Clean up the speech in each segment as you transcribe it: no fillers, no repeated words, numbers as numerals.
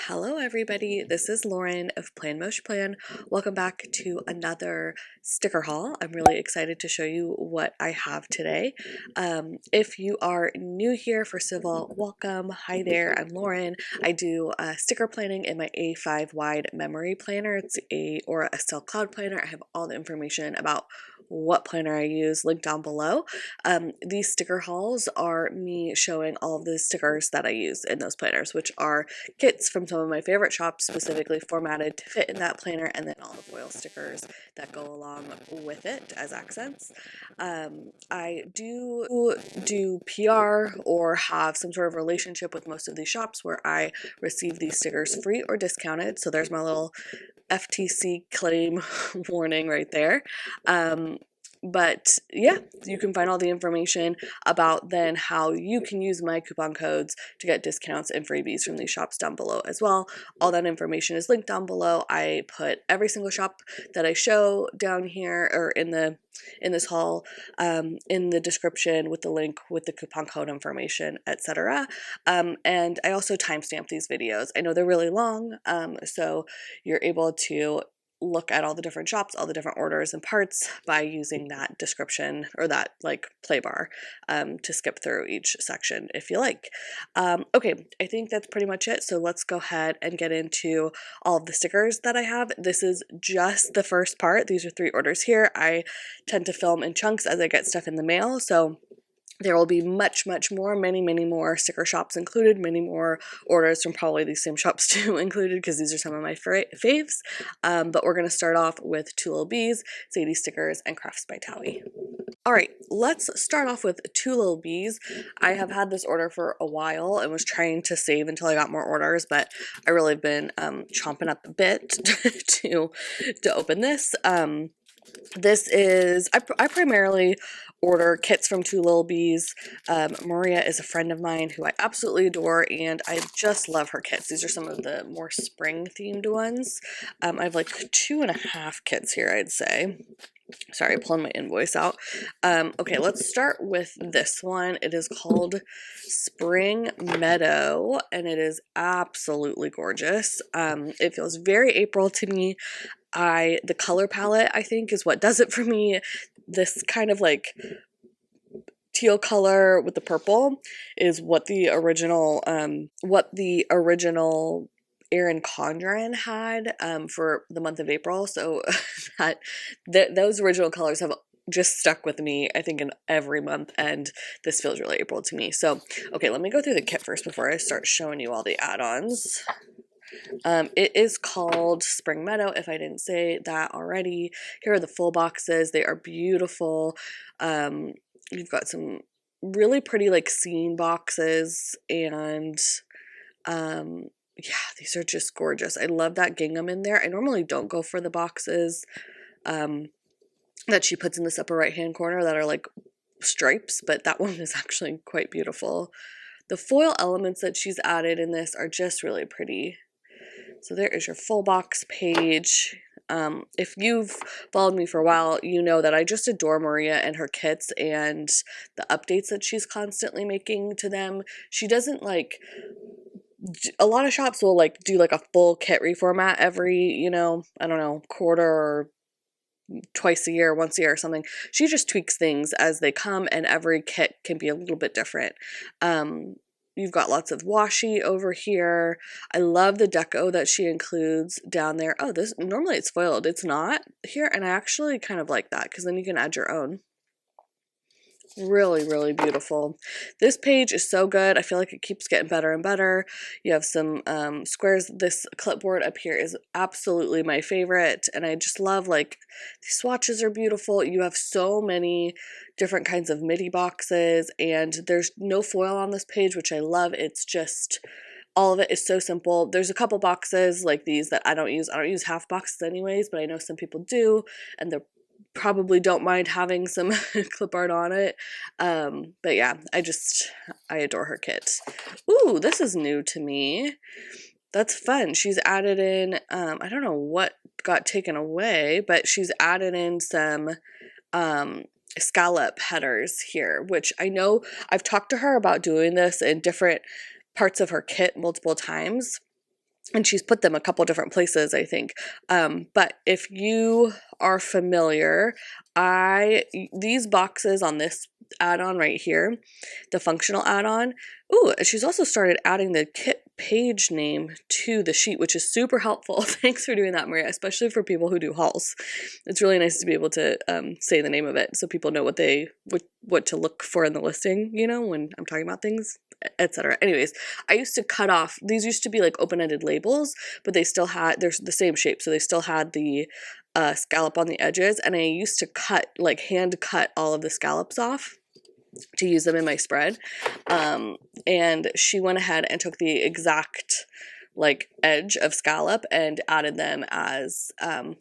Hello everybody, this is Lauren of Plan Mosh Plan. Welcome back to another sticker haul. I'm really excited to show you what I have today. If you are new here, first of all, welcome. Hi there, I'm Lauren. I do sticker planning in my A5 wide memory planner. It's a Estelle Cloud planner. I have all the information about what planner I use linked down below. These sticker hauls are me showing all of the stickers that I use in those planners, which are kits from some of my favorite shops, specifically formatted to fit in that planner, and then all the foil stickers that go along with it as accents. I do PR or have some sort of relationship with most of these shops where I receive these stickers free or discounted. So there's my little FTC claim warning right there. But yeah, you can find all the information about then how you can use my coupon codes to get discounts and freebies from these shops down below as well. All that information is linked down below. I put every single shop that I show down here or in this haul in the description with the link with the coupon code information, etc. And I also timestamp these videos. I know they're really long, so you're able to look at all the different shops, all the different orders and parts by using that description or that like play bar to skip through each section if you like. Okay, I think that's pretty much it. So let's go ahead and get into all of the stickers that I have. This is just the first part. These are 3 orders here. I tend to film in chunks as I get stuff in the mail, so there will be much more, many more sticker shops included, many more orders from probably these same shops too included, because these are some of my faves. But we're going to start off with 2 Lil Bees, Sadie stickers, and Crafts by Thaowie. Alright, let's start off with 2 Lil Bees. I have had this order for a while and was trying to save until I got more orders, but I really have been chomping up a bit to open this. This is, I primarily order kits from 2 Lil Bees. Maria is a friend of mine who I absolutely adore, and I just love her kits. These are some of the more spring themed ones. I have like 2.5 kits here, I'd say. Sorry, pulling my invoice out. Okay, let's start with this one. It is called Spring Meadow, and it is absolutely gorgeous. It feels very April to me. The color palette, I think, is what does it for me. This kind of like teal color with the purple is what the original Erin Condren had for the month of April. So those original colors have just stuck with me, I think, in every month, and this feels really April to me. So, okay, let me go through the kit first before I start showing you all the add-ons. It is called Spring Meadow, if I didn't say that already. Here are the full boxes. They are beautiful. You've got some really pretty like scene boxes, and yeah, these are just gorgeous. I love that gingham in there. I normally don't go for the boxes that she puts in this upper right hand corner that are like stripes, but that one is actually quite beautiful. The foil elements that she's added in this are just really pretty. So there is your full box page. If you've followed me for a while, you know that I just adore Maria and her kits and the updates that she's constantly making to them. She doesn't like, a lot of shops will like do like a full kit reformat every, I don't know, quarter or twice a year, once a year or something. She just tweaks things as they come, and every kit can be a little bit different. You've got lots of washi over here. I love the deco that she includes down there. Oh, this normally it's foiled. It's not here, and I actually kind of like that because then you can add your own. Really beautiful. This page is so good. I feel like it keeps getting better and better. You have some squares. This clipboard up here is absolutely my favorite, and I just love, like, these swatches are beautiful. You have so many different kinds of MIDI boxes, and there's no foil on this page, which I love. It's just, all of it is so simple. There's a couple boxes like these that I don't use. I don't use half boxes anyways, but I know some people do, and they're probably don't mind having some clip art on it. But yeah, I adore her kit. Ooh, this is new to me. That's fun. She's added in, I don't know what got taken away, but she's added in some scallop headers here, which I know I've talked to her about doing this in different parts of her kit multiple times. and she's put them a couple different places, I think. But if you are familiar, these boxes on this add-on right here, the functional add-on. Ooh, she's also started adding the kit page name to the sheet, which is super helpful. Thanks for doing that, Maria, especially for people who do hauls. It's really nice to be able to say the name of it so people know what to look for in the listing, you know, when I'm talking about things, etc. Anyways, I used to cut off, these used to be like open-ended labels, but they're the same shape, so they still had the scallop on the edges, and I used to hand cut all of the scallops off to use them in my spread. And she went ahead and took the exact like edge of scallop and added them as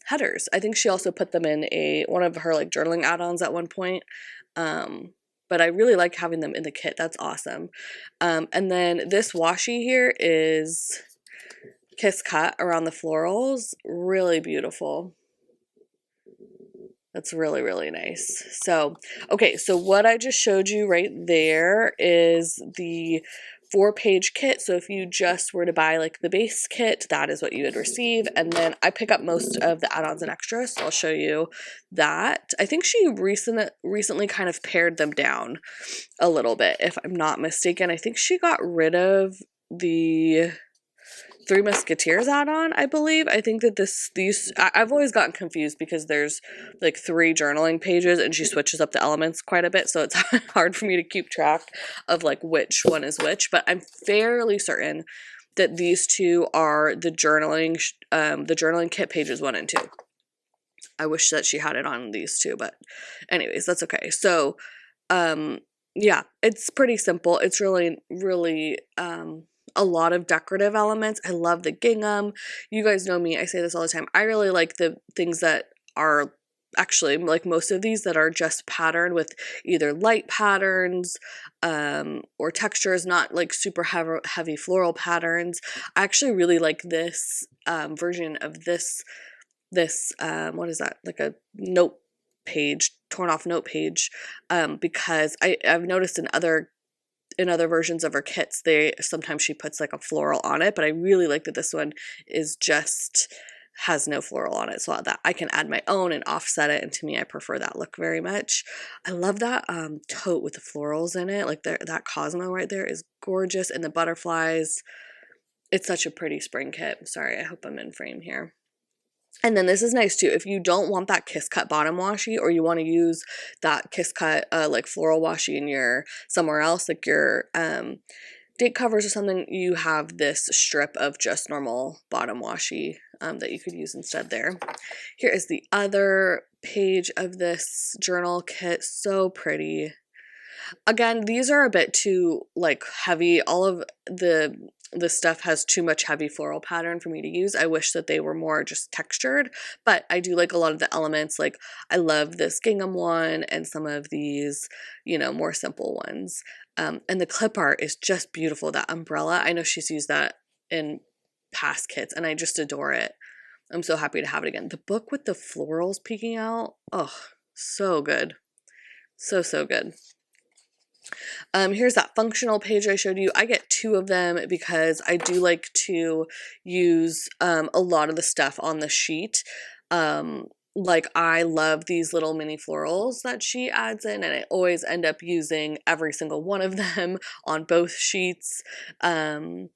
headers. I think she also put them in one of her like journaling add-ons at one point. But I really like having them in the kit. That's awesome. And then this washi here is Kiss Cut around the florals. Really beautiful. That's really, really nice. So, okay, so what I just showed you right there is the 4-page kit. So if you just were to buy like the base kit, that is what you would receive. And then I pick up most of the add-ons and extras, so I'll show you that. I think she recently kind of pared them down a little bit, if I'm not mistaken. I think she got rid of the Three Musketeers add-on, I believe. I think that I've always gotten confused because there's like 3 journaling pages and she switches up the elements quite a bit, so it's hard for me to keep track of like which one is which, but I'm fairly certain that these 2 are the journaling kit pages 1 and 2. I wish that she had it on these 2, but anyways, that's okay. So, yeah, it's pretty simple. It's really, really, a lot of decorative elements. I love the gingham. You guys know me, I say this all the time. I really like the things that are actually, like most of these, that are just patterned with either light patterns or textures, not like super heavy floral patterns. I actually really like this version of this what is that, like a note page, torn off note page, because I've noticed in other versions of her kits, sometimes she puts like a floral on it, but I really like that this one has no floral on it, so that I can add my own and offset it, and to me, I prefer that look very much. I love that tote with the florals in it, like that Cosmo right there is gorgeous, and the butterflies. It's such a pretty spring kit. Sorry, I hope I'm in frame here. And then this is nice too. If you don't want that Kiss Cut bottom washi, or you want to use that Kiss Cut like floral washi in somewhere else, like your date covers or something, you have this strip of just normal bottom washi that you could use instead there. Here is the other page of this journal kit. So pretty. Again, these are a bit too like heavy. All of the stuff has too much heavy floral pattern for me to use. I wish that they were more just textured, but I do like a lot of the elements. Like I love this gingham one and some of these, you know, more simple ones. And the clip art is just beautiful. That umbrella, I know she's used that in past kits and I just adore it. I'm so happy to have it again. The book with the florals peeking out, oh, so good. So, so good. Here's that functional page I showed you. I get 2 of them because I do like to use a lot of the stuff on the sheet. Like I love these little mini florals that she adds in, and I always end up using every single one of them on both sheets. And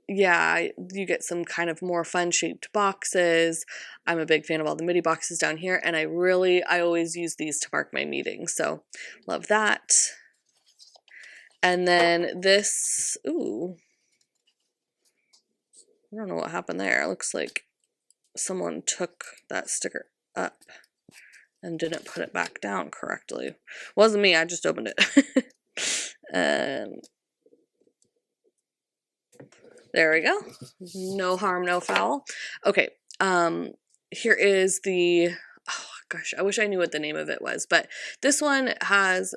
yeah, you get some kind of more fun shaped boxes. I'm a big fan of all the midi boxes down here, and I always use these to mark my meetings, so love that. And then this, ooh, I don't know what happened there. It looks like someone took that sticker up and didn't put it back down correctly. Wasn't me, I just opened it. There we go. No harm, no foul. Okay, here is the, oh gosh, I wish I knew what the name of it was, but this one has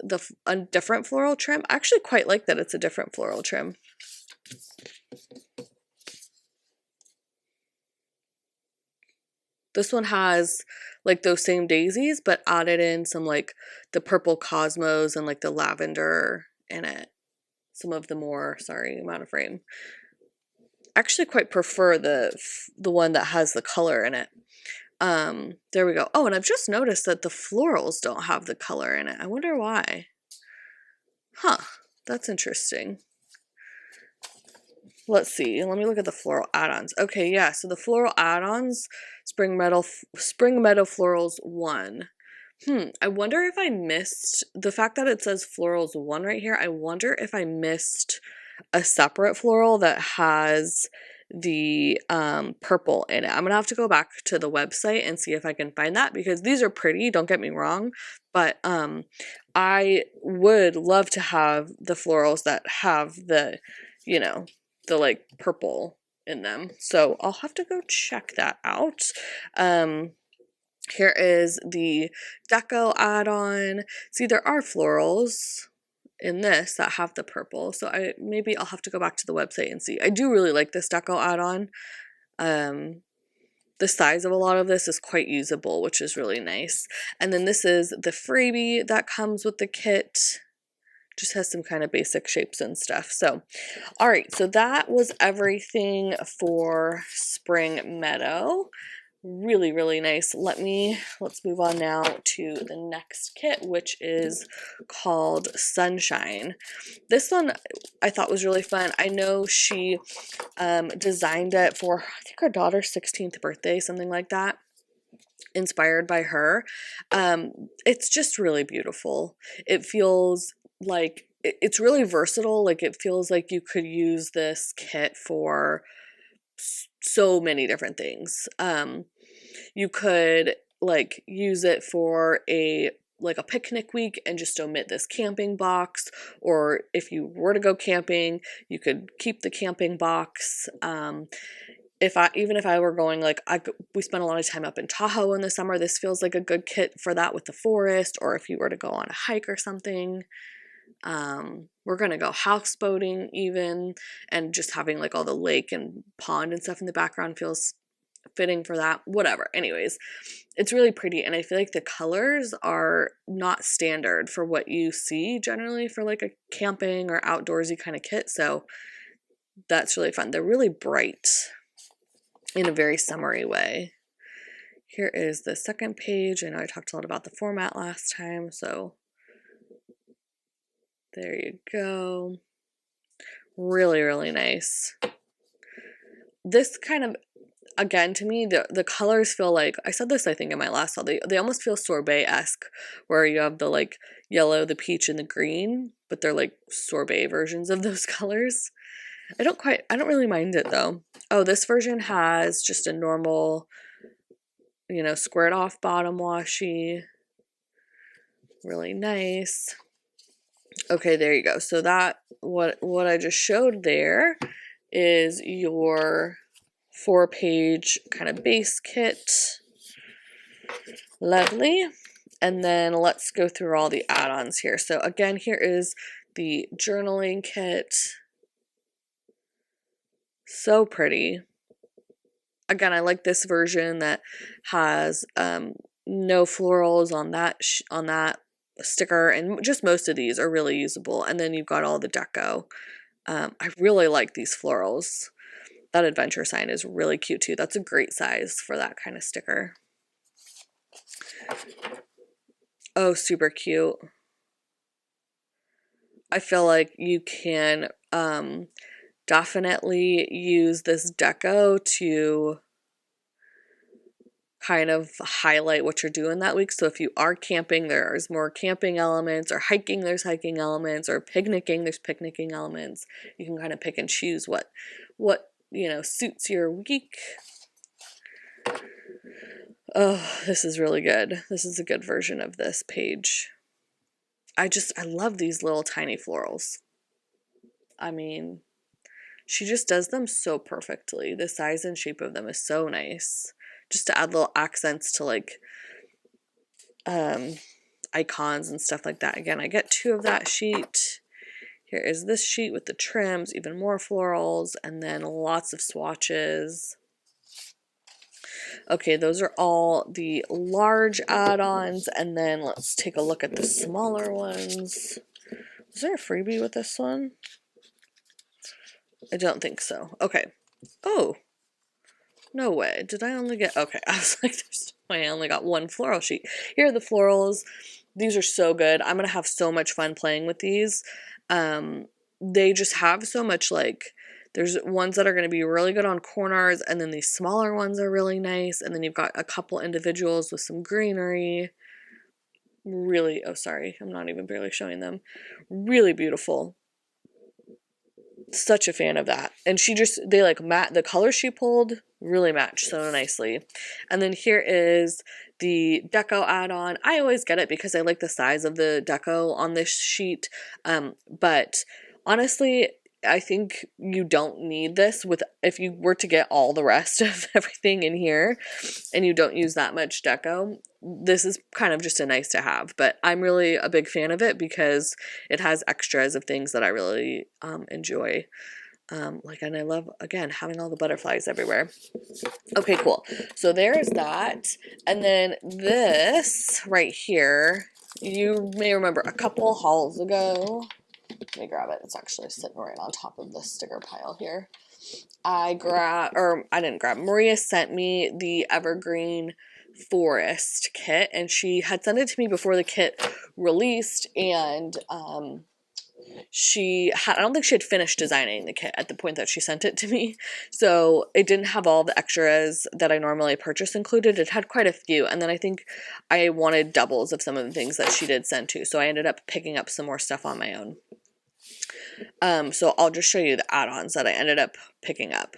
a different floral trim. I actually quite like that it's a different floral trim. This one has like those same daisies, but added in some like the purple cosmos and like the lavender in it. Some of the more, sorry, I'm out of frame. actually quite prefer the one that has the color in it. There we go. Oh, and I've just noticed that the florals don't have the color in it. I wonder why. Huh, that's interesting. Let's see. Let me look at the floral add-ons. Okay, yeah, so the floral add-ons, Spring Meadow Florals 1. I wonder if I missed the fact that it says Florals 1 right here. I wonder if I missed a separate floral that has the purple in it. I'm gonna have to go back to the website and see if I can find that, because these are pretty, don't get me wrong, but I would love to have the florals that have the, you know, the like purple in them. So I'll have to go check that out. Here is the deco add-on. See, there are florals in this that have the purple, so maybe I'll have to go back to the website and see. I do really like this deco add-on. The size of a lot of this is quite usable, which is really nice. And then this is the freebie that comes with the kit. Just has some kind of basic shapes and stuff. So, all right, so that was everything for Spring Meadow. Really, really nice. Let's move on now to the next kit, which is called Sunshine. This one I thought was really fun. I know she designed it for, I think, her daughter's 16th birthday, something like that, inspired by her. It's just really beautiful. It feels like it's really versatile. Like, it feels like you could use this kit for so many different things. You could like use it for a picnic week and just omit this camping box, or if you were to go camping, you could keep the camping box. Even if I were going, we spent a lot of time up in Tahoe in the summer, this feels like a good kit for that with the forest, or if you were to go on a hike or something. We're gonna go houseboating even, and just having like all the lake and pond and stuff in the background feels fitting for that. Whatever. Anyways, it's really pretty, and I feel like the colors are not standard for what you see generally for like a camping or outdoorsy kind of kit, so that's really fun. They're really bright in a very summery way. Here is the second page. I know I talked a lot about the format last time, so there you go. Really, really nice. This kind of, again, to me, the colors feel like, I said this I think in my last haul, they almost feel sorbet-esque, where you have the like yellow, the peach, and the green, but they're like sorbet versions of those colors. I don't really mind it though. Oh, this version has just a normal, squared off bottom washi. Really nice. Okay, there you go. So that, what I just showed there is your 4-page kind of base kit. Lovely. And then let's go through all the add-ons here. So again, here is the journaling kit. So pretty. Again, I like this version that has no florals on that sticker, and just most of these are really usable. And then you've got all the deco. I really like these florals. That adventure sign is really cute too. That's a great size for that kind of sticker. Oh, super cute. I feel like you can definitely use this deco to kind of highlight what you're doing that week. So if you are camping, there's more camping elements, or hiking, there's hiking elements, or picnicking, there's picnicking elements. You can kind of pick and choose what suits your week. Oh, this is really good. This is a good version of this page. I love these little tiny florals. I mean, she just does them so perfectly. The size and shape of them is so nice. Just to add little accents to like icons and stuff like that. Again, I get 2 of that sheet. Here is this sheet with the trims, even more florals, and then lots of swatches. Okay, those are all the large add-ons, and then let's take a look at the smaller ones. Is there a freebie with this one? I don't think so. Okay, Oh, no way. Did I only get, okay, I was like, there's no way I only got one floral sheet. Here are the florals. These are so good. I'm going to have so much fun playing with these. They just have so much, like, there's ones that are going to be really good on corners, and then these smaller ones are really nice, and then you've got a couple individuals with some greenery. Really, oh sorry, I'm not even barely showing them. Really beautiful. Such a fan of that. And they like the colors she pulled really match so nicely. And then here is the deco add-on. I always get it because I like the size of the deco on this sheet. But honestly, I think you don't need this if you were to get all the rest of everything in here and you don't use that much deco. This is kind of just a nice to have, but I'm really a big fan of it because it has extras of things that I really enjoy. And I love, again, having all the butterflies everywhere. Okay, cool. So there's that. And then this right here, you may remember a couple hauls ago. Let me grab it. It's actually sitting right on top of the sticker pile here. Maria sent me the Evergreen Forest kit, and she had sent it to me before the kit released, and I don't think she had finished designing the kit at the point that she sent it to me, so it didn't have all the extras that I normally purchase included. It had quite a few, and then I think I wanted doubles of some of the things that she did send to, so I ended up picking up some more stuff on my own. So I'll just show you the add-ons that I ended up picking up.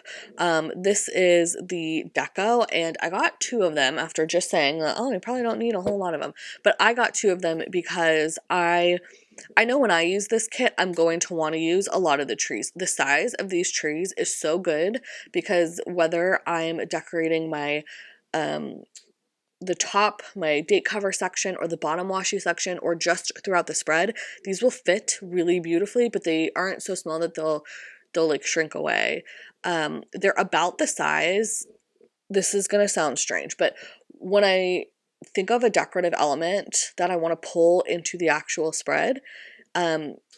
This is the deco, and I got 2 of them after just saying, oh, I probably don't need a whole lot of them, but I got 2 of them because I know when I use this kit, I'm going to want to use a lot of the trees. The size of these trees is so good because whether I'm decorating my the top, my date cover section, or the bottom washi section, or just throughout the spread, these will fit really beautifully, but they aren't so small that they'll like shrink away. They're about the size. This is gonna sound strange, but when I think of a decorative element that I want to pull into the actual spread,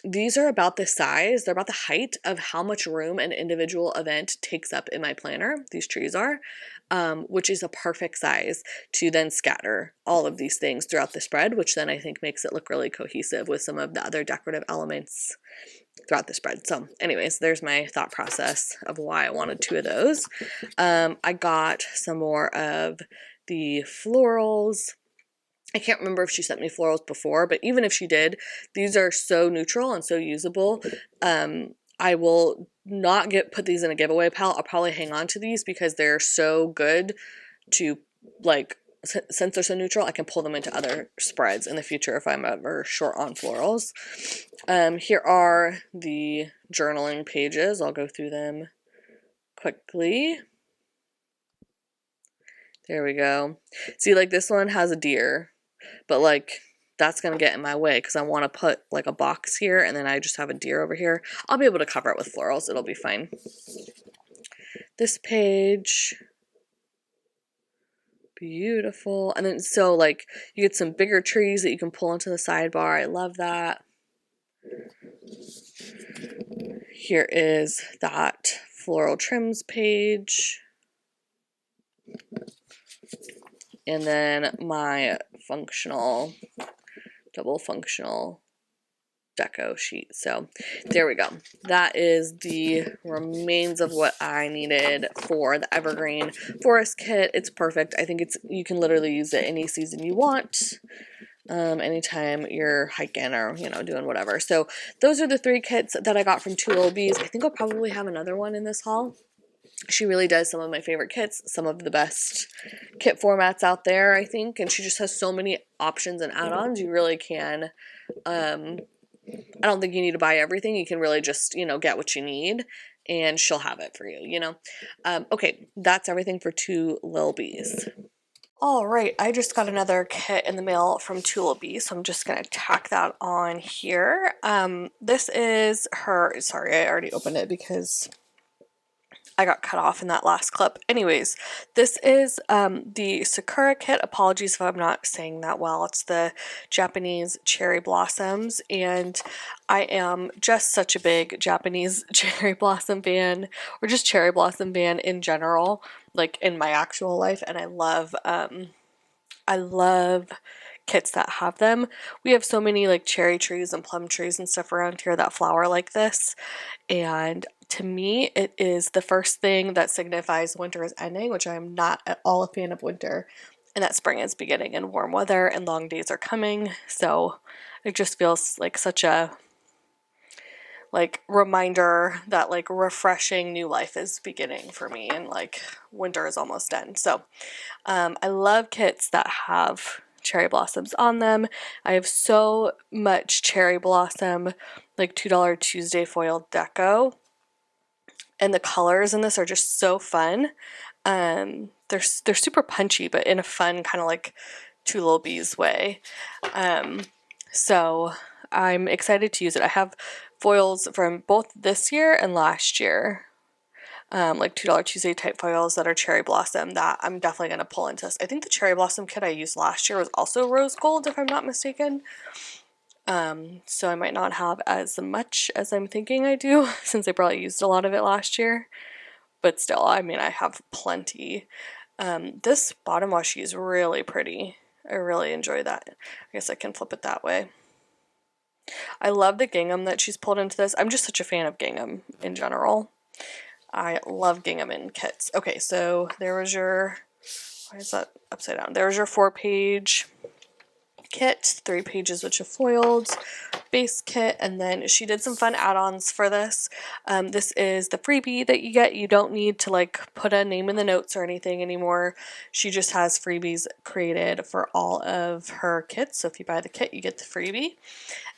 these are about the size, they're about the height of how much room an individual event takes up in my planner, these trees are, which is a perfect size to then scatter all of these things throughout the spread, which then I think makes it look really cohesive with some of the other decorative elements throughout the spread. So anyways, there's my thought process of why I wanted 2 of those. I got some more of the florals. I can't remember if she sent me florals before, but even if she did, these are so neutral and so usable. I will not put these in a giveaway pile. I'll probably hang on to these because they're so good to, like, since they're so neutral, I can pull them into other spreads in the future if I'm ever short on florals. Here are the journaling pages. I'll go through them quickly. There we go. See, like, this one has a deer, but like that's gonna get in my way because I want to put like a box here and then I just have a deer over here. I'll be able to cover it with florals. It'll be fine. This page, beautiful. And then so like you get some bigger trees that you can pull into the sidebar. I love that. Here is that floral trims page. And then my double functional deco sheet. So there we go. That is the remains of what I needed for the Evergreen Forest kit. It's perfect. I think you can literally use it any season you want. Anytime you're hiking or, doing whatever. So those are the 3 kits that I got from Lil Bees. I think I'll probably have another one in this haul. She really does some of my favorite kits, some of the best kit formats out there, I think, and she just has so many options and add-ons. You really can, I don't think you need to buy everything. You can really just, get what you need, and she'll have it for you, Okay, that's everything for Lil Bees. All right, I just got another kit in the mail from Lil Bees, so I'm just going to tack that on here. This is her, sorry, I already opened it because I got cut off in that last clip. Anyways, this is the Sakura kit. Apologies if I'm not saying that well. It's the Japanese cherry blossoms, and I am just such a big Japanese cherry blossom fan, or just cherry blossom fan in general, like in my actual life, and I love kits that have them. We have so many like cherry trees and plum trees and stuff around here that flower like this, and to me it is the first thing that signifies winter is ending, which I am not at all a fan of winter, and that spring is beginning and warm weather and long days are coming. So it just feels like such a like reminder that like refreshing new life is beginning for me, and like winter is almost done. So I love kits that have cherry blossoms on them. I have so much cherry blossom, like $2 Tuesday foil deco, and the colors in this are just so fun. They're super punchy, but in a fun kind of like two Lil Bees way. So I'm excited to use it. I have foils from both this year and last year, like $2 Tuesday type foils that are cherry blossom that I'm definitely going to pull into this. I think the cherry blossom kit I used last year was also rose gold, if I'm not mistaken. So I might not have as much as I'm thinking I do, since I probably used a lot of it last year. But still, I mean, I have plenty. This bottom washi is really pretty. I really enjoy that. I guess I can flip it that way. I love the gingham that she's pulled into this. I'm just such a fan of gingham in general. I love gingham in kits. Okay, so there was your, why is that upside down? There was your 4-page kit, 3 pages which are foiled, base kit, and then she did some fun add-ons for this. This is the freebie that you get. You don't need to like put a name in the notes or anything anymore. She just has freebies created for all of her kits. So if you buy the kit, you get the freebie.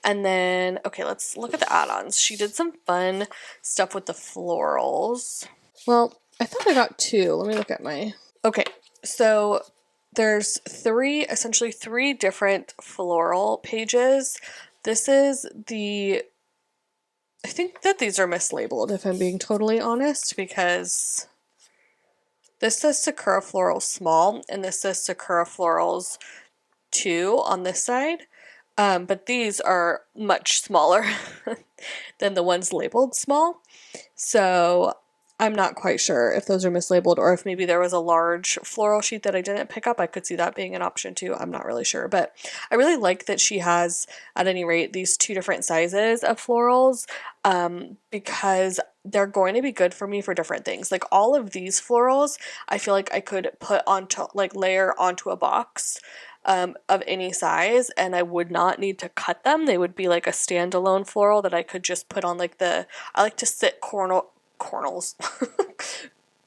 And then, okay, let's look at the add-ons. She did some fun stuff with the florals. Well, I thought I got 2. Let me look at my... Okay, so there's essentially three different floral pages. This is the... I think that these are mislabeled, if I'm being totally honest, because this says Sakura Florals Small, and this says Sakura Florals 2 on this side. But these are much smaller than the ones labeled small. So I'm not quite sure if those are mislabeled, or if maybe there was a large floral sheet that I didn't pick up. I could see that being an option too. I'm not really sure, but I really like that she has, at any rate, these 2 different sizes of florals, because they're going to be good for me for different things. Like all of these florals, I feel like I could put onto, like layer onto a box of any size, and I would not need to cut them. They would be like a standalone floral that I could just put on like I like to sit cornels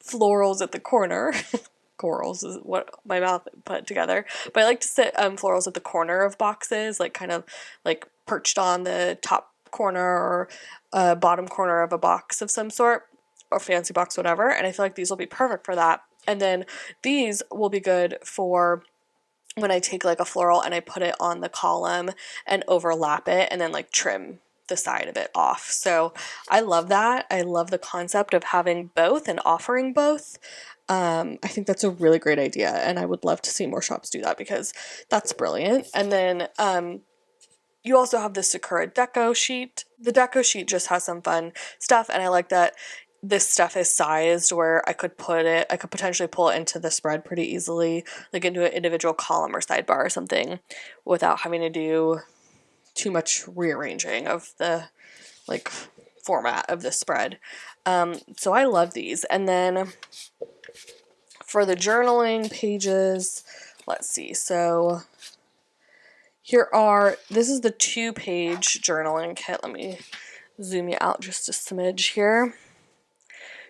florals at the corner. Corals is what my mouth put together, but I like to sit florals at the corner of boxes, like kind of like perched on the top corner or bottom corner of a box of some sort, or fancy box, whatever, and I feel like these will be perfect for that. And then these will be good for when I take like a floral and I put it on the column and overlap it and then like trim the side of it off. So I love that. I love the concept of having both and offering both. I think that's a really great idea, and I would love to see more shops do that because that's brilliant. And then you also have the Sakura deco sheet. The deco sheet just has some fun stuff, and I like that this stuff is sized where I could potentially pull it into the spread pretty easily, like into an individual column or sidebar or something, without having to do too much rearranging of the like format of the spread. So I love these. And then for the journaling pages, let's see. So this is the 2-page journaling kit. Let me zoom you out just a smidge here.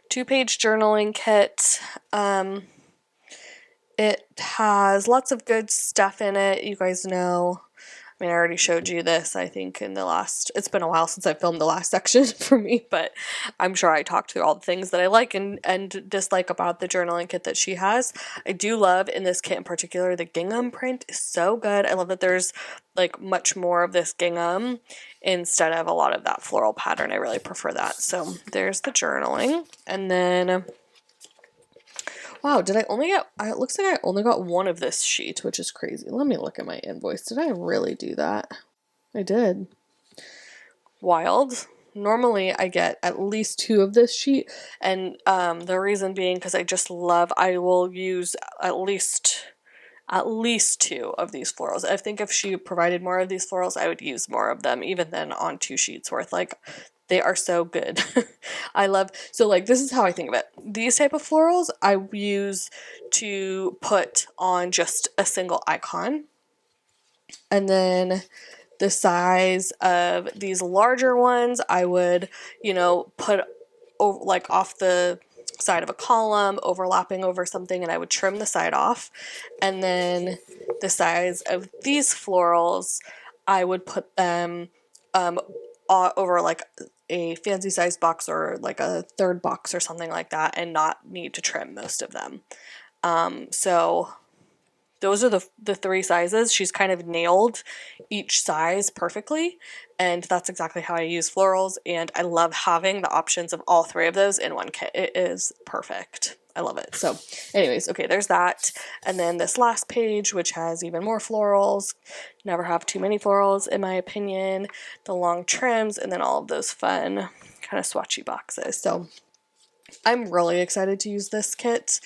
2-page journaling kit. It has lots of good stuff in it. You guys know, I mean, I already showed you this, I think, it's been a while since I filmed the last section for me, but I'm sure I talked through all the things that I like and dislike about the journaling kit that she has. I do love, in this kit in particular, the gingham print is so good. I love that there's, like, much more of this gingham instead of a lot of that floral pattern. I really prefer that. So there's the journaling. And then, wow, did I only get, it looks like I only got one of this sheet, which is crazy. Let me look at my invoice. Did I really do that? I did. Wild. Normally I get at least 2 of this sheet, and the reason being because I will use at least 2 of these florals. I think if she provided more of these florals, I would use more of them, even then on 2 sheets worth. Like, they are so good. So like, this is how I think of it. These type of florals I use to put on just a single icon, and then the size of these larger ones I would, put over, like, off the side of a column, overlapping over something, and I would trim the side off. And then the size of these florals, I would put them over like a fancy size box or like a 3rd box or something like that, and not need to trim most of them. So those are the 3 sizes. She's kind of nailed each size perfectly, and that's exactly how I use florals, and I love having the options of all 3 of those in one kit. It is perfect. I love it. So anyways, okay, there's that. And then this last page, which has even more florals. Never have too many florals, in my opinion. The long trims, and then all of those fun kind of swatchy boxes. So I'm really excited to use this kit.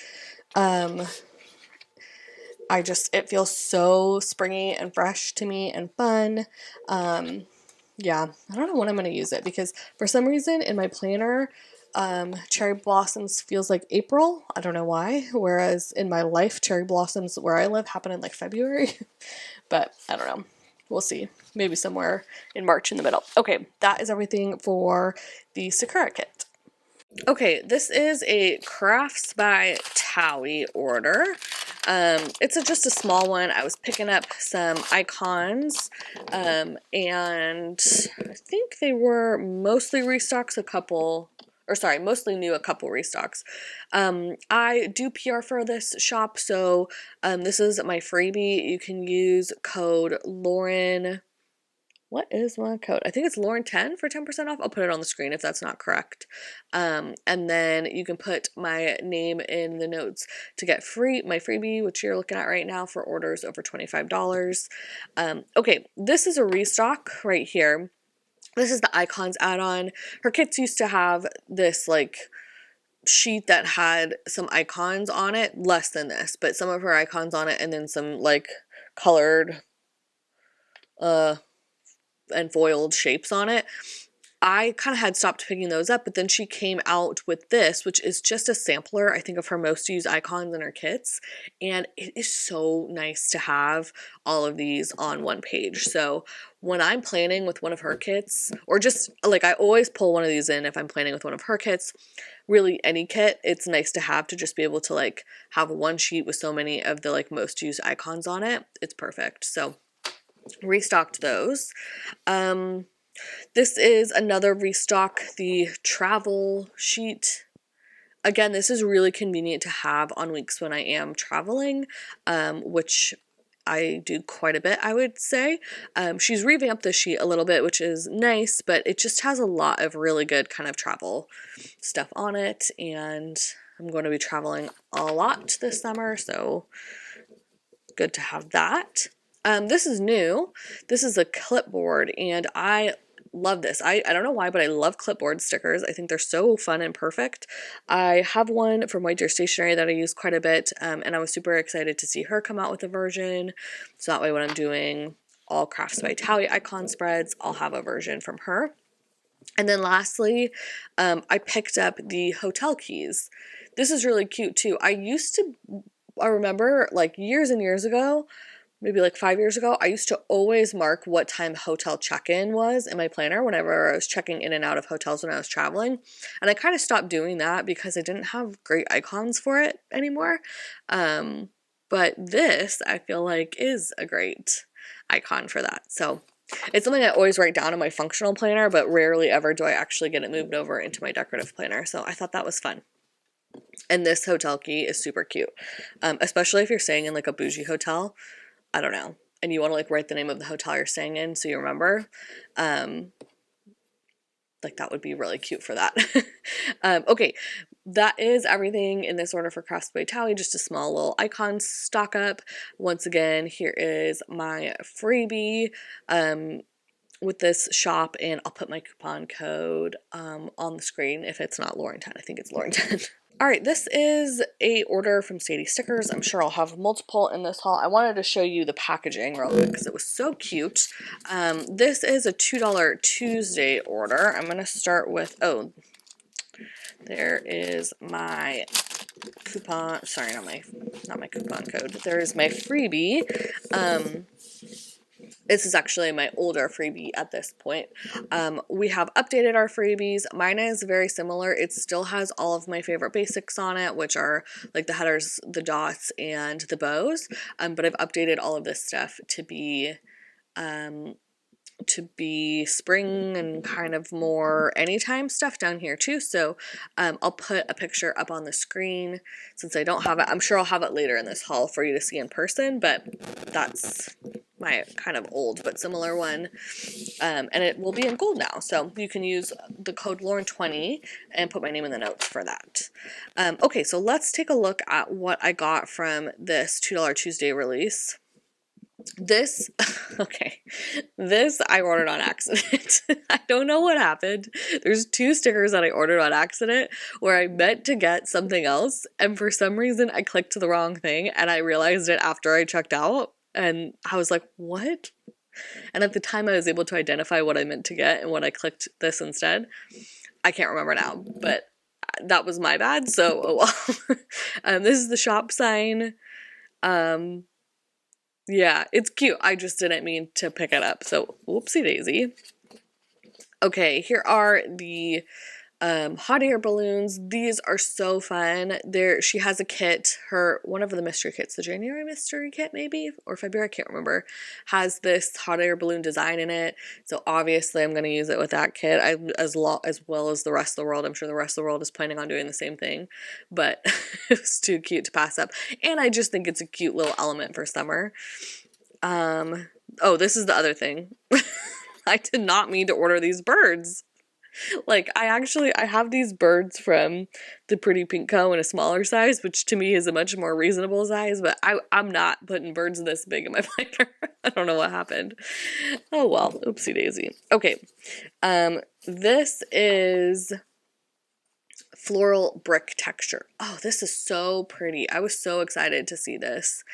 It feels so springy and fresh to me and fun. Yeah, I don't know when I'm going to use it, because for some reason in my planner, Cherry Blossoms feels like April. I don't know why. Whereas in my life, Cherry Blossoms where I live happen in like February. But I don't know. We'll see. Maybe somewhere in March in the middle. Okay, that is everything for the Sakura kit. Okay, this is a Crafts by Thaowie order. It's just a small one. I was picking up some icons, and I think they were mostly restocks, mostly new, a couple restocks. I do PR for this shop, so this is my freebie. You can use code Lauren. What is my code? I think it's Lauren10 for 10% off. I'll put it on the screen if that's not correct. And then you can put my name in the notes to get my freebie, which you're looking at right now, for orders over $25. Okay, this is a restock right here. This is the icons add-on. Her kits used to have this like sheet that had some icons on it, less than this, but some of her icons on it, and then some like colored and foiled shapes on it. I kind of had stopped picking those up, but then she came out with this, which is just a sampler, I think, of her most used icons in her kits, and it is so nice to have all of these on one page. So when I'm planning with one of her kits, or just like I always pull one of these in if I'm planning with one of her kits, really any kit, it's nice to have, to just be able to like have one sheet with so many of the like most used icons on it. It's perfect. So restocked those. This is another restock, the travel sheet. Again, this is really convenient to have on weeks when I am traveling, which I do quite a bit, I would say. She's revamped this sheet a little bit, which is nice, but it just has a lot of really good kind of travel stuff on it, and I'm going to be traveling a lot this summer, so good to have that. This is new. This is a clipboard, and I love this. I don't know why, but I love clipboard stickers. I think they're so fun and perfect. I have one from White Deer Stationery that I use quite a bit, and I was super excited to see her come out with a version. So that way when I'm doing all Crafts by Thaowie icon spreads, I'll have a version from her. And then lastly, I picked up the hotel keys. This is really cute too. I remember like years and years ago, maybe like 5 years ago, I used to always mark what time hotel check-in was in my planner whenever I was checking in and out of hotels when I was traveling. And I kind of stopped doing that because I didn't have great icons for it anymore. But this, I feel like, is a great icon for that. So it's something I always write down in my functional planner, but rarely ever do I actually get it moved over into my decorative planner. So I thought that was fun. And this hotel key is super cute, especially if you're staying in like a bougie hotel. I don't know. and you want to like write the name of the hotel you're staying in so you remember. Like that would be really cute for that. Okay, that is everything in this order for Crafts by Thaowie, just a small little icon stock up. Once again, here is my freebie with this shop, and I'll put my coupon code on the screen if it's not Lauren 10. I think it's Lauren 10. All right, this is a order from Sadie Stickers. I'm sure I'll have multiple in this haul. I wanted to show you the packaging real quick because it was so cute. This is a $2 Tuesday order. I'm going to start with, oh, there is my coupon, sorry, not my coupon code, but there is my freebie. This is actually my older freebie at this point. We have updated our freebies. Mine is very similar. It still has all of my favorite basics on it, which are like the headers, the dots, and the bows. But I've updated all of this stuff to be spring and kind of more anytime stuff down here too. So I'll put a picture up on the screen since I don't have it. I'm sure I'll have it later in this haul for you to see in person, but that's my kind of old but similar one. And it will be in gold now. So you can use the code Lauren20 and put my name in the notes for that. Okay, so let's take a look at what I got from this $2 Tuesday release. This, okay, this I ordered on accident. I don't know what happened. There's 2 stickers that I ordered on accident where I meant to get something else, and for some reason I clicked the wrong thing, and I realized it after I checked out, and I was like, what? And at the time I was able to identify what I meant to get and what I clicked this instead. I can't remember now, but that was my bad, so oh well. This is the shop sign. Yeah, it's cute. I just didn't mean to pick it up, so whoopsie daisy. Okay, here are the hot air balloons. These are so fun. She has a kit, one of the mystery kits, the January mystery kit maybe, or February, I can't remember, has this hot air balloon design in it. So obviously I'm going to use it with that kit, as well as the rest of the world. I'm sure the rest of the world is planning on doing the same thing, but it was too cute to pass up. And I just think it's a cute little element for summer. Oh, this is the other thing. I did not mean to order these birds. Like, I have these birds from the Pretty Pink Co. in a smaller size, which to me is a much more reasonable size, but I'm not putting birds this big in my planner. I don't know what happened. Oh well, oopsie daisy. Okay, this is floral brick texture. Oh, this is so pretty. I was so excited to see this.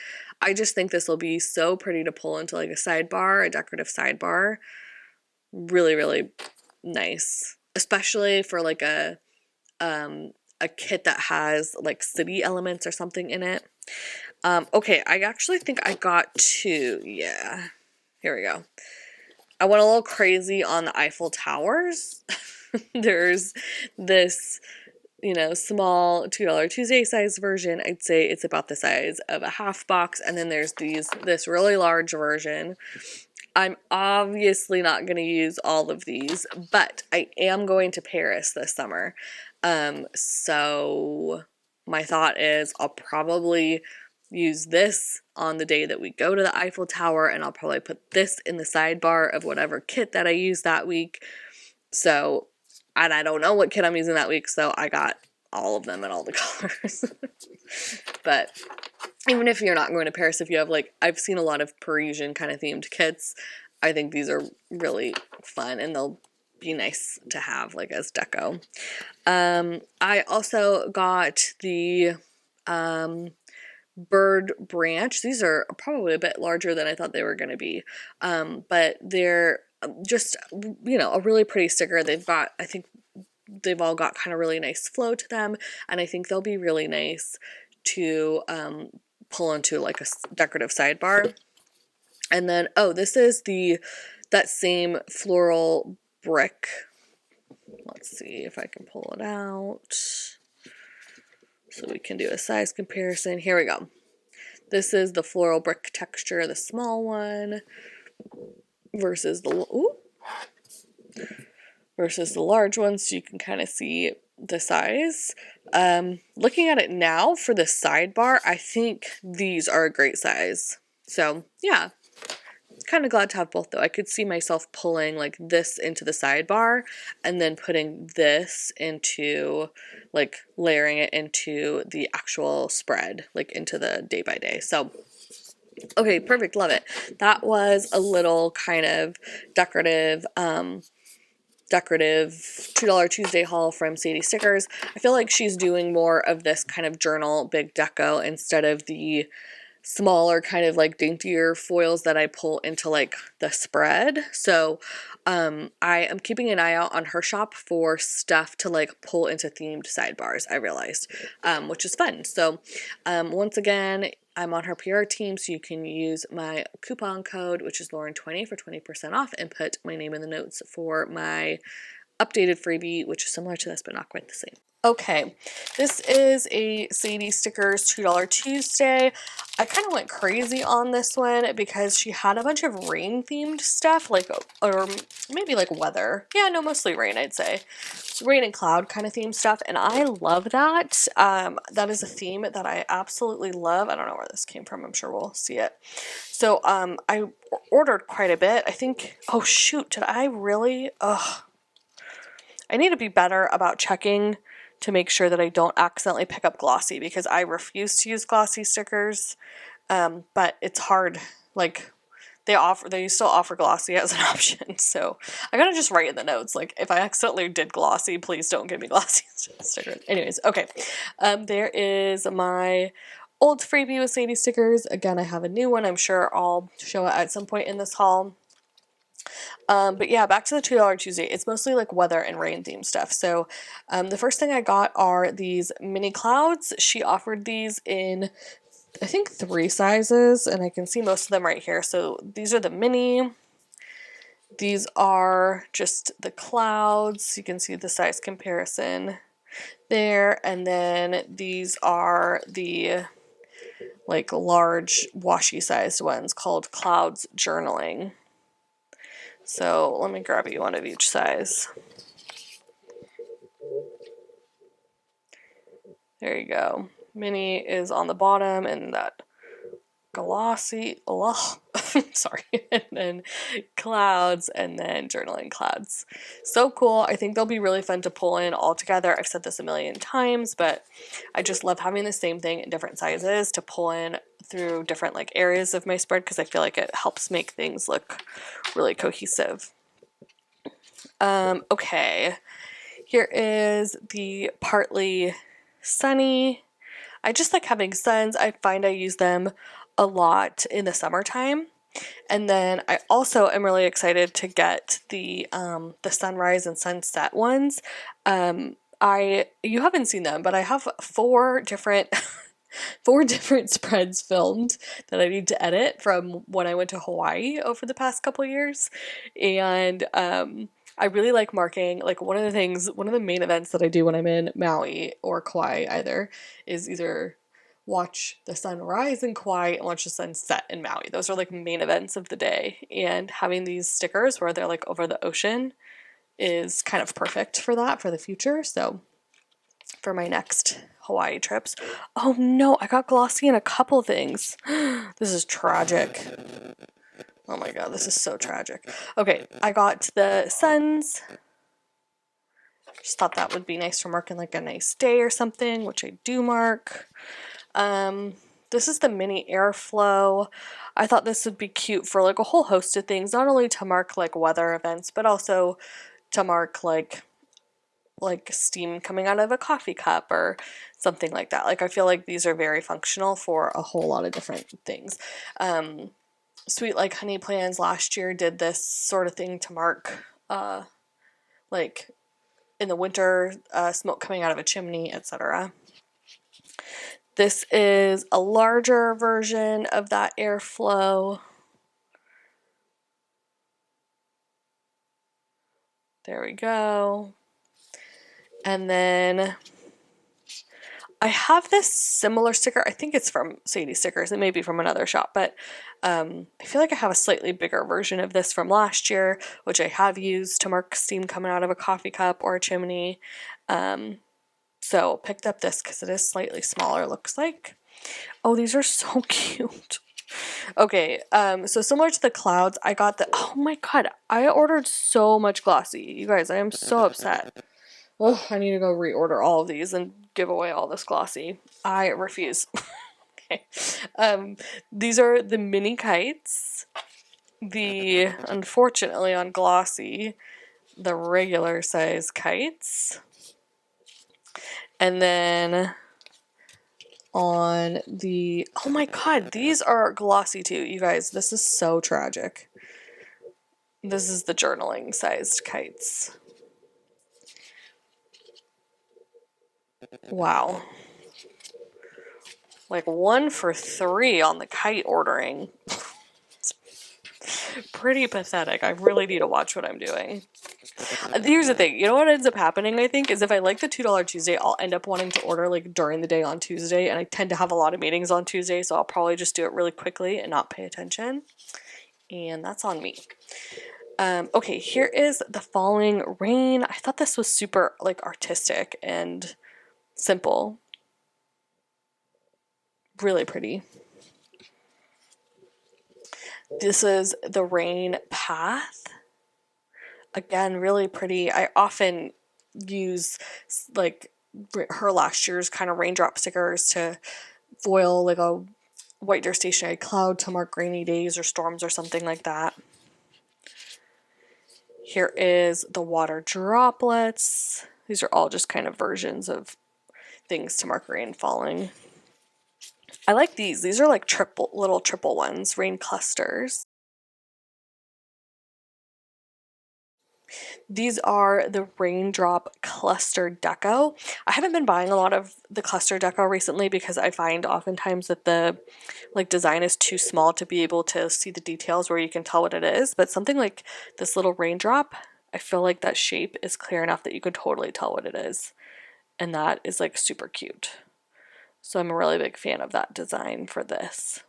I just think this will be so pretty to pull into like a sidebar, a decorative sidebar. Really, really nice, especially for like a kit that has like city elements or something in it. Okay, I actually think I got 2. Yeah, here we go. I went a little crazy on the Eiffel Towers. There's this, small $2 Tuesday size version. I'd say it's about the size of a half box, and then there's this really large version. I'm obviously not going to use all of these, but I am going to Paris this summer. So my thought is I'll probably use this on the day that we go to the Eiffel Tower, and I'll probably put this in the sidebar of whatever kit that I use that week. So, and I don't know what kit I'm using that week, so I got all of them in all the colors. But even if you're not going to Paris, if you have I've seen a lot of Parisian kind of themed kits, I think these are really fun and they'll be nice to have as deco. I also got the bird branch. These are probably a bit larger than I thought they were going to be, but they're just, a really pretty sticker. I think they've all got kind of really nice flow to them, and I think they'll be really nice to pull into a decorative sidebar. And then, this is that same floral brick. Let's see if I can pull it out so we can do a size comparison. Here we go. This is the floral brick texture, the small one, versus the large one, so you can kind of see the size. Looking at it now for the sidebar, I think these are a great size. So yeah, kind of glad to have both though. I could see myself pulling like this into the sidebar and then putting this into like layering it into the actual spread, like into the day by day. So okay, perfect, love it. That was a little kind of decorative $2 Tuesday haul from Sadie Stickers. I feel like she's doing more of this kind of journal big deco instead of the smaller kind of like daintier foils that I pull into like the spread. So I am keeping an eye out on her shop for stuff to like pull into themed sidebars, I realized, which is fun. So once again, I'm on her PR team, so you can use my coupon code, which is Lauren20 for 20% off, and put my name in the notes for my updated freebie, which is similar to this but not quite the same. Okay, this is a Sadie Stickers $2 Tuesday. I kind of went crazy on this one because she had a bunch of rain themed stuff, like, or maybe like weather. Yeah, no, mostly rain, I'd say. Rain and cloud kind of theme stuff, and I love that. That is a theme that I absolutely love. I don't know where this came from. I'm sure we'll see it. So I ordered quite a bit. I think, oh shoot, did I really? Ugh. I need to be better about checking to make sure that I don't accidentally pick up glossy, because I refuse to use glossy stickers, but it's hard. Like, they still offer glossy as an option, so I gotta just write in the notes, like, if I accidentally did glossy, please don't give me glossy stickers. Anyways, okay, there is my old freebie with Sadie Stickers. Again, I have a new one. I'm sure I'll show it at some point in this haul. But yeah, back to the $2 Tuesday. It's mostly like weather and rain themed stuff. So the first thing I got are these mini clouds. She offered these in, I think, 3 sizes, and I can see most of them right here. So these are the mini. These are just the clouds. You can see the size comparison there. And then these are the like large washi sized ones called Clouds Journaling. So let me grab you one of each size. There you go. Mini is on the bottom, and that glossy, sorry, and then clouds, and then journaling clouds. So cool. I think they'll be really fun to pull in all together. I've said this a million times, but I just love having the same thing in different sizes to pull in through different like areas of my spread, because I feel like it helps make things look really cohesive. Okay, here is the Partly Sunny. I just like having suns. I find I use them a lot in the summertime. And then I also am really excited to get the sunrise and sunset ones. You haven't seen them, but I have 4 different spreads filmed that I need to edit from when I went to Hawaii over the past couple years. And I really like marking, like one of the main events that I do when I'm in Maui or Kauai is either watch the sun rise in Kauai and watch the sun set in Maui. Those are like main events of the day, and having these stickers where they're like over the ocean is kind of perfect for that for the future. So for my next Hawaii trips. Oh no, I got glossy in a couple things. This is tragic. Oh my god, this is so tragic. Okay, I got the suns. Just thought that would be nice for marking like a nice day or something, which I do mark. This is the mini airflow. I thought this would be cute for like a whole host of things, not only to mark like weather events, but also to mark like steam coming out of a coffee cup or something like that. Like I feel like these are very functional for a whole lot of different things. Sweet Like Honey Plans last year did this sort of thing to mark like in the winter, smoke coming out of a chimney, etc. This is a larger version of that airflow. There we go. And then I have this similar sticker. I think it's from Sadie Stickers. It may be from another shop, but I feel like I have a slightly bigger version of this from last year, which I have used to mark steam coming out of a coffee cup or a chimney. So picked up this because it is slightly smaller, looks like. Oh, these are so cute. Okay, so similar to the clouds, I got the, oh my god, I ordered so much glossy. You guys, I am so upset. Oh, I need to go reorder all of these and give away all this glossy. I refuse. Okay. These are the mini kites. Unfortunately on glossy, the regular size kites. And then on the, oh my god, these are glossy too. You guys, this is so tragic. This is the journaling sized kites. Wow. Like 1 for 3 on the kite ordering. It's pretty pathetic. I really need to watch what I'm doing. Here's the thing. You know what ends up happening, I think, is if I like the $2 Tuesday, I'll end up wanting to order like during the day on Tuesday, and I tend to have a lot of meetings on Tuesday, so I'll probably just do it really quickly and not pay attention. And that's on me. Okay, here is the falling rain. I thought this was super like artistic and simple. Really pretty. This is the rain path. Again, really pretty. I often use like her last year's kind of raindrop stickers to foil like a white deer stationery cloud to mark rainy days or storms or something like that. Here is the water droplets. These are all just kind of versions of things to mark rain falling. I like these. These are like little triple ones, rain clusters. These are the raindrop cluster deco. I haven't been buying a lot of the cluster deco recently because I find oftentimes that the like design is too small to be able to see the details where you can tell what it is. But something like this little raindrop, I feel like that shape is clear enough that you could totally tell what it is. And that is like super cute. So I'm a really big fan of that design for this.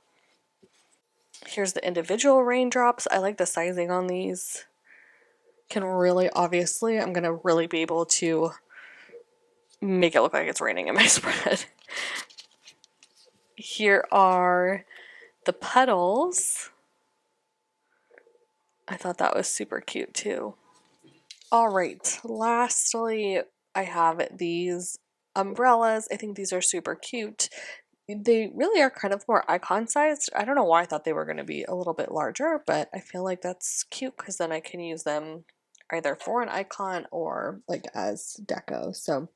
Here's the individual raindrops. I like the sizing on these. Can really, obviously, I'm going to really be able to make it look like it's raining in my spread. Here are the petals. I thought that was super cute too. All right, lastly, I have these umbrellas. I think these are super cute. They really are kind of more icon sized. I don't know why I thought they were going to be a little bit larger, but I feel like that's cute because then I can use them either for an icon or like as deco. So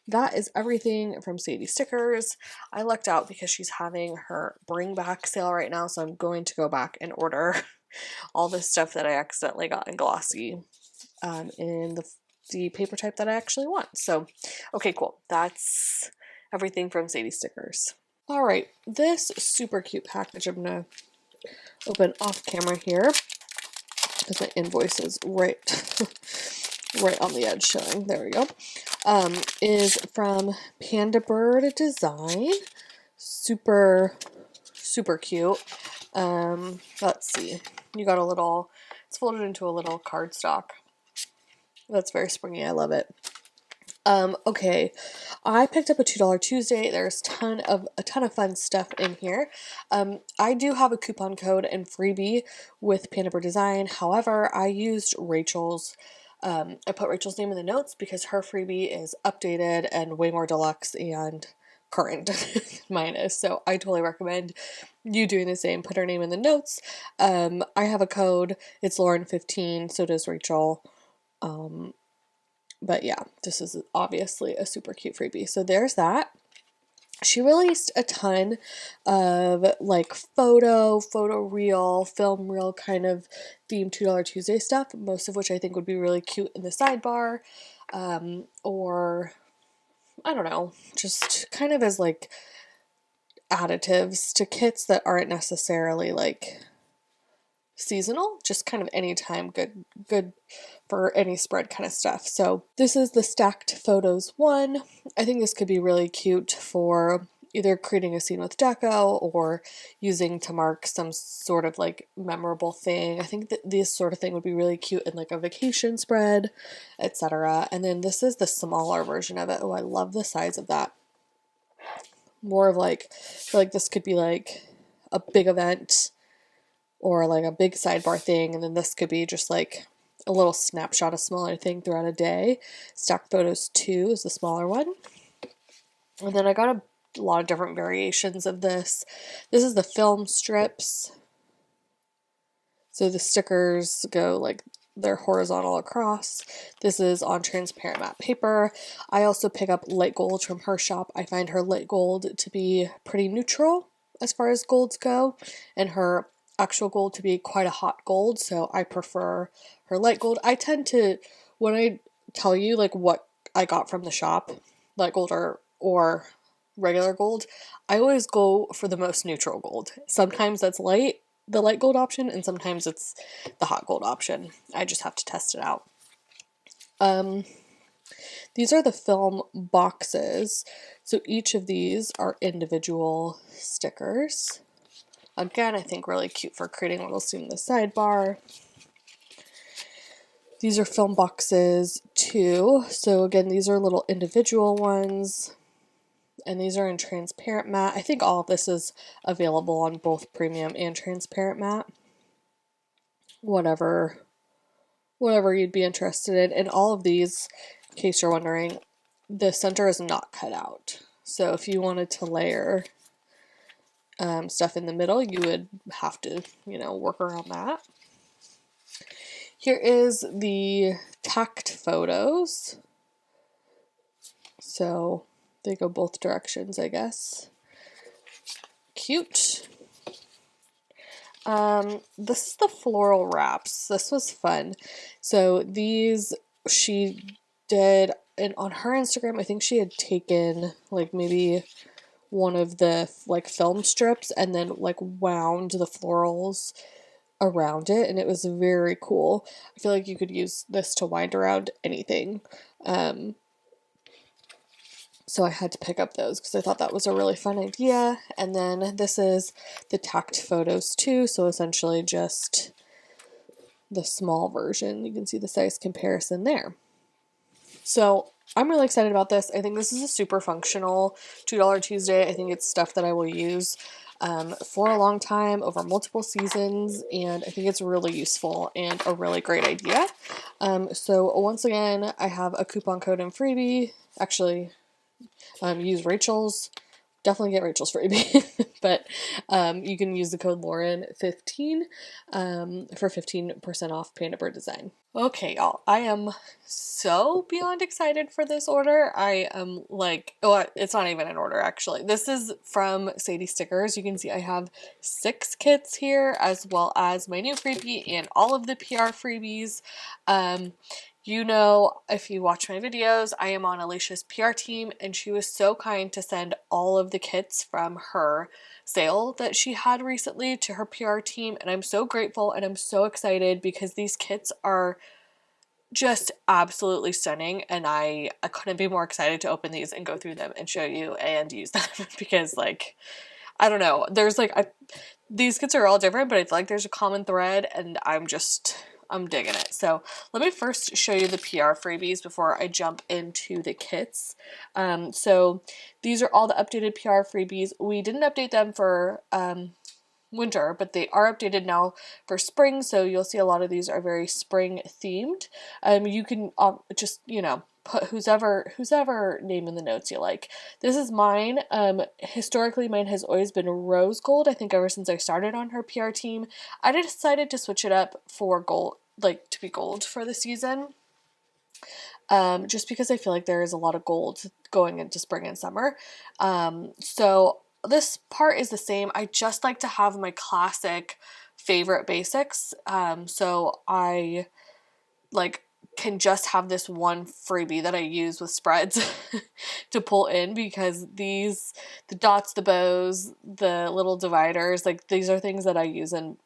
that is everything from Sadie Stickers. I lucked out because she's having her bring back sale right now, so I'm going to go back and order all this stuff that I accidentally got in glossy in the paper type that I actually want. So okay, cool. That's everything from Sadie Stickers. All right, this super cute package I'm gonna open off camera here because my invoice is right right on the edge showing. There we go. Is from Pandabird Design. Super cute. Let's see. You got a little, it's folded into a little cardstock. That's very springy. I love it. Okay, I picked up a $2 Tuesday. There's a ton of fun stuff in here. I do have a coupon code and freebie with Pandabird Design. However, I used Rachel's. I put Rachel's name in the notes because her freebie is updated and way more deluxe and current than mine is. So I totally recommend you doing the same. Put her name in the notes. I have a code. It's Lauren15. So does Rachel. But yeah, this is obviously a super cute freebie. So there's that. She released a ton of like photo reel, film reel kind of themed $2 Tuesday stuff, most of which I think would be really cute in the sidebar, or I don't know, just kind of as like additives to kits that aren't necessarily like seasonal, just kind of anytime good for any spread kind of stuff. So this is the stacked photos one. I think this could be really cute for either creating a scene with deco or using to mark some sort of like memorable thing. I think that this sort of thing would be really cute in like a vacation spread, etc. And then this is the smaller version of it. Oh, I love the size of that. More of like, I feel like this could be like a big event or like a big sidebar thing, and then this could be just like a little snapshot of smaller thing throughout a day. Stock Photos 2 is the smaller one. And then I got a lot of different variations of this. This is the film strips. So the stickers go like they're horizontal across. This is on transparent matte paper. I also pick up light gold from her shop. I find her light gold to be pretty neutral as far as golds go, and her actual gold to be quite a hot gold, so I prefer her light gold. I tend to, when I tell you like what I got from the shop, light gold or regular gold, I always go for the most neutral gold. Sometimes that's the light gold option, and sometimes it's the hot gold option. I just have to test it out. These are the film boxes. So each of these are individual stickers. Again, I think really cute for creating a little scene in the sidebar. These are film boxes too. So again, these are little individual ones. And these are in transparent matte. I think all of this is available on both premium and transparent matte. Whatever you'd be interested in. And all of these, in case you're wondering, the center is not cut out. So if you wanted to layer stuff in the middle, you would have to, work around that. Here is the tacked photos. So they go both directions, I guess. Cute. This is the floral wraps. This was fun. So these she did, and on her Instagram, I think she had taken like maybe one of the like film strips and then like wound the florals around it, and it was very cool. I feel like you could use this to wind around anything. So I had to pick up those because I thought that was a really fun idea. And then this is the tacked photos too. So essentially just the small version. You can see the size comparison there. So I'm really excited about this. I think this is a super functional $2 Tuesday. I think it's stuff that I will use for a long time over multiple seasons, and I think it's really useful and a really great idea. So once again, I have a coupon code and freebie. Actually, use Rachel's. Definitely get Rachel's freebie, but you can use the code Lauren15 for 15% off Pandabird Design. Okay, y'all, I am so beyond excited for this order. I am like, oh, it's not even an order actually. This is from Sadie Stickers. You can see I have 6 kits here, as well as my new freebie and all of the PR freebies. If you watch my videos, I am on Alicia's PR team, and she was so kind to send all of the kits from her sale that she had recently to her PR team, and I'm so grateful and I'm so excited because these kits are just absolutely stunning, and I couldn't be more excited to open these and go through them and show you and use them because, like, I don't know, there's like, these kits are all different, but I feel like there's a common thread, and I'm digging it. So let me first show you the PR freebies before I jump into the kits. So these are all the updated PR freebies. We didn't update them for winter, but they are updated now for spring, so you'll see a lot of these are very spring themed. You can just, put whoever name in the notes you like. This is mine. Historically, mine has always been rose gold. I think ever since I started on her PR team, I decided to switch it up for gold, like to be gold for the season. Just because I feel like there is a lot of gold going into spring and summer. So this part is the same. I just like to have my classic favorite basics. So I can just have this one freebie that I use with spreads to pull in, because the dots, the bows, the little dividers, like these are things that I use in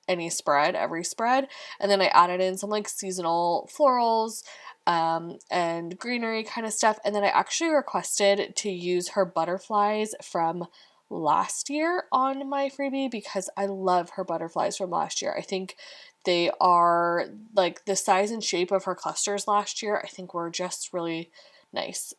any spread, every spread. And then I added in some like seasonal florals and greenery kind of stuff. And then I actually requested to use her butterflies from last year on my freebie because I love her butterflies from last year. I think they are like the size and shape of her clusters last year, I think were just really nice.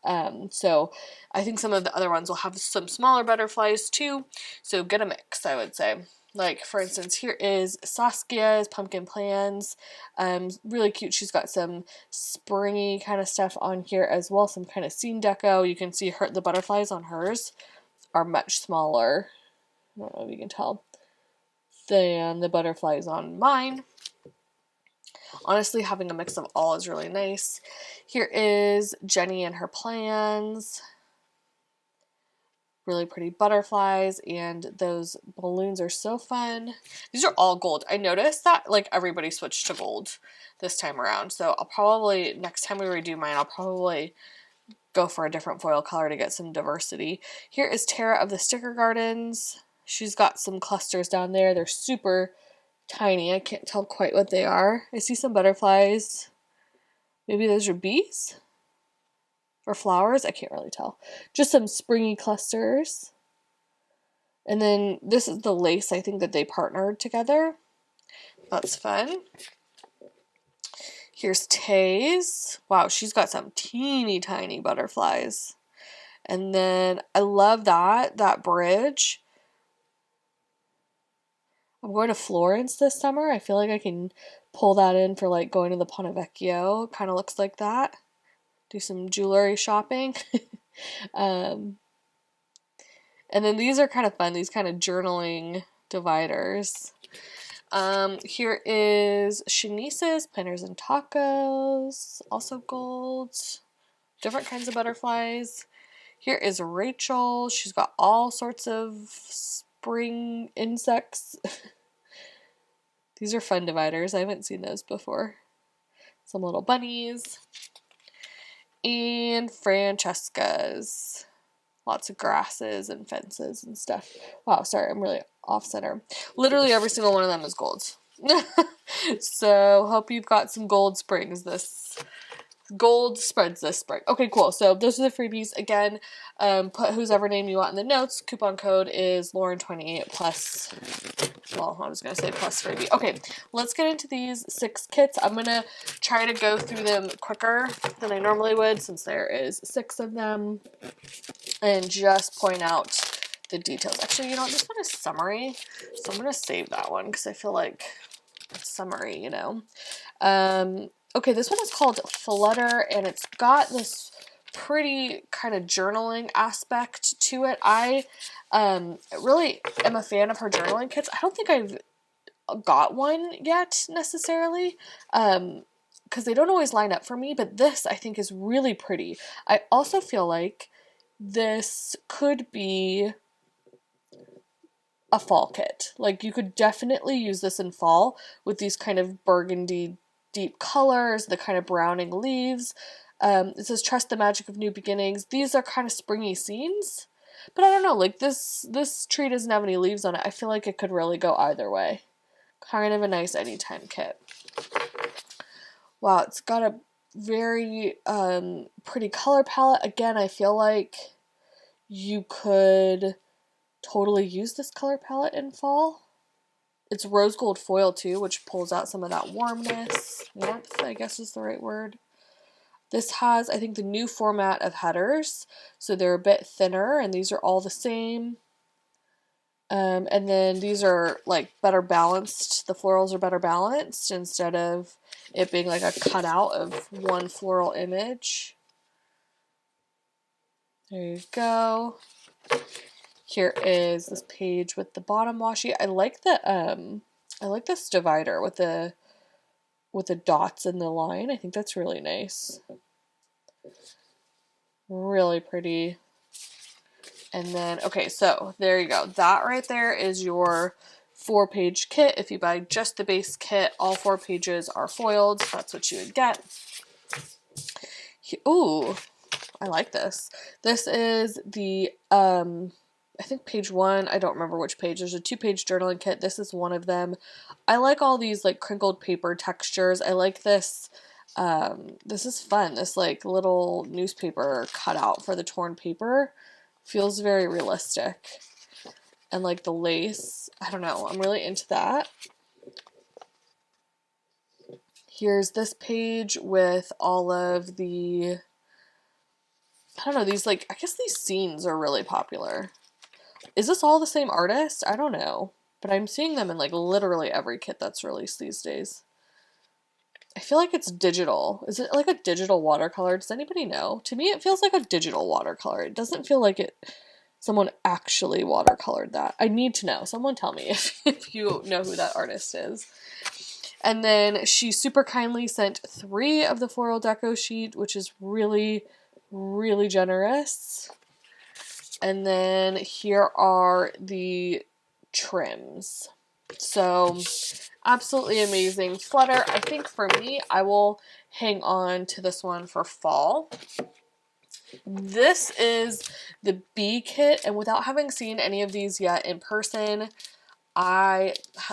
So I think some of the other ones will have some smaller butterflies too, so get a mix, I would say. Like, for instance, here is Saskia's Pumpkin Plans. Really cute. She's got some springy kind of stuff on here as well, some kind of scene deco. You can see the butterflies on hers are much smaller, I don't know if you can tell, than the butterflies on mine. Honestly, having a mix of all is really nice. Here is Jenny and her plans. Really pretty butterflies, and those balloons are so fun. These are all gold. I noticed that like everybody switched to gold this time around, so I'll probably, next time we redo mine, I'll probably go for a different foil color to get some diversity. Here is Tara of the Sticker Gardens. She's got some clusters down there. They're super tiny. I can't tell quite what they are. I see some butterflies. Maybe those are bees? Or flowers? I can't really tell. Just some springy clusters. And then this is the lace, I think, that they partnered together. That's fun. Here's Tay's. Wow, she's got some teeny tiny butterflies. And then I love that bridge. I'm going to Florence this summer. I feel like I can pull that in for like going to the Ponte Vecchio. Kind of looks like that. Do some jewelry shopping. And then these are kind of fun, these kind of journaling dividers. Here is Shanice's Planners and Tacos, also gold. Different kinds of butterflies. Here is Rachel. She's got all sorts of spring insects. These are fun dividers. I haven't seen those before. Some little bunnies. And Francesca's. Lots of grasses and fences and stuff. Wow, sorry, I'm really off center. Literally every single one of them is gold. So, hope you've got some gold springs gold spreads this spring. Okay, cool. So those are the freebies. Again, put whosever name you want in the notes. Coupon code is Lauren28 plus, well, I was going to say plus freebie. Okay, let's get into these 6 kits. I'm going to try to go through them quicker than I normally would since there is 6 of them, and just point out the details. Actually, you know, this one is summary, so I'm going to save that one because I feel like it's summary, you know. Okay, this one is called Flutter, and it's got this pretty kind of journaling aspect to it. I really am a fan of her journaling kits. I don't think I've got one yet necessarily, because they don't always line up for me, but this I think is really pretty. I also feel like this could be a fall kit. Like, you could definitely use this in fall with these kind of burgundy deep colors, the kind of browning leaves. It says trust the magic of new beginnings. These are kind of springy scenes, but I don't know, like this tree doesn't have any leaves on it. I feel like it could really go either way. Kind of a nice anytime kit. Wow, it's got a very pretty color palette. Again, I feel like you could totally use this color palette in fall. It's rose gold foil too, which pulls out some of that warmth, I guess is the right word. This has, I think, the new format of headers, so they're a bit thinner, and these are all the same. And then these are like better balanced. The florals are better balanced instead of it being like a cutout of one floral image. There you go. Here is this page with the bottom washi. I like this divider with the dots in the line. I think that's really nice. Really pretty. And then, okay, so there you go. That right there is your 4-page kit. If you buy just the base kit, all 4 pages are foiled. That's what you would get. Ooh, I like this. This is the, I think page 1, I don't remember which page. There's a 2-page journaling kit. This is one of them. I like all these like crinkled paper textures. I like this. This is fun. This like little newspaper cutout for the torn paper feels very realistic. And like the lace, I don't know. I'm really into that. Here's this page with all of the I don't know, these, like, I guess these scenes are really popular. Is this all the same artist? I don't know. But I'm seeing them in, like, literally every kit that's released these days. I feel like it's digital. Is it like a digital watercolor? Does anybody know? To me, it feels like a digital watercolor. It doesn't feel like someone actually watercolored that. I need to know. Someone tell me if you know who that artist is. And then she super kindly sent 3 of the floral deco sheet, which is really, really generous. And then here are the trims. So absolutely amazing flutter. I think for me, I will hang on to this one for fall. This is the Bee kit, and without having seen any of these yet in person,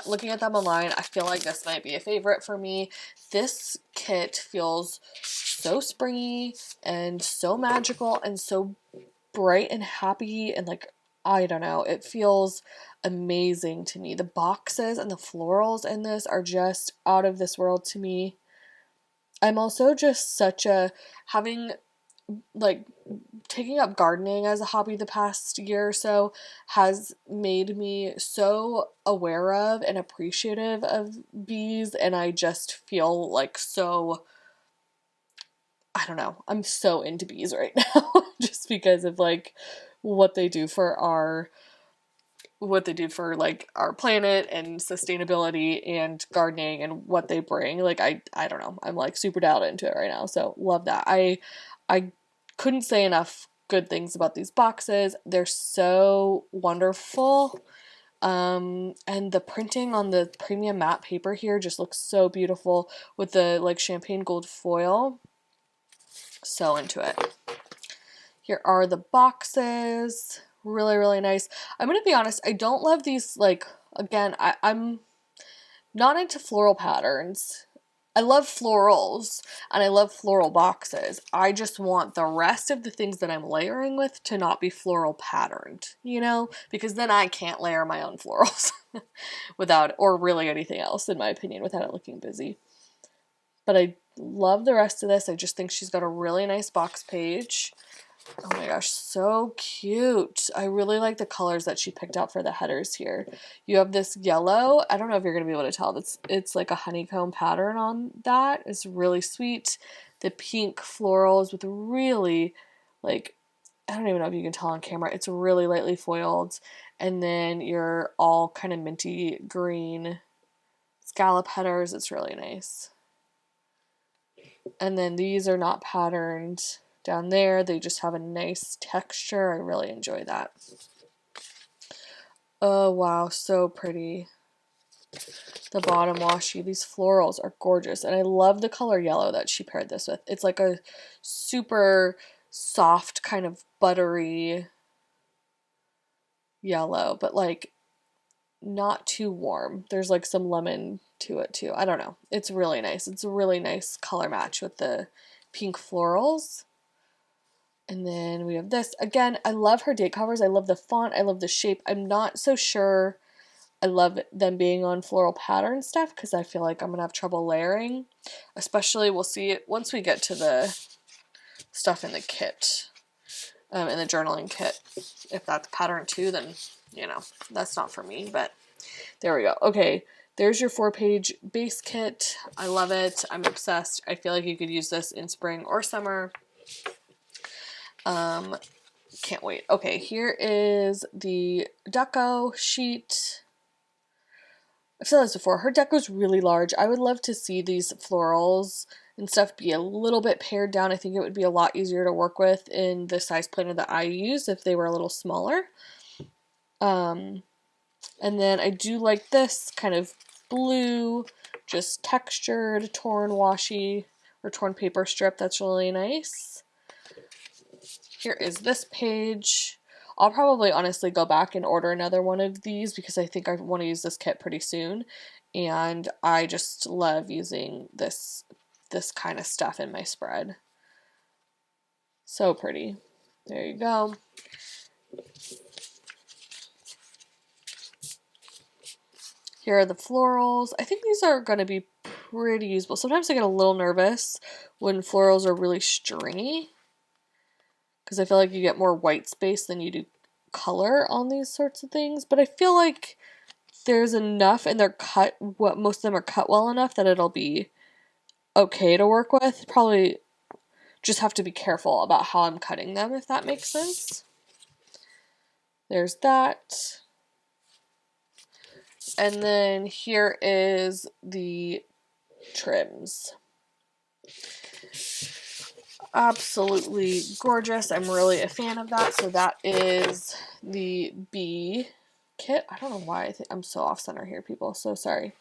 looking at them online, I feel like this might be a favorite for me. This kit feels so springy and so magical and so bright and happy, and like, I don't know, it feels amazing to me. The boxes and the florals in this are just out of this world to me. I'm also just taking up gardening as a hobby the past year or so has made me so aware of and appreciative of bees, and I just feel like so, I don't know, I'm so into bees right now just because of like what they do for our planet and sustainability and gardening and what they bring. Like, I don't know, I'm like super dialed into it right now, so love that. I couldn't say enough good things about these boxes. They're so wonderful. And the printing on the premium matte paper here just looks so beautiful with the like champagne gold foil. So into it. Here are the boxes. Really, really nice. I'm gonna be honest, I don't love these, like, again, I'm not into floral patterns. I love florals, and I love floral boxes. I just want the rest of the things that I'm layering with to not be floral patterned, you know? Because then I can't layer my own florals without, or really anything else, in my opinion, without it looking busy. But I love the rest of this. I just think she's got a really nice box page. Oh my gosh, so cute. I really like the colors that she picked out for the headers here. You have this yellow. I don't know if you're going to be able to tell. It's like a honeycomb pattern on that. It's really sweet. The pink florals with really, like, I don't even know if you can tell on camera. It's really lightly foiled. And then your all kind of minty green scallop headers. It's really nice. And then these are not patterned. Down there, they just have a nice texture. I really enjoy that. Oh, wow, so pretty. The bottom washi. These florals are gorgeous, and I love the color yellow that she paired this with. It's like a super soft, kind of buttery yellow, but like not too warm. There's like some lemon to it too. I don't know. It's really nice. It's a really nice color match with the pink florals. And then we have this. Again, I love her date covers. I love the font. I love the shape. I'm not so sure I love them being on floral pattern stuff because I feel like I'm going to have trouble layering. Especially, we'll see it once we get to the stuff in the kit, in the journaling kit. If that's pattern too, then, you know, that's not for me. But there we go. Okay, there's your 4-page base kit. I love it. I'm obsessed. I feel like you could use this in spring or summer. Can't wait. Okay, here is the deco sheet. I've said this before, her deco's really large. I would love to see these florals and stuff be a little bit pared down. I think it would be a lot easier to work with in the size planner that I use if they were a little smaller. And then I do like this kind of blue, just textured, torn washi, or torn paper strip. That's really nice. Here is this page. I'll probably honestly go back and order another one of these because I think I want to use this kit pretty soon. And I just love using this kind of stuff in my spread. So pretty. There you go. Here are the florals. I think these are going to be pretty usable. Sometimes I get a little nervous when florals are really stringy, because I feel like you get more white space than you do color on these sorts of things, but I feel like there's enough and they're cut, most of them are cut well enough that it'll be okay to work with. Probably just have to be careful about how I'm cutting them, if that makes sense. There's that. And then here is the trims. Absolutely gorgeous. I'm really a fan of that. So that is the Bee kit. I don't know why I think I'm so off center here, people. So sorry.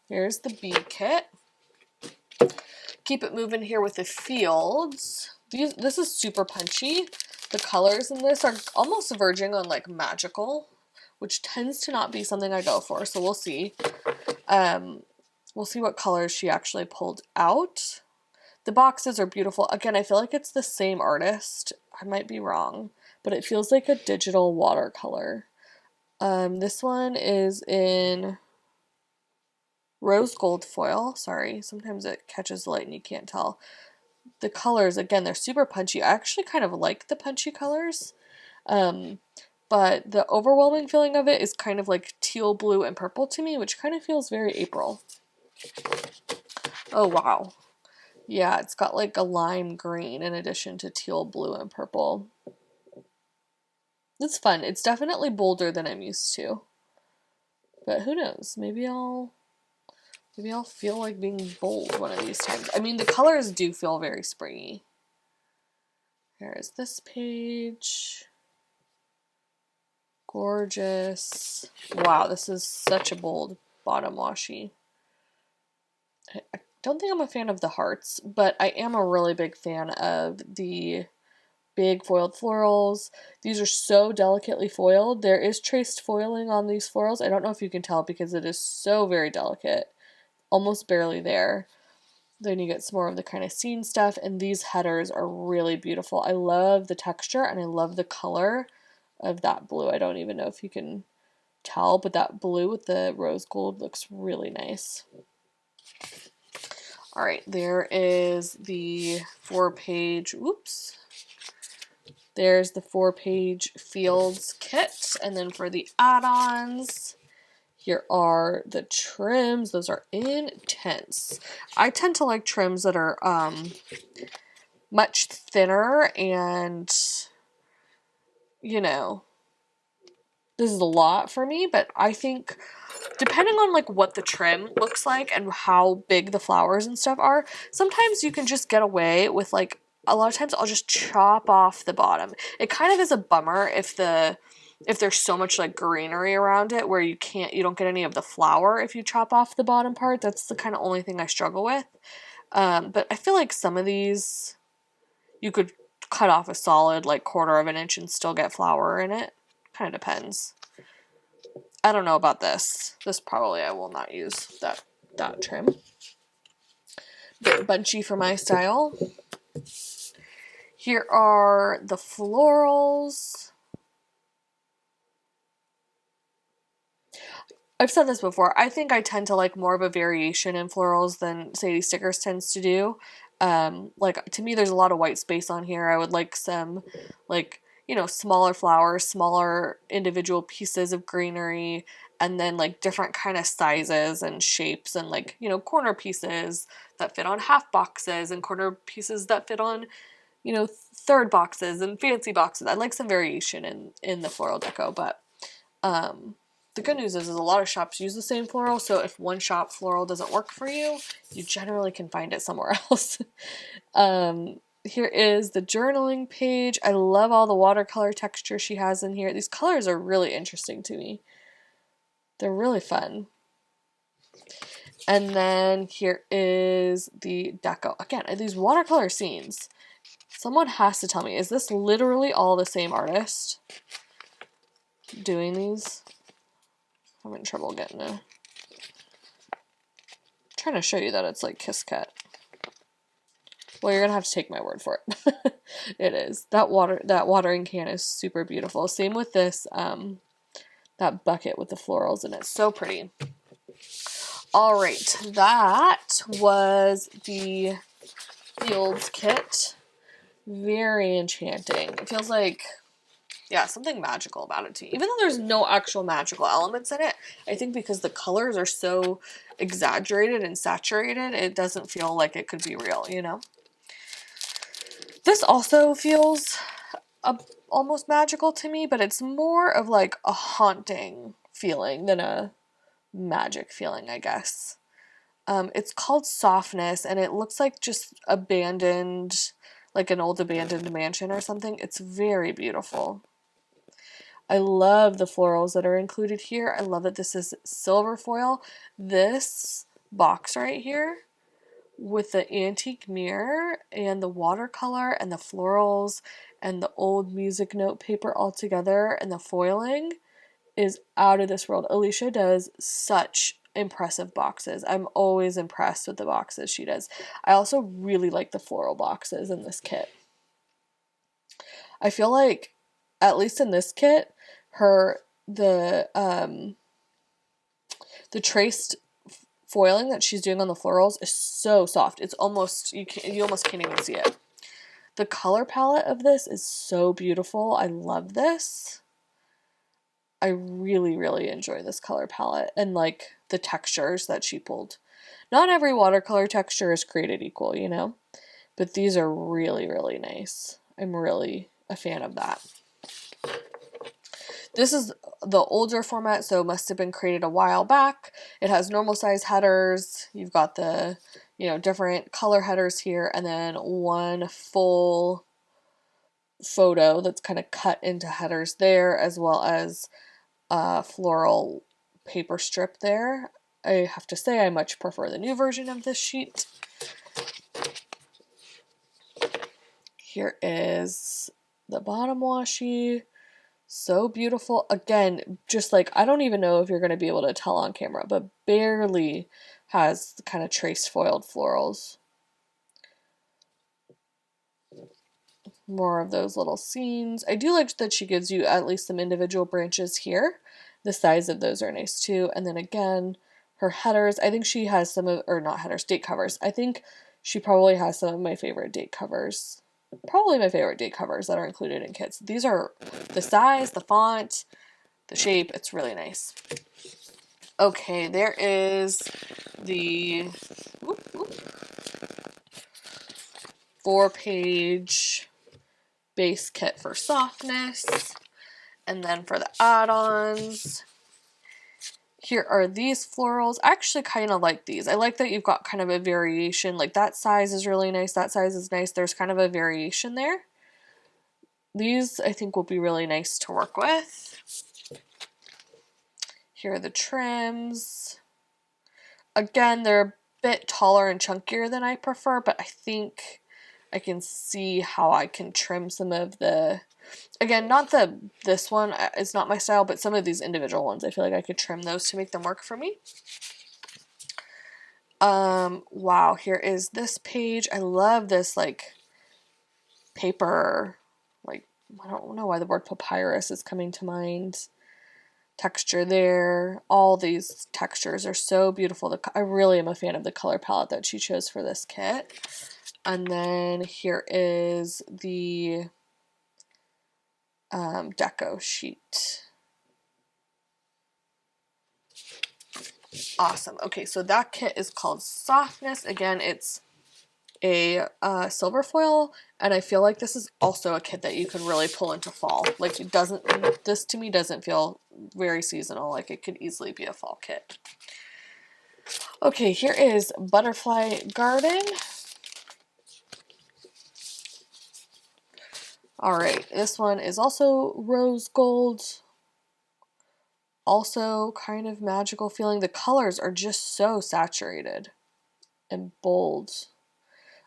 Here's the Bee kit. Keep it moving here with the fields. This is super punchy. The colors in this are almost verging on like magical, which tends to not be something I go for. So we'll see. We'll see what colors she actually pulled out. The boxes are beautiful. Again, I feel like it's the same artist. I might be wrong, but it feels like a digital watercolor. This one is in rose gold foil. Sorry, sometimes it catches the light and you can't tell. The colors, again, they're super punchy. I actually kind of like the punchy colors. But the overwhelming feeling of it is kind of like teal, blue, and purple to me, which kind of feels very April. Oh, wow. Yeah, it's got like a lime green in addition to teal, blue, and purple. It's fun. It's definitely bolder than I'm used to. But who knows? Maybe I'll feel like being bold one of these times. I mean, the colors do feel very springy. Here is this page. Gorgeous. Wow, this is such a bold bottom washi. I don't think I'm a fan of the hearts, but I am a really big fan of the big foiled florals. These are so delicately foiled. There is traced foiling on these florals. I don't know if you can tell because it is so very delicate. Almost barely there. Then you get some more of the kind of scene stuff, and these headers are really beautiful. I love the texture and I love the color of that blue. I don't even know if you can tell, but that blue with the rose gold looks really nice. All right, there is the 4-page, there's the 4-page fields kit. And then for the add-ons, here are the trims. Those are intense. I tend to like trims that are much thinner and, you know, this is a lot for me, but I think depending on like what the trim looks like and how big the flowers and stuff are, sometimes you can just get away with like, a lot of times I'll just chop off the bottom. It kind of is a bummer if there's so much like greenery around it where you don't get any of the flower if you chop off the bottom part. That's the kind of only thing I struggle with. But I feel like some of these you could cut off a solid like 1/4 of an inch and still get flower in it. Kind of depends. I don't know about this. This probably I will not use that trim. Bit bunchy for my style. Here are the florals. I've said this before. I think I tend to like more of a variation in florals than Sadie Stickers tends to do. Like to me, there's a lot of white space on here. I would like some like, you know, smaller flowers, smaller individual pieces of greenery, and then like different kind of sizes and shapes and like, you know, corner pieces that fit on half boxes and corner pieces that fit on, you know, third boxes and fancy boxes. I like some variation in the floral deco, but the good news is a lot of shops use the same floral, so if one shop floral doesn't work for you, you generally can find it somewhere else. Here is the journaling page. I love all the watercolor texture she has in here. These colors are really interesting to me. They're really fun. And then here is the deco. Again, these watercolor scenes. Someone has to tell me, is this literally all the same artist doing these? I'm having trouble getting I'm trying to show you that it's like Kiss Cut. Well, you're gonna have to take my word for it. It is. That watering can is super beautiful. Same with this, that bucket with the florals in it. So pretty. All right, that was the Fields kit. Very enchanting. It feels like, yeah, something magical about it to me. Even though there's no actual magical elements in it, I think because the colors are so exaggerated and saturated, it doesn't feel like it could be real, you know? This also feels almost magical to me, but it's more of like a haunting feeling than a magic feeling, I guess. It's called Softness, and it looks like just abandoned, like an old abandoned mansion or something. It's very beautiful. I love the florals that are included here. I love that this is silver foil. This box right here with the antique mirror and the watercolor and the florals and the old music note paper all together and the foiling is out of this world. Alicia does such impressive boxes. I'm always impressed with the boxes she does. I also really like the floral boxes in this kit. I feel like, at least in this kit, the traced foiling that she's doing on the florals is so soft. It's almost, you almost can't even see it. The color palette of this is so beautiful. I love this. I really, really enjoy this color palette and like the textures that she pulled. Not every watercolor texture is created equal, you know, but these are really, really nice. I'm really a fan of that. This is the older format, so it must have been created a while back. It has normal size headers. You've got the, you know, different color headers here, and then one full photo that's kind of cut into headers there, as well as a floral paper strip there. I have to say I much prefer the new version of this sheet. Here is the bottom washi. So beautiful. Again, just like, I don't even know if you're going to be able to tell on camera, but barely has the kind of trace foiled florals. More of those little scenes. I do like that she gives you at least some individual branches here. The size of those are nice too. And then again, her headers. I think she has some of, or not headers, date covers. I think she probably has some of my favorite date covers. Probably my favorite date covers that are included in kits. These are the size, the font, the shape. It's really nice. Okay, there is the 4-page base kit for Softness. And then for the add-ons, here are these florals. I actually kind of like these. I like that you've got kind of a variation. Like that size is really nice. That size is nice. There's kind of a variation there. These I think will be really nice to work with. Here are the trims. Again, they're a bit taller and chunkier than I prefer, but I think I can see how I can trim some of the, again, not this one is not my style, but some of these individual ones, I feel like I could trim those to make them work for me. Wow, here is this page. I love this, like, paper, like, I don't know why the word papyrus is coming to mind. Texture there. All these textures are so beautiful. I really am a fan of the color palette that she chose for this kit. And then here is the deco sheet. Awesome. Okay, so that kit is called Softness. Again, it's a silver foil, and I feel like this is also a kit that you can really pull into fall. Like, it doesn't, this to me doesn't feel very seasonal. Like, it could easily be a fall kit. Okay, here is Butterfly Garden. Alright, this one is also rose gold. Also kind of magical feeling. The colors are just so saturated and bold.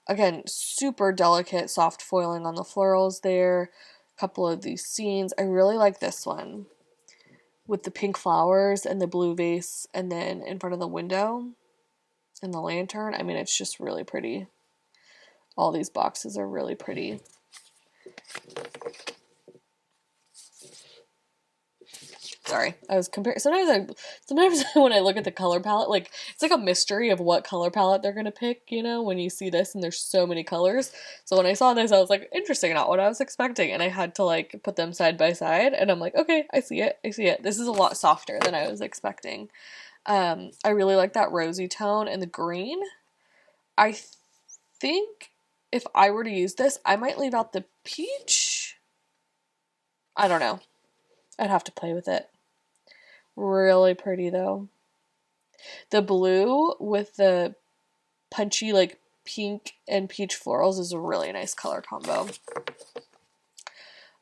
Again, super delicate soft foiling on the florals there. A couple of these scenes. I really like this one with the pink flowers and the blue vase, and then in front of the window and the lantern. I mean, it's just really pretty. All these boxes are really pretty. Sorry, I was comparing. Sometimes when I look at the color palette, like, it's like a mystery of what color palette they're gonna pick, you know, when you see this and there's so many colors. So when I saw this, I was like, interesting, not what I was expecting. And I had to, like, put them side by side, and I'm like, okay, I see it. This is a lot softer than I was expecting. I really like that rosy tone and the green. I think if I were to use this, I might leave out the peach. I don't know. I'd have to play with it. Really pretty though. The blue with the punchy like pink and peach florals is a really nice color combo.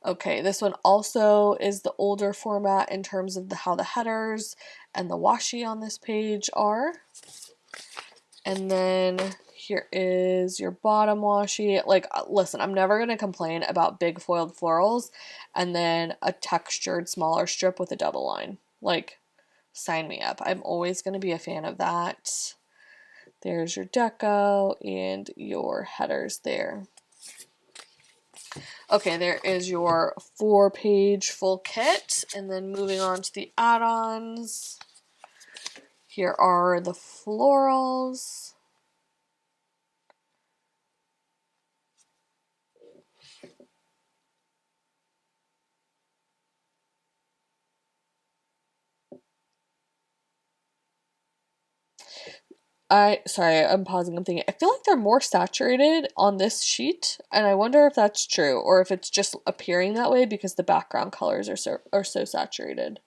Okay, this one also is the older format in terms of how the headers and the washi on this page are. And then here is your bottom washi. Like, listen, I'm never going to complain about big foiled florals and then a textured smaller strip with a double line. Like, sign me up. I'm always going to be a fan of that. There's your deco and your headers there. Okay, there is your 4-page full kit. And then moving on to the add-ons. Here are the florals. Sorry, I'm pausing, I'm thinking. I feel like they're more saturated on this sheet, and I wonder if that's true, or if it's just appearing that way because the background colors are so saturated.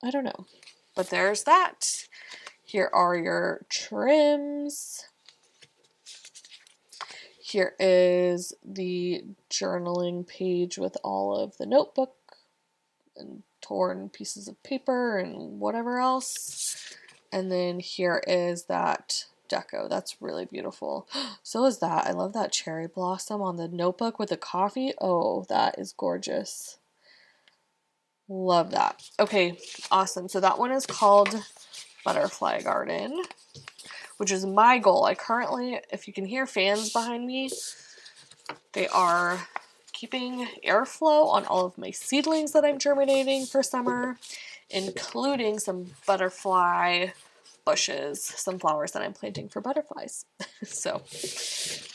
I don't know. But there's that. Here are your trims. Here is the journaling page with all of the notebook and torn pieces of paper and whatever else. And then here is that deco. That's really beautiful. So is that. I love that cherry blossom on the notebook with the coffee. Oh, that is gorgeous. Love that. Okay, awesome. So that one is called Butterfly Garden, which is my goal. I currently, if you can hear fans behind me, they are keeping airflow on all of my seedlings that I'm germinating for summer, including some butterfly bushes, some flowers that I'm planting for butterflies. So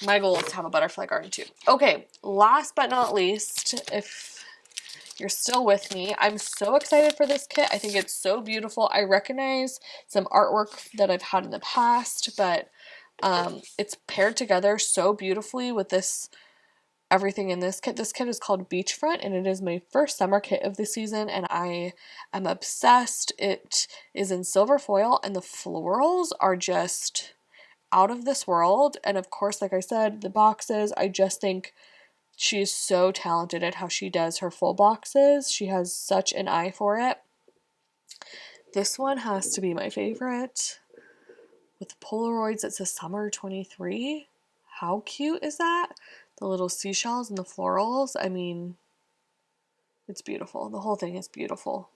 my goal is to have a butterfly garden too. Okay, last but not least, if you're still with me, I'm so excited for this kit. I think it's so beautiful. I recognize some artwork that I've had in the past, but it's paired together so beautifully with this everything in this kit. This kit is called Beachfront, and it is my first summer kit of the season, and I am obsessed. It is in silver foil, and the florals are just out of this world. And of course, like I said, the boxes, I just think she is so talented at how she does her full boxes. She has such an eye for it. This one has to be my favorite. With the Polaroids, it says Summer 23. How cute is that? The little seashells and the florals. I mean, it's beautiful. The whole thing is beautiful.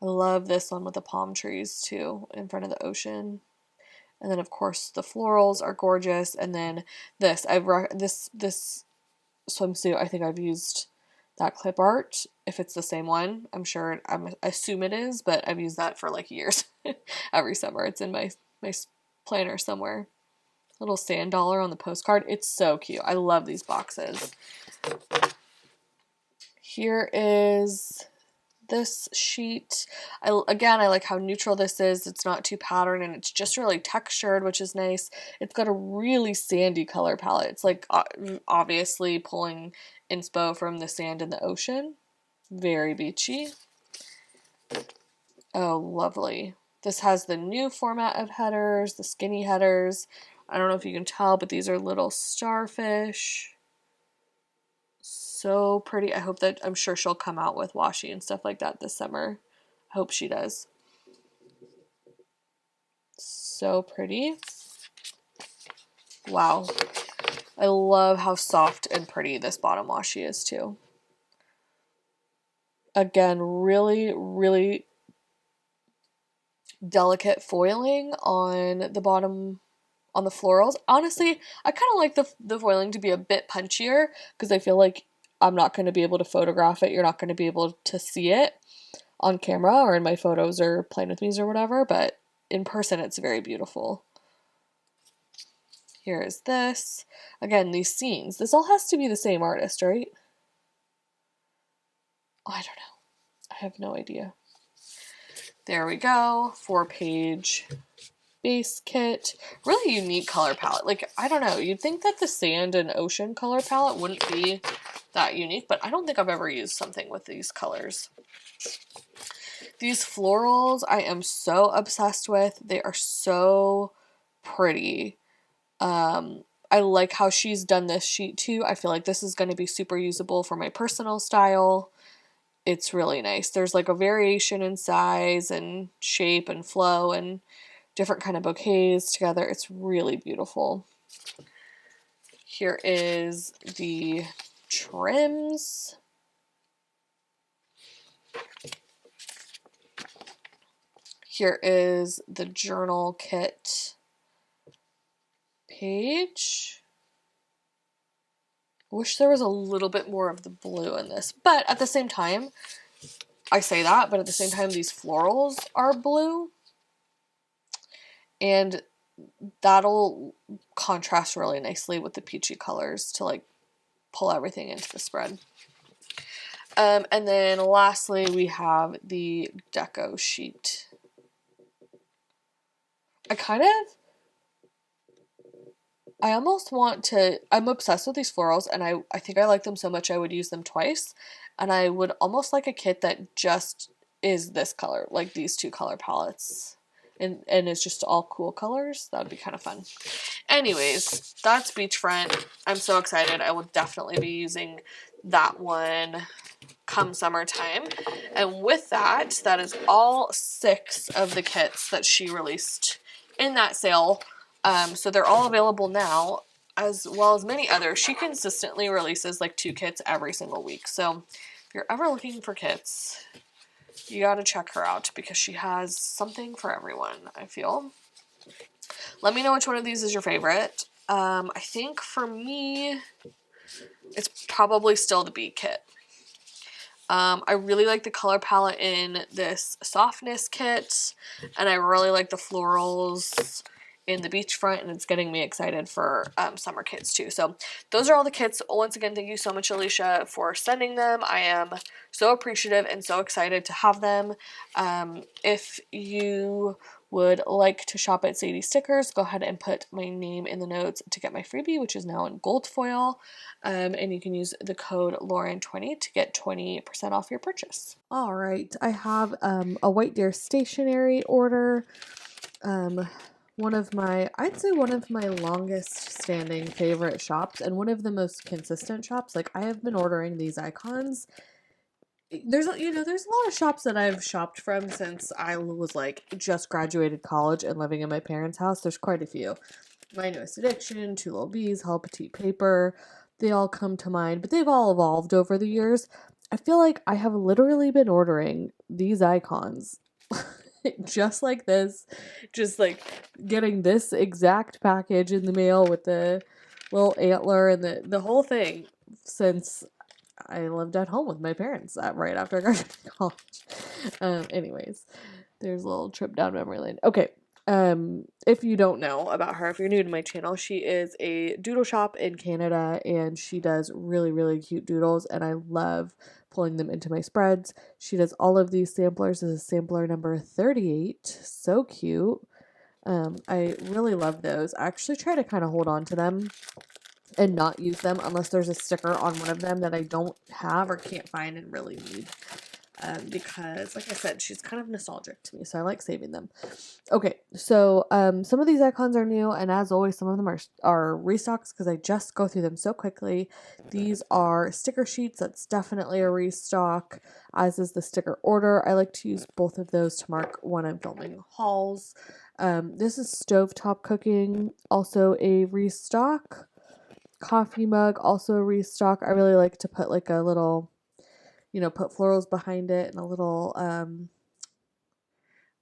I love this one with the palm trees too in front of the ocean. And then of course the florals are gorgeous. And then this, this swimsuit, I think I've used that clip art. If it's the same one, I'm sure, I assume it is, but I've used that for like years. Every summer. It's in my planner somewhere. Little sand dollar on the postcard. It's so cute. I love these boxes. Here is this sheet. Again, I like how neutral this is. It's not too patterned, and it's just really textured, which is nice. It's got a really sandy color palette. It's like obviously pulling inspo from the sand in the ocean. Very beachy. Oh, lovely. This has the new format of headers, the skinny headers. I don't know if you can tell, but these are little starfish. So pretty. I'm sure she'll come out with washi and stuff like that this summer. I hope she does. So pretty. Wow. I love how soft and pretty this bottom washi is too. Again, really, really delicate foiling on the bottom, on the florals. Honestly, I kind of like the foiling to be a bit punchier because I feel like I'm not going to be able to photograph it. You're not going to be able to see it on camera or in my photos or playing with me's or whatever, but in person it's very beautiful. Here is this. Again, these scenes. This all has to be the same artist, right? I don't know. I have no idea. There we go. 4-page base kit. Really unique color palette. Like, I don't know. You'd think that the sand and ocean color palette wouldn't be that unique, but I don't think I've ever used something with these colors. These florals I am so obsessed with. They are so pretty. I like how she's done this sheet too. I feel like this is going to be super usable for my personal style. It's really nice. There's like a variation in size and shape and flow and different kind of bouquets together. It's really beautiful. Here is the trims. Here is the journal kit page. I wish there was a little bit more of the blue in this, but at the same time, I say that, but at the same time, these florals are blue, and that'll contrast really nicely with the peachy colors to like pull everything into the spread. And then lastly, we have the deco sheet. I almost want to, I'm obsessed with these florals, and I think I like them so much I would use them twice, and I would almost like a kit that just is this color, like these two color palettes, and it's just all cool colors. That would be kind of fun. Anyways, that's Beachfront. I'm so excited. I will definitely be using that one come summertime. And with that, that is all 6 of the kits that she released in that sale. So they're all available now, as well as many others. She consistently releases like 2 kits every single week. So if you're ever looking for kits, you gotta check her out because she has something for everyone, I feel. Let me know which one of these is your favorite. I think for me, it's probably still the Bee kit. I really like the color palette in this softness kit, and I really like the florals in the Beachfront, and it's getting me excited for summer kits too. So those are all the kits. Once again, thank you so much, Alicia, for sending them. I am so appreciative and so excited to have them. If you would like to shop at Sadie Stickers, go ahead and put my name in the notes to get my freebie, which is now in gold foil. And you can use the code Lauren20 to get 20% off your purchase. All right, I have a White Deer Stationery order. I'd say one of my longest standing favorite shops and one of the most consistent shops. Like, I have been ordering these icons. There's a lot of shops that I've shopped from since I was like just graduated college and living in my parents' house. There's quite a few. My Newest Addiction, Two Lil Bees, Hello Petite Paper, they all come to mind, but they've all evolved over the years. I feel like I have literally been ordering these icons just like this, just like getting this exact package in the mail with the little antler and the whole thing since I lived at home with my parents right after I graduated college. Anyways, there's a little trip down memory lane. Okay. If you don't know about her, if you're new to my channel, she is a doodle shop in Canada, and she does really, really cute doodles, and I love pulling them into my spreads. She does all of these samplers. This is sampler number 38. So cute. I really love those. I actually try to kind of hold on to them and not use them unless there's a sticker on one of them that I don't have or can't find and really need. Because, like I said, she's kind of nostalgic to me, so I like saving them. Okay, so some of these icons are new, and as always, some of them are restocks because I just go through them so quickly. These are sticker sheets. That's definitely a restock, as is the sticker order. I like to use both of those to mark when I'm filming hauls. This is Stovetop Cooking, also a restock. Coffee mug, also a restock. I really like to put like a little, put florals behind it and a little,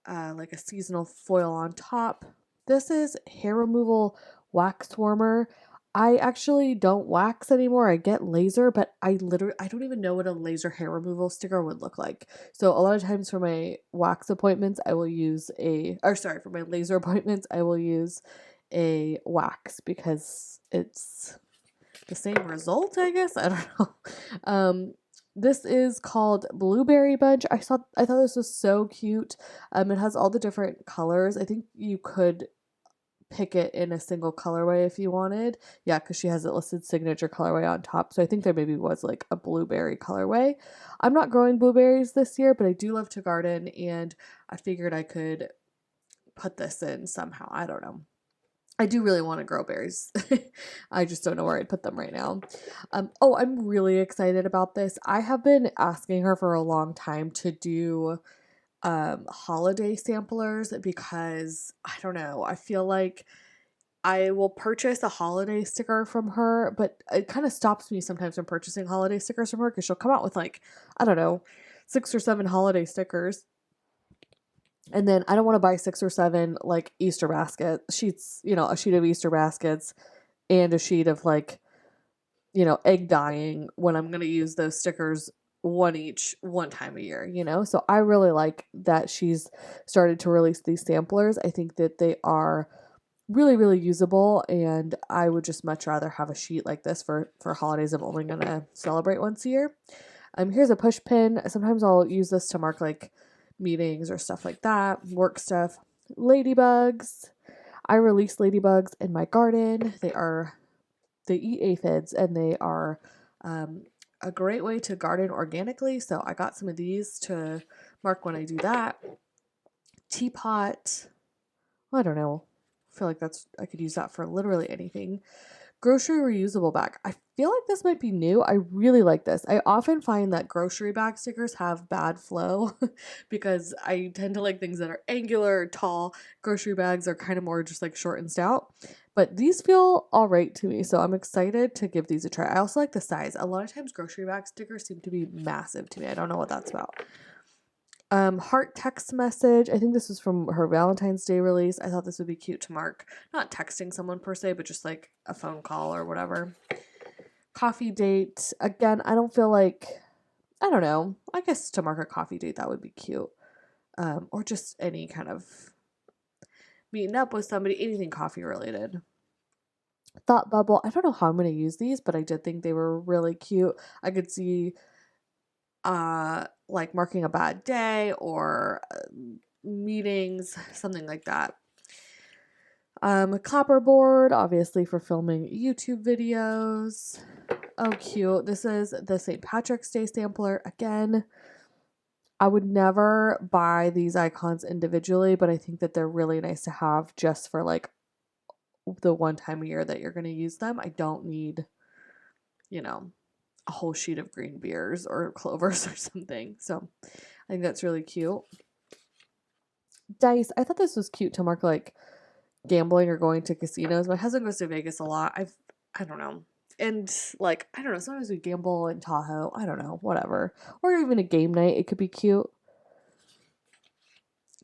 like a seasonal foil on top. This is hair removal wax warmer. I actually don't wax anymore. I get laser, but I don't even know what a laser hair removal sticker would look like. So a lot of times for my wax appointments, I will use for my laser appointments, I will use a wax because it's the same result, I guess. I don't know. This is called Blueberry Bunch. I thought this was so cute. It has all the different colors. I think you could pick it in a single colorway if you wanted. Yeah, because she has it listed signature colorway on top. So I think there maybe was like a blueberry colorway. I'm not growing blueberries this year, but I do love to garden, and I figured I could put this in somehow. I don't know. I do really want to grow berries. I just don't know where I'd put them right now. I'm really excited about this. I have been asking her for a long time to do holiday samplers because I don't know. I feel like I will purchase a holiday sticker from her, but it kind of stops me sometimes from purchasing holiday stickers from her because she'll come out with like, I don't know, 6 or 7 holiday stickers. And then I don't want to buy 6 or 7 like Easter basket sheets, a sheet of Easter baskets and a sheet of like, egg dyeing when I'm going to use those stickers one each one time a year. So I really like that she's started to release these samplers. I think that they are really, really usable, and I would just much rather have a sheet like this for holidays I'm only going to celebrate once a year. Here's a push pin. Sometimes I'll use this to mark like meetings or stuff like that, work stuff. Ladybugs. I release ladybugs in my garden. They eat aphids, and they are a great way to garden organically. So I got some of these to mark when I do that. Teapot. I don't know. I feel like I could use that for literally anything. Grocery reusable bag. I feel like this might be new. I really like this. I often find that grocery bag stickers have bad flow because I tend to like things that are angular or tall. Grocery bags are kind of more just like short and stout. But these feel all right to me, so I'm excited to give these a try. I also like the size. A lot of times grocery bag stickers seem to be massive to me. I don't know what that's about. Heart text message. I think this was from her Valentine's Day release. I thought this would be cute to mark. Not texting someone per se, but just like a phone call or whatever. Coffee date. Again, I don't know. I guess to mark a coffee date, that would be cute. Or just any kind of meeting up with somebody, anything coffee related. Thought bubble. I don't know how I'm going to use these, but I did think they were really cute. I could see like marking a bad day or meetings, something like that. Clapperboard, obviously for filming YouTube videos. Oh, cute. This is the St. Patrick's Day sampler. Again, I would never buy these icons individually, but I think that they're really nice to have just for like the one time a year that you're going to use them. I don't need, a whole sheet of green beers or clovers or something. So I think that's really cute. Dice. I thought this was cute to mark like gambling or going to casinos. My husband goes to Vegas a lot. I don't know. And like, I don't know, sometimes we gamble in Tahoe. I don't know, whatever. Or even a game night. It could be cute.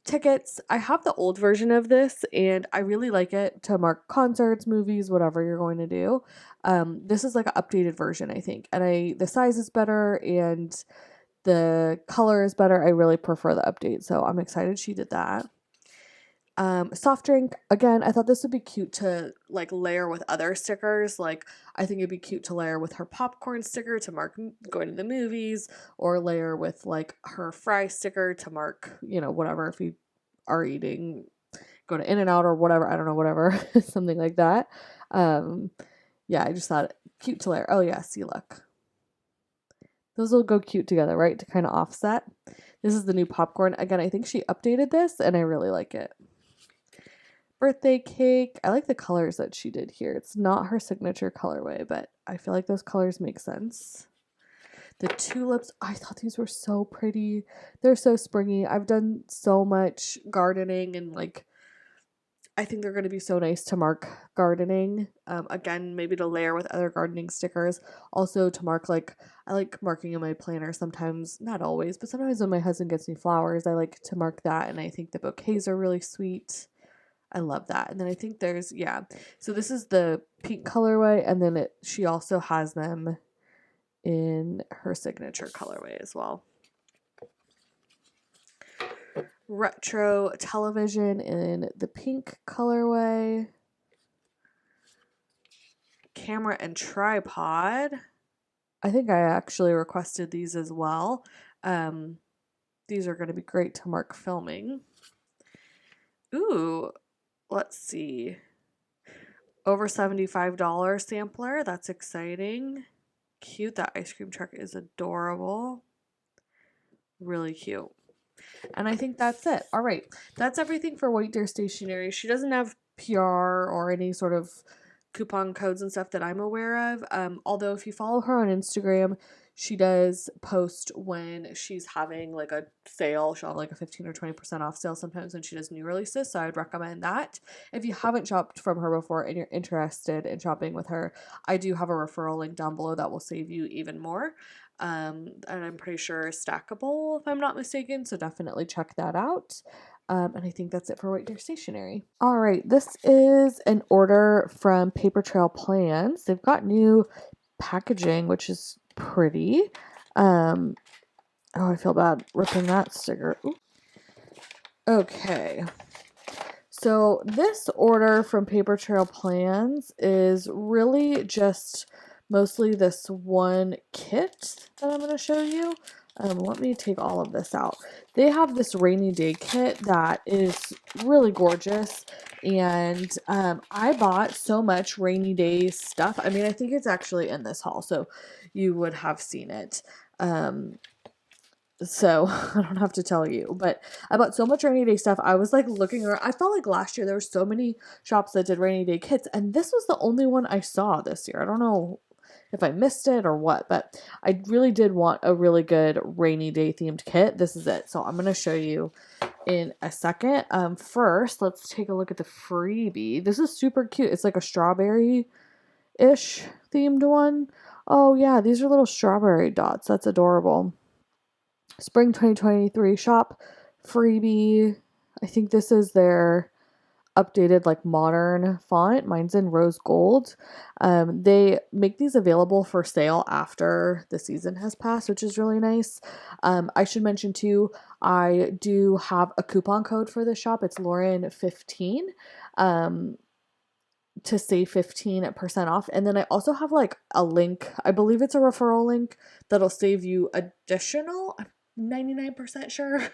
Tickets. I have the old version of this, and I really like it to mark concerts, movies, whatever you're going to do. This is like an updated version, I think. And the size is better and the color is better. I really prefer the update. So I'm excited she did that. Soft drink. Again, I thought this would be cute to like layer with other stickers. Like I think it'd be cute to layer with her popcorn sticker to mark going to the movies, or layer with like her fry sticker to mark, whatever, if you are eating, go to In-N-Out or whatever. I don't know, whatever, something like that. Yeah, I just thought it cute to layer. Oh yeah, see, look. Those will go cute together, right? To kind of offset. This is the new popcorn. Again, I think she updated this and I really like it. Birthday cake. I like the colors that she did here. It's not her signature colorway, but I feel like those colors make sense. The tulips. I thought these were so pretty. They're so springy. I've done so much gardening, and like I think they're going to be so nice to mark gardening. Again, maybe to layer with other gardening stickers. Also to mark, like, I like marking in my planner sometimes, not always, but sometimes when my husband gets me flowers, I like to mark that, and I think the bouquets are really sweet. I love that. And then I think there's, yeah. So this is the pink colorway, and then she also has them in her signature colorway as well. Retro television in the pink colorway. Camera and tripod. I think I actually requested these as well. These are going to be great to mark filming. Ooh, let's see. Over $75 sampler. That's exciting. Cute. That ice cream truck is adorable. Really cute. And I think that's it. All right. That's everything for White Deer Stationery. She doesn't have PR or any sort of coupon codes and stuff that I'm aware of. Although if you follow her on Instagram, she does post when she's having like a sale. She'll have like a 15 or 20% off sale sometimes when she does new releases. So I'd recommend that. If you haven't shopped from her before and you're interested in shopping with her, I do have a referral link down below that will save you even more. And I'm pretty sure stackable if I'm not mistaken. So definitely check that out. And I think that's it for White Deer Stationery. All right, this is an order from Paper Trail Plans. They've got new packaging, which is pretty. Oh, I feel bad ripping that sticker. Ooh. Okay. So this order from Paper Trail Plans is really just mostly this one kit that I'm going to show you. Let me take all of this out. They have this rainy day kit that is really gorgeous, and I bought so much rainy day stuff. I mean, I think it's actually in this haul, so you would have seen it. So I don't have to tell you, but I bought so much rainy day stuff. I was like looking around. I felt like last year there were so many shops that did rainy day kits, and this was the only one I saw this year. I don't know if I missed it or what, but I really did want a really good rainy day themed kit. This is it. So I'm going to show you in a second. First, let's take a look at the freebie. This is super cute. It's like a strawberry-ish themed one. Oh yeah, these are little strawberry dots. That's adorable. Spring 2023 shop freebie. I think this is their updated like modern font. Mine's in rose gold. They make these available for sale after the season has passed, which is really nice. I should mention too, I do have a coupon code for this shop. It's Lauren15 to save 15% off. And then I also have like a link, I believe it's a referral link that'll save you additional, I'm 99% sure.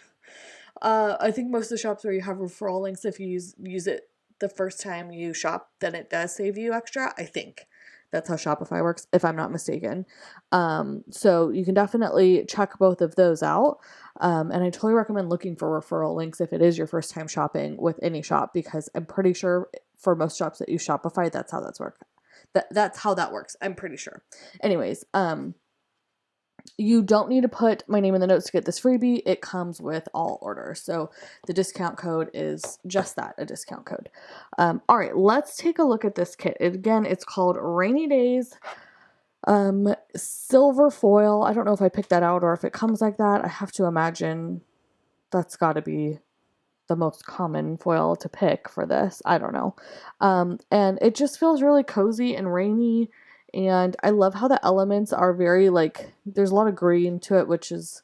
I think most of the shops where you have referral links, if you use it the first time you shop, then it does save you extra. I think that's how Shopify works, if I'm not mistaken. So you can definitely check both of those out. And I totally recommend looking for referral links if it is your first time shopping with any shop, because I'm pretty sure for most shops that use Shopify, that's how that's how that works. I'm pretty sure. Anyways, you don't need to put my name in the notes to get this freebie. It comes with all orders. So the discount code is just that, a discount code. All right, let's take a look at this kit. Again, it's called Rainy Days Silver Foil. I don't know if I picked that out or if it comes like that. I have to imagine that's got to be the most common foil to pick for this. I don't know. And it just feels really cozy and rainy. And I love how the elements are very like, there's a lot of green to it, which is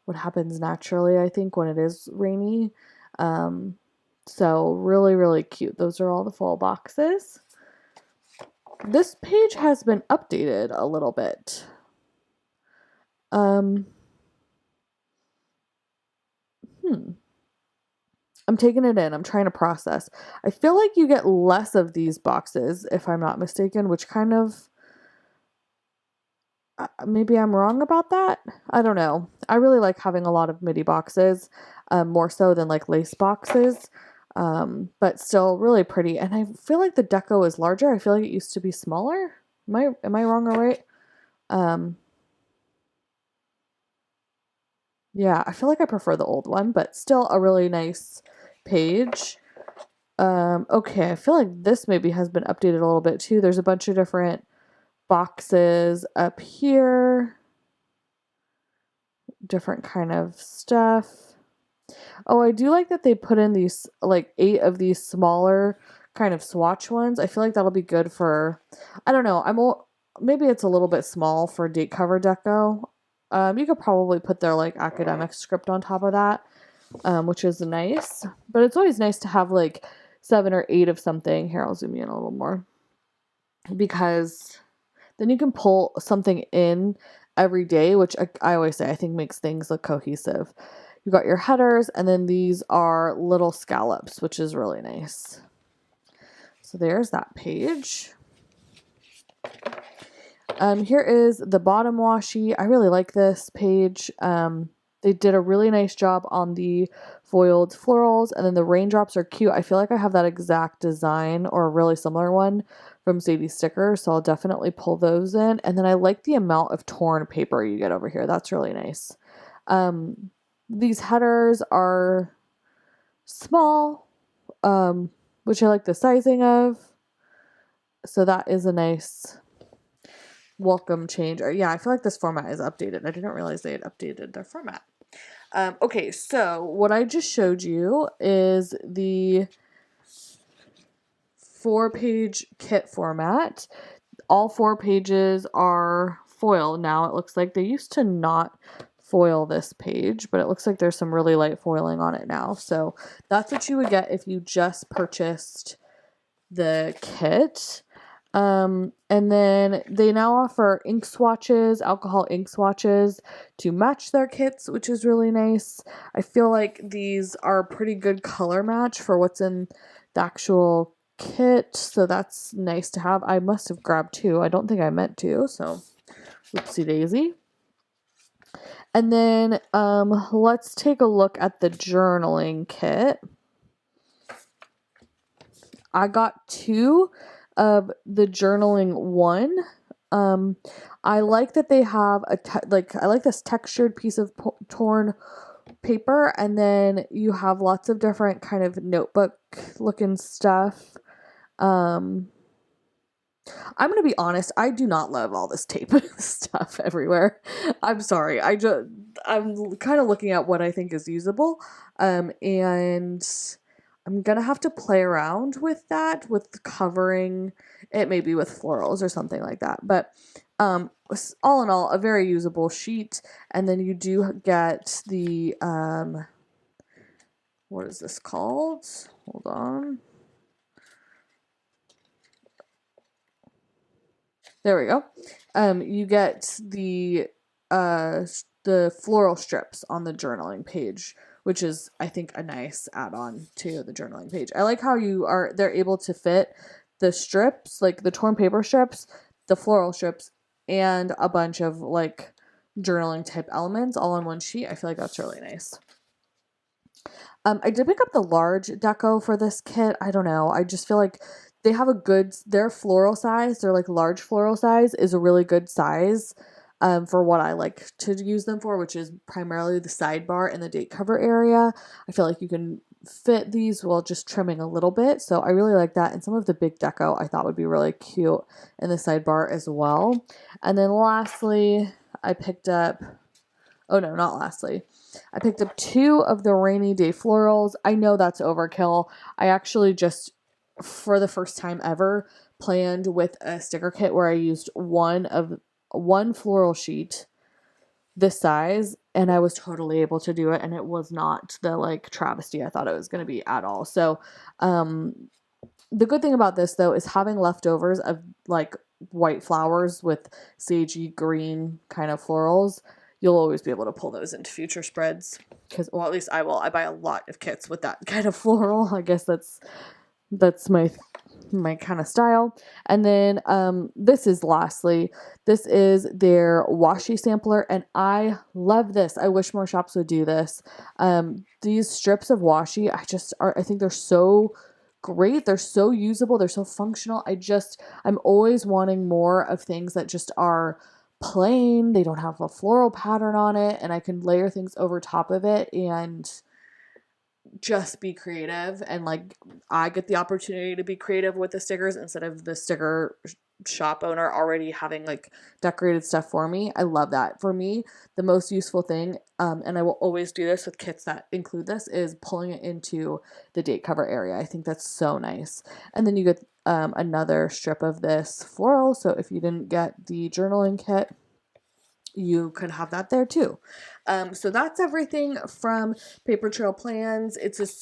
what happens naturally, I think, when it is rainy. So really, really cute. Those are all the full boxes. This page has been updated a little bit. I'm taking it in. I'm trying to process. I feel like you get less of these boxes, if I'm not mistaken, which kind of, maybe I'm wrong about that. I don't know. I really like having a lot of midi boxes, more so than like lace boxes, but still really pretty. And I feel like the deco is larger. I feel like it used to be smaller. Am I wrong or right? Yeah, I feel like I prefer the old one, but still a really nice page. Okay, I feel like this maybe has been updated a little bit too. There's a bunch of different boxes up here. Different kind of stuff. Oh, I do like that they put in these, like, 8 of these smaller kind of swatch ones. I feel like that'll be good for, I don't know, maybe it's a little bit small for date cover deco. You could probably put their, like, academic script on top of that, which is nice. But it's always nice to have, like, 7 or 8 of something. Here, I'll zoom in a little more. Because then you can pull something in every day, which I always say I think makes things look cohesive. You got your headers, and then these are little scallops, which is really nice. So there's that page. Here is the bottom washi. I really like this page. They did a really nice job on the foiled florals, and then the raindrops are cute. I feel like I have that exact design or a really similar one from Sadie stickers, so I'll definitely pull those in. And then I like the amount of torn paper you get over here. That's really nice. These headers are small, which I like the sizing of. So that is a nice welcome change. Or, yeah, I feel like this format is updated. I didn't realize they had updated their format. Okay, so what I just showed you is the 4-page kit format. All 4 pages are foil now. It looks like they used to not foil this page, but it looks like there's some really light foiling on it now. So that's what you would get if you just purchased the kit. And then they now offer ink swatches, alcohol ink swatches to match their kits, which is really nice. I feel like these are a pretty good color match for what's in the actual kit, so that's nice to have. I must have grabbed 2. I don't think I meant to, so whoopsie daisy. And then let's take a look at the journaling kit. I got 2 of the journaling one. I like that they have I like this textured piece of torn paper, and then you have lots of different kind of notebook looking stuff. I'm going to be honest, I do not love all this tape stuff everywhere. I'm sorry. I'm kind of looking at what I think is usable. And I'm going to have to play around with that, with covering it, maybe with florals or something like that. But all in all, a very usable sheet. And then you do get the, what is this called? Hold on. There we go. You get the floral strips on the journaling page, which is, I think, a nice add-on to the journaling page. I like how they're able to fit the strips, like the torn paper strips, the floral strips, and a bunch of like journaling type elements all on one sheet. I feel like that's really nice. I did pick up the large deco for this kit. I don't know. I just feel like they have their floral size, their like large floral size is a really good size for what I like to use them for, which is primarily the sidebar and the date cover area. I feel like you can fit these while just trimming a little bit. So I really like that. And some of the big deco I thought would be really cute in the sidebar as well. And then lastly, I picked up, oh no, not lastly. I picked up 2 of the rainy day florals. I know that's overkill. I actually just, for the first time ever, planned with a sticker kit where I used one floral sheet this size, and I was totally able to do it, and it was not the like travesty I thought it was going to be at all. So the good thing about this though is having leftovers of like white flowers with sagey green kind of florals. You'll always be able to pull those into future spreads, because, well, at least I will. I buy a lot of kits with that kind of floral. I guess that's my kind of style. And then this is their washi sampler, and I love this. I wish more shops would do this. These strips of washi, I think they're so great. They're so usable. They're so functional. I'm always wanting more of things that just are plain. They don't have a floral pattern on it, and I can layer things over top of it and just be creative. And like, I get the opportunity to be creative with the stickers instead of the sticker shop owner already having like decorated stuff for me. I love that. For me, the most useful thing, and I will always do this with kits that include this, is pulling it into the date cover area. I think that's so nice. And then you get another strip of this floral. So if you didn't get the journaling kit, you could have that there too. So that's everything from Paper Trail Plans.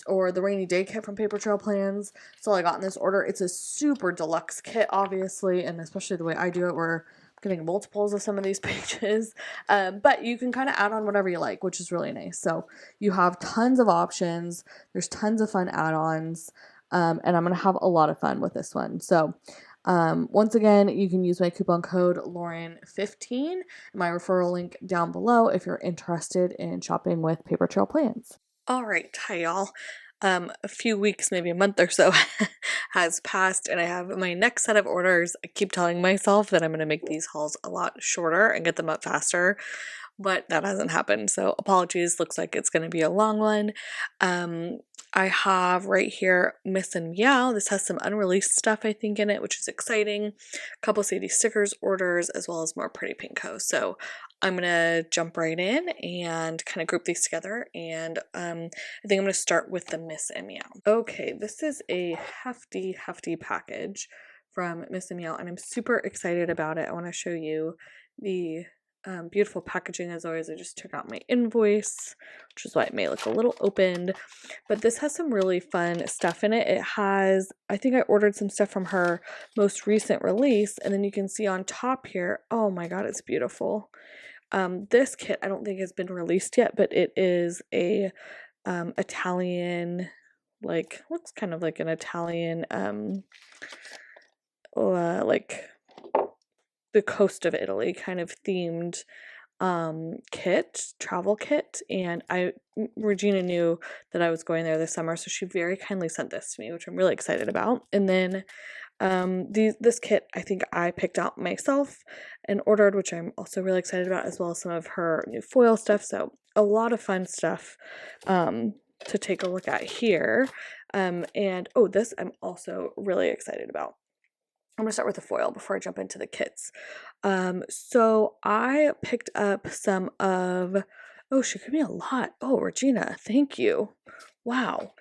Or the Rainy Day kit from Paper Trail Plans. That's all I got in this order. It's a super deluxe kit, obviously, and especially the way I do it, where I'm getting multiples of some of these pages. But you can kind of add on whatever you like, which is really nice. So you have tons of options. There's tons of fun add-ons. And I'm going to have a lot of fun with this one. So once again, you can use my coupon code Lauren15 and my referral link down below if you're interested in shopping with Paper Trail Plans. All right, hi y'all. A few weeks, maybe a month or so has passed, and I have my next set of orders. I keep telling myself that I'm going to make these hauls a lot shorter and get them up faster, but that hasn't happened, so apologies. Looks like it's going to be a long one. I have right here Miss and Meow. This has some unreleased stuff, I think, in it, which is exciting. A couple Sadie stickers orders, as well as more Pretty Pinko. So I'm going to jump right in and kind of group these together. And I think I'm going to start with the Miss and Meow. Okay, this is a hefty package from Miss and Meow, and I'm super excited about it. I want to show you the beautiful packaging. As always, I just took out my invoice, which is why it may look a little opened, but this has some really fun stuff in it. It has, I think I ordered some stuff from her most recent release, and then you can see on top here, oh my god, it's beautiful. This kit I don't think has been released yet, but it is a Italian, like, looks kind of like an Italian like the coast of Italy kind of themed travel kit, and Regina knew that I was going there this summer, so she very kindly sent this to me, which I'm really excited about. And then this kit I think I picked out myself and ordered, which I'm also really excited about, as well as some of her new foil stuff. So a lot of fun stuff to take a look at here. And oh, this I'm also really excited about. I'm going to start with the foil before I jump into the kits. So I picked up some of, oh, she gave me a lot. Oh, Regina, thank you. Wow.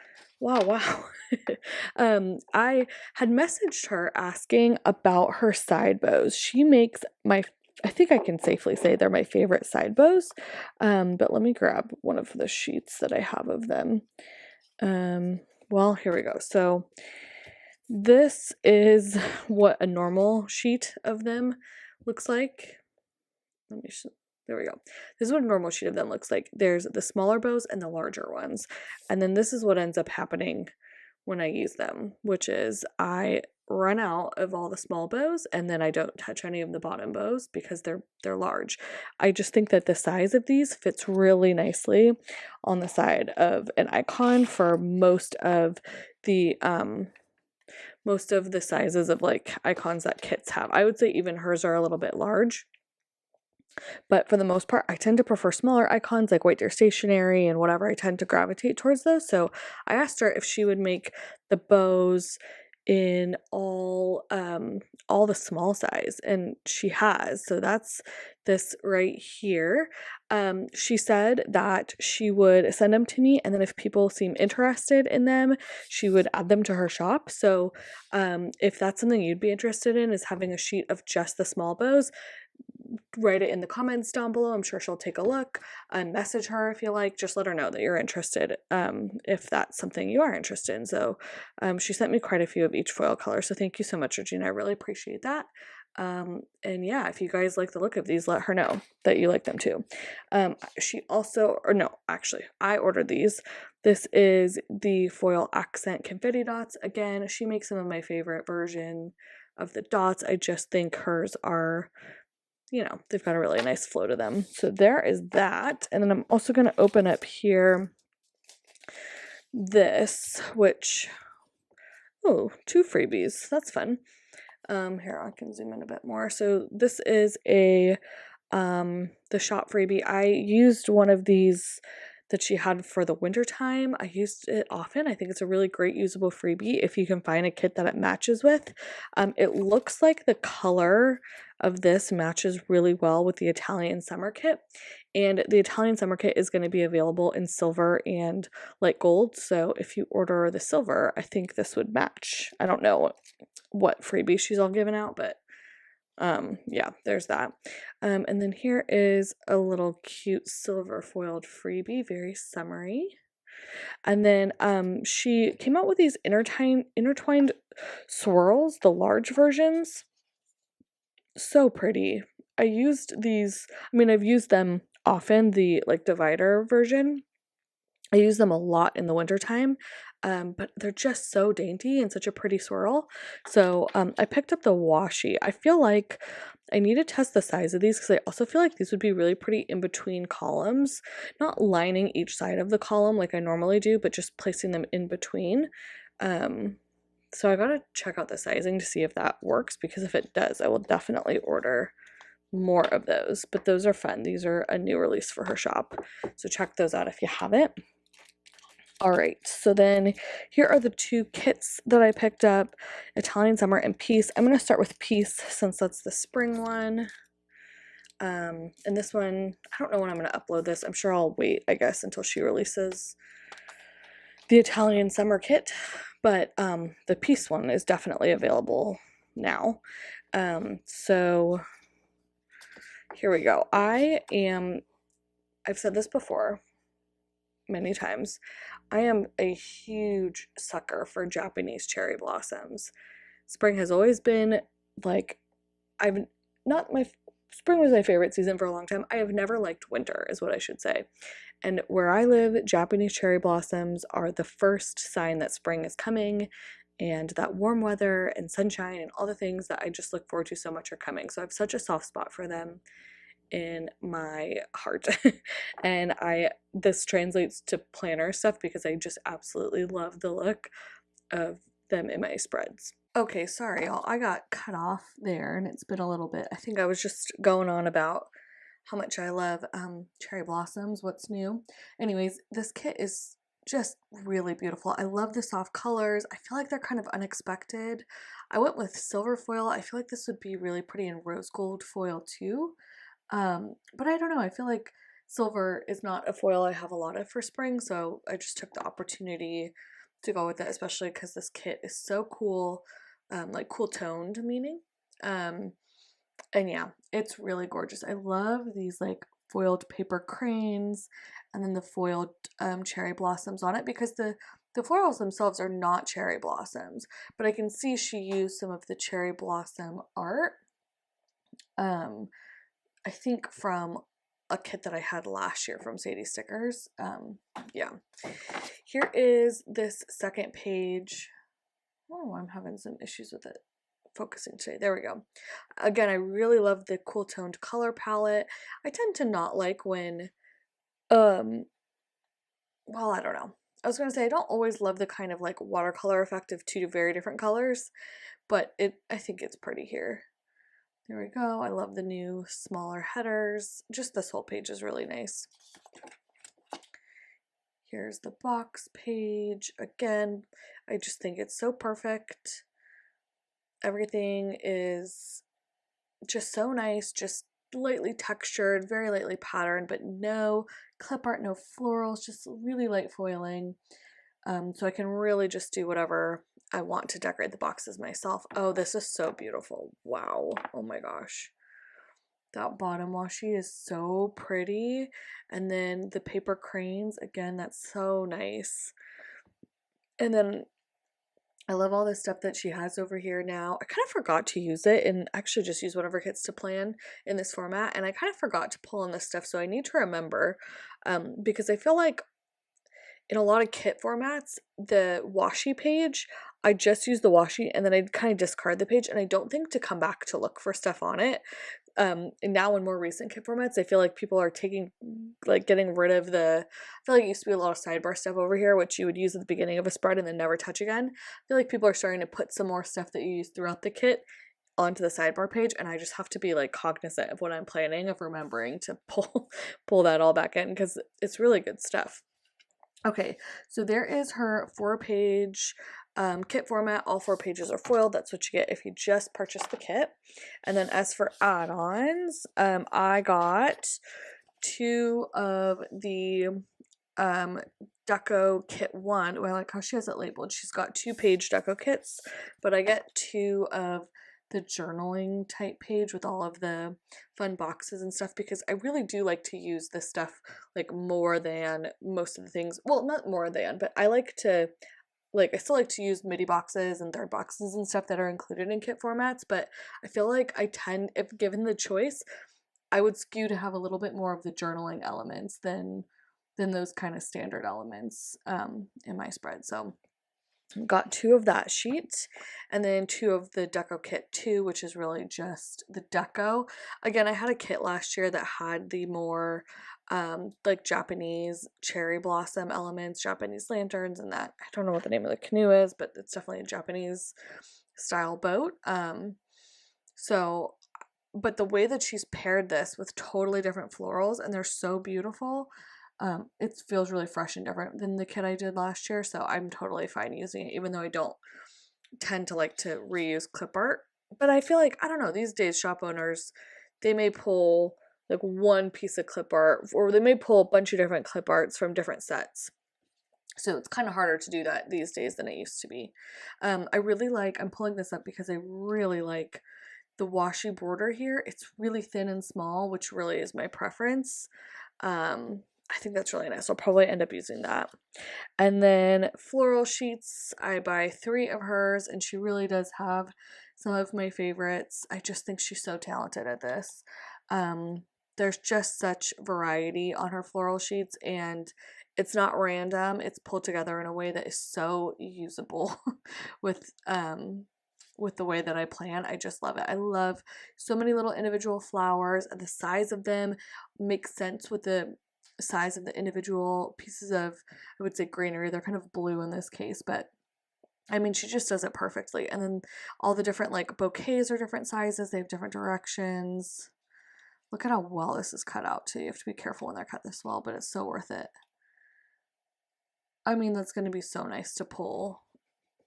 I had messaged her asking about her side bows. She makes I think I can safely say they're my favorite side bows. But let me grab one of the sheets that I have of them. Well, here we go. So this is what a normal sheet of them looks like. There we go. This is what a normal sheet of them looks like. There's the smaller bows and the larger ones. And then this is what ends up happening when I use them, which is I run out of all the small bows, and then I don't touch any of the bottom bows because they're large. I just think that the size of these fits really nicely on the side of an icon for most of the sizes of like icons that kits have. I would say even hers are a little bit large, but for the most part I tend to prefer smaller icons like White Deer Stationery and whatever. I tend to gravitate towards those. So I asked her if she would make the bows in all the small size, and she has. So that's this right here. She said that she would send them to me, and then if people seem interested in them, she would add them to her shop. So if that's something you'd be interested in, is having a sheet of just the small bows, write it in the comments down below. I'm sure she'll take a look, and message her if you like. Just let her know that you're interested, if that's something you are interested in. So she sent me quite a few of each foil color, so thank you so much, Regina. I really appreciate that. And yeah, if you guys like the look of these, let her know that you like them too. She also, or no, actually, I ordered these. This is the foil accent confetti dots. Again, she makes some of my favorite version of the dots. I just think hers are, you know, they've got a really nice flow to them. So there is that. And then I'm also going to open up here this, which, oh, 2 freebies. That's fun. Here, I can zoom in a bit more. So this is a, the shop freebie. I used one of these that she had for the winter time. I used it often. I think it's a really great usable freebie if you can find a kit that it matches with. It looks like the color of this matches really well with the Italian summer kit, and the Italian summer kit is going to be available in silver and light gold. So if you order the silver, I think this would match. I don't know what freebie she's all given out, but yeah, there's that. And then here is a little cute silver foiled freebie, very summery. And then she came out with these intertwined swirls, the large versions. So pretty. I used these, I mean, I've used them often, the like divider version. I use them a lot in the wintertime, but they're just so dainty and such a pretty swirl. So I picked up the washi. I feel like I need to test the size of these because I also feel like these would be really pretty in between columns, not lining each side of the column like I normally do, but just placing them in between. So I gotta check out the sizing to see if that works, because if it does, I will definitely order more of those. But those are fun. These are a new release for her shop, so check those out if you haven't. All right, so then here are the two kits that I picked up, Italian Summer and Peace. I'm going to start with Peace since that's the spring one. And this one, I don't know when I'm going to upload this. I'm sure I'll wait, I guess, until she releases the Italian Summer kit. But the Peace one is definitely available now. So here we go. I've said this before many times, I am a huge sucker for Japanese cherry blossoms. Spring has always been like, spring was my favorite season for a long time. I have never liked winter, is what I should say. And where I live, Japanese cherry blossoms are the first sign that spring is coming, and that warm weather and sunshine and all the things that I just look forward to so much are coming. So I have such a soft spot for them in my heart. And this translates to planner stuff because I just absolutely love the look of them in my spreads. Okay, sorry y'all, I got cut off there and it's been a little bit. I think I was just going on about how much I love cherry blossoms, what's new. Anyways, this kit is just really beautiful. I love the soft colors. I feel like they're kind of unexpected. I went with silver foil. I feel like this would be really pretty in rose gold foil too. But I don't know, I feel like silver is not a foil I have a lot of for spring, so I just took the opportunity to go with it, especially because this kit is so cool, like cool toned meaning. And yeah, it's really gorgeous. I love these like foiled paper cranes and then the foiled cherry blossoms on it, because the florals themselves are not cherry blossoms, but I can see she used some of the cherry blossom art. I think from a kit that I had last year from Sadie Stickers. Yeah. Here is this second page. Oh, I'm having some issues with it focusing today. There we go. Again, I really love the cool toned color palette. I tend to not like when, well, I don't know. I was going to say, I don't always love the kind of like watercolor effect of two very different colors, but I think it's pretty here. There we go. I love the new smaller headers. Just this whole page is really nice. Here's the box page. Again, I just think it's so perfect. Everything is just so nice, just lightly textured, very lightly patterned, but no clip art, no florals, just really light foiling. So I can really just do whatever I want to decorate the boxes myself. Oh, this is so beautiful. Wow. Oh my gosh. That bottom washi is so pretty. And then the paper cranes, again, that's so nice. And then I love all this stuff that she has over here now. I kind of forgot to use it and actually just use whatever kits to plan in this format. And I kind of forgot to pull in this stuff, so I need to remember, because I feel like in a lot of kit formats, the washi page, I just use the washi and then I kind of discard the page, and I don't think to come back to look for stuff on it. And now in more recent kit formats, I feel like people are getting rid of I feel like it used to be a lot of sidebar stuff over here, which you would use at the beginning of a spread and then never touch again. I feel like people are starting to put some more stuff that you use throughout the kit onto the sidebar page, and I just have to be like cognizant of what I'm planning, of remembering to pull that all back in, because it's really good stuff. Okay, so there is her 4-page kit format. All 4 pages are foiled. That's what you get if you just purchase the kit. And then as for add-ons, I got 2 of the Deco Kit 1. Well, I like how she has it labeled. She's got 2-page Deco kits, but I get 2 of the journaling type page with all of the fun boxes and stuff, because I really do like to use this stuff like more than most of the things. Well, not more than, but I like to, like, I still like to use midi boxes and third boxes and stuff that are included in kit formats, but I feel like I tend, if given the choice, I would skew to have a little bit more of the journaling elements than those kind of standard elements in my spread. So got 2 of that sheet, and then 2 of the Deco Kit 2, which is really just the deco. Again, I had a kit last year that had the more like Japanese cherry blossom elements, Japanese lanterns, and that, I don't know what the name of the canoe is, but it's definitely a Japanese style boat. So, but the way that she's paired this with totally different florals, and they're so beautiful, it feels really fresh and different than the kit I did last year, so I'm totally fine using it, even though I don't tend to like to reuse clip art. But I feel like, I don't know, these days shop owners, they may pull like one piece of clip art, or they may pull a bunch of different clip arts from different sets. So it's kind of harder to do that these days than it used to be. I really like, I'm pulling this up because I really like the washi border here. It's really thin and small, which really is my preference. I think that's really nice. I'll probably end up using that. And then floral sheets, I buy 3 of hers, and she really does have some of my favorites. I just think she's so talented at this. There's just such variety on her floral sheets, and it's not random. It's pulled together in a way that is so usable with the way that I plan. I just love it. I love so many little individual flowers, and the size of them makes sense with the size of the individual pieces of, I would say, greenery. They're kind of blue in this case, but I mean, she just does it perfectly. And then all the different like bouquets are different sizes. They have different directions. Look at how well this is cut out too. You have to be careful when they're cut this well, but it's so worth it. I mean, that's going to be so nice to pull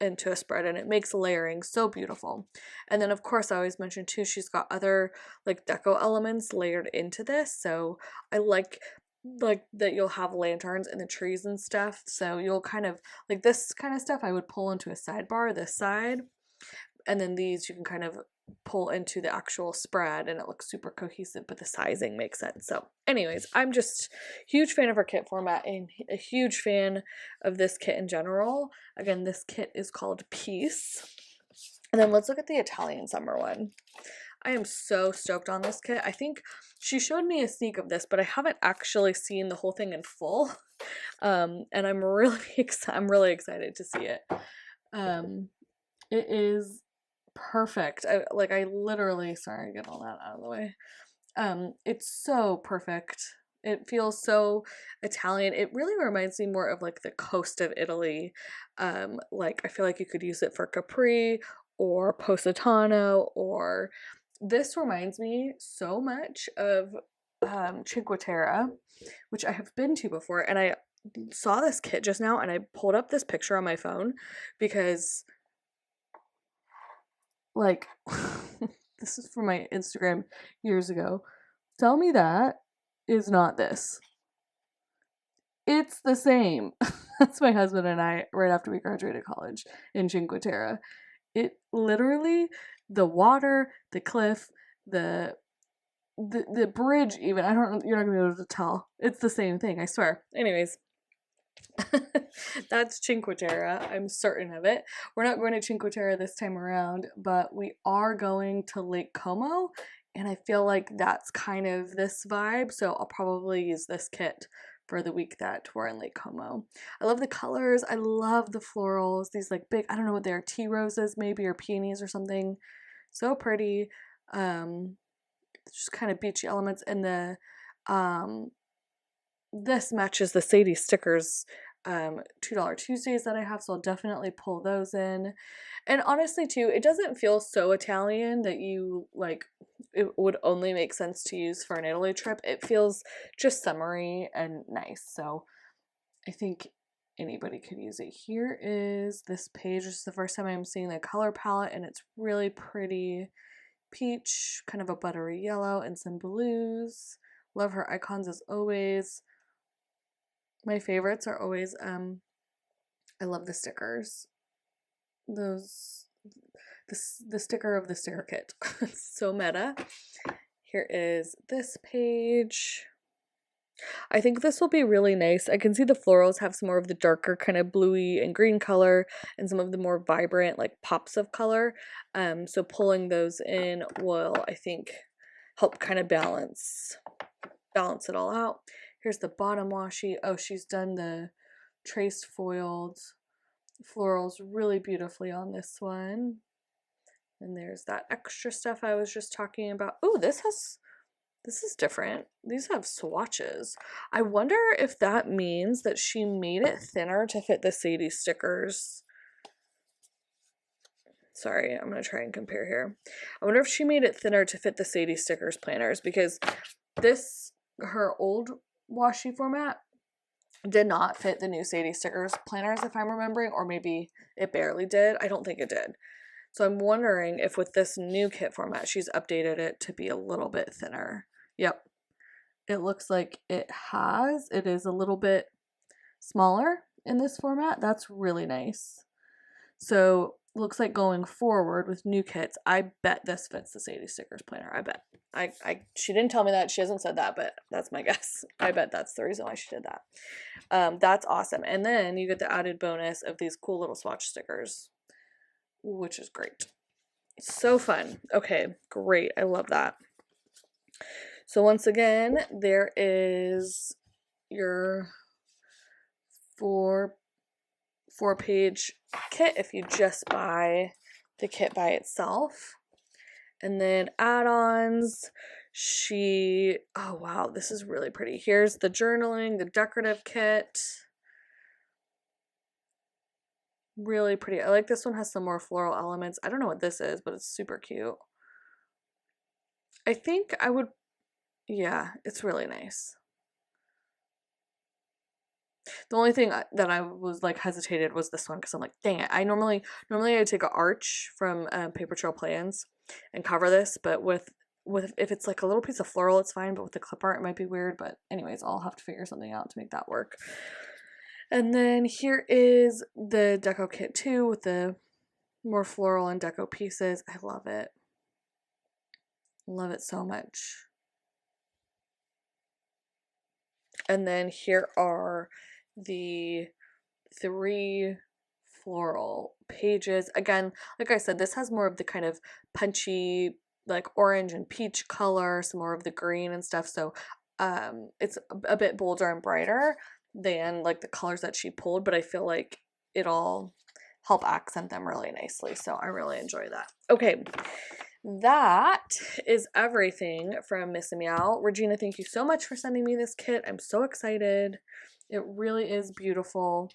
into a spread, and it makes layering so beautiful. And then of course I always mention too, she's got other like deco elements layered into this, so I like that you'll have lanterns in the trees and stuff, so you'll kind of like this kind of stuff I would pull into a sidebar this side, and then these you can kind of pull into the actual spread, and it looks super cohesive, but the sizing makes sense. So anyways, I'm just huge fan of her kit format and a huge fan of this kit in general. Again, this kit is called Peace. And then let's look at the Italian summer one. I am so stoked on this kit. I think she showed me a sneak of this, but I haven't actually seen the whole thing in full. And I'm really excited to see it. It is perfect. I literally, sorry, get all that out of the way. It's so perfect. It feels so Italian. It really reminds me more of like the coast of Italy. Like I feel like you could use it for Capri or Positano, or this reminds me so much of Cinque Terre, which I have been to before, and I saw this kit just now, and I pulled up this picture on my phone because like this is from my Instagram years ago. Tell me that is not this. It's the same. That's my husband and I right after we graduated college in Cinque Terre. It literally, the water, the cliff, the bridge even, I don't know, you're not gonna be able to tell. It's the same thing, I swear. Anyways, that's Cinque Terre. I'm certain of it. We're not going to Cinque Terre this time around, but we are going to Lake Como, and I feel like that's kind of this vibe, so I'll probably use this kit for the week that we're in Lake Como. I love the colors. I love the florals. These like big, I don't know what they are, tea roses maybe, or peonies or something. So pretty. Just kind of beachy elements, and the this matches the Sadie stickers $2 Tuesdays that I have, so I'll definitely pull those in. And honestly too, it doesn't feel so Italian that you like it would only make sense to use for an Italy trip. It feels just summery and nice, so I think anybody could use it. Here is this page. This is the first time I'm seeing the color palette, and it's really pretty. Peach, kind of a buttery yellow, and some blues. Love her icons as always. My favorites are always, I love the stickers. The sticker of the sticker kit. So meta. Here is this page. I think this will be really nice. I can see the florals have some more of the darker kind of bluey and green color and some of the more vibrant like pops of color. So pulling those in will, I think, help kind of balance it all out. Here's the bottom washi. Oh, she's done the traced foiled florals really beautifully on this one. And there's that extra stuff I was just talking about. Oh, this is different. These have swatches. I wonder if that means that she made it thinner to fit the Sadie stickers. Sorry, I'm going to try and compare here. I wonder if she made it thinner to fit the Sadie stickers planners, because her old washi format did not fit the new Sadie stickers planners, if I'm remembering, or maybe it barely did. I don't think it did. So I'm wondering if with this new kit format, she's updated it to be a little bit thinner. Yep. It looks like it has. It is a little bit smaller in this format. That's really nice. So looks like going forward with new kits, I bet this fits the Sadie stickers planner. I bet. She didn't tell me that. She hasn't said that, but that's my guess. I bet that's the reason why she did that. That's awesome. And then you get the added bonus of these cool little swatch stickers, which is great. So fun. Okay, great. I love that. So once again, there is your four-page kit if you just buy the kit by itself. And then add-ons, oh wow, this is really pretty. Here's the journaling, the decorative kit. Really pretty. I like this one, has some more floral elements. I don't know what this is, but it's super cute. I think I would, yeah, it's really nice. The only thing that I was like hesitated was this one, because I'm like, dang it. I normally I take an arch from Paper Trail Plans and cover this, but with if it's like a little piece of floral, it's fine, but with the clip art, it might be weird. But anyways, I'll have to figure something out to make that work. And then here is the deco kit too, with the more floral and deco pieces. I love it. Love it so much. And then here are the 3 floral pages. Again, like I said, this has more of the kind of punchy, like orange and peach color, some more of the green and stuff. So it's a bit bolder and brighter than like the colors that she pulled, but I feel like it'll help accent them really nicely. So I really enjoy that. Okay. That is everything from Miss Meow. Regina, thank you so much for sending me this kit. I'm so excited. It really is beautiful.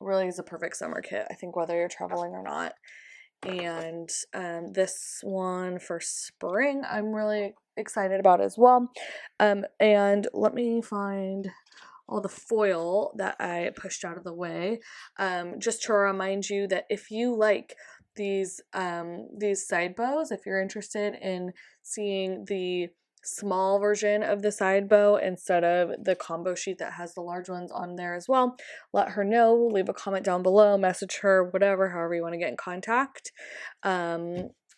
It really is a perfect summer kit, I think, whether you're traveling or not. And this one for spring, I'm really excited about as well. And let me find all the foil that I pushed out of the way. Just to remind you that if you like these side bows, if you're interested in seeing the small version of the side bow instead of the combo sheet that has the large ones on there as well, let her know. Leave a comment down below, message her, whatever, however you want to get in contact.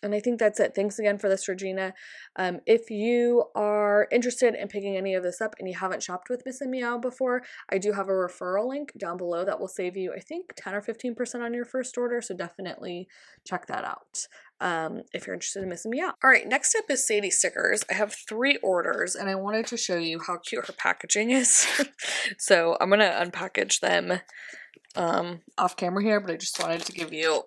And I think that's it. Thanks again for this, Regina. If you are interested in picking any of this up and you haven't shopped with Miss Meow before, I do have a referral link down below that will save you, I think, 10 or 15% on your first order. So definitely check that out if you're interested in Miss Meow. All right, next up is Sadie stickers. I have 3 orders and I wanted to show you how cute her packaging is. So I'm going to unpackage them off camera here, but I just wanted to give you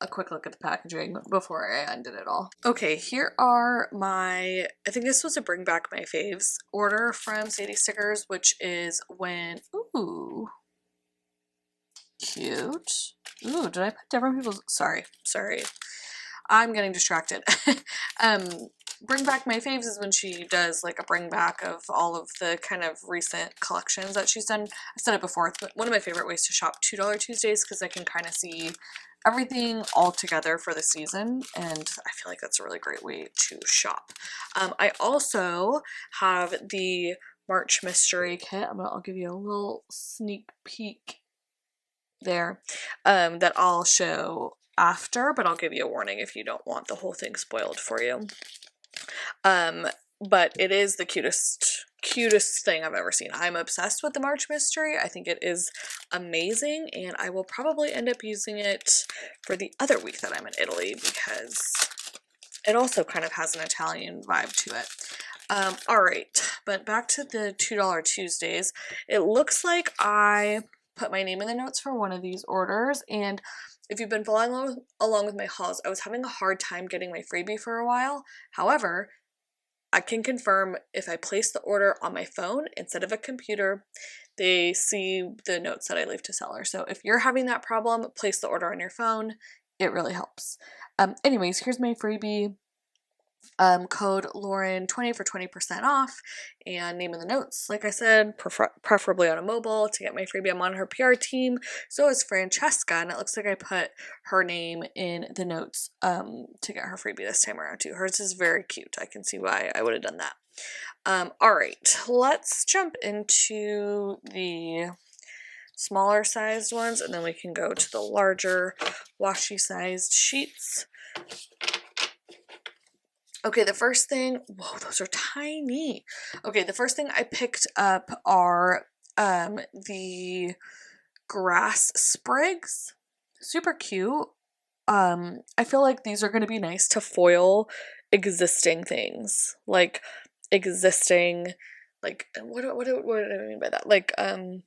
a quick look at the packaging before I ended it all. Okay, here are my, I think this was a bring back my faves order from Sadie Stickers, which is when, ooh, cute. Ooh, did I put different people's, sorry. I'm getting distracted. Bring back my faves is when she does like a bring back of all of the kind of recent collections that she's done. I said it before, it's one of my favorite ways to shop $2 Tuesdays because I can kind of see everything all together for the season, and I feel like that's a really great way to shop. I also have the March Mystery Kit. I'll give you a little sneak peek there that I'll show after, but I'll give you a warning if you don't want the whole thing spoiled for you. But it is the cutest thing I've ever seen. I'm obsessed with the March Mystery. I think it is amazing, and I will probably end up using it for the other week that I'm in Italy because it also kind of has an Italian vibe to it. Alright, but back to the $2 Tuesdays. It looks like I put my name in the notes for one of these orders, and if you've been following along with my hauls, I was having a hard time getting my freebie for a while. However, I can confirm if I place the order on my phone instead of a computer, they see the notes that I leave to seller. So if you're having that problem, place the order on your phone. It really helps. Anyways, here's my freebie. Code Lauren20 for 20% off, and name in the notes. Like I said, preferably on a mobile to get my freebie. I'm on her PR team. So is Francesca, and it looks like I put her name in the notes to get her freebie this time around too. Hers is very cute. I can see why I would have done that. Alright, let's jump into the smaller sized ones, and then we can go to the larger washi sized sheets. Okay, the first thing, whoa, those are tiny. Okay, the first thing I picked up are the grass sprigs. Super cute. I feel like these are going to be nice to foil existing things. Like existing, like, what do I mean by that? Like,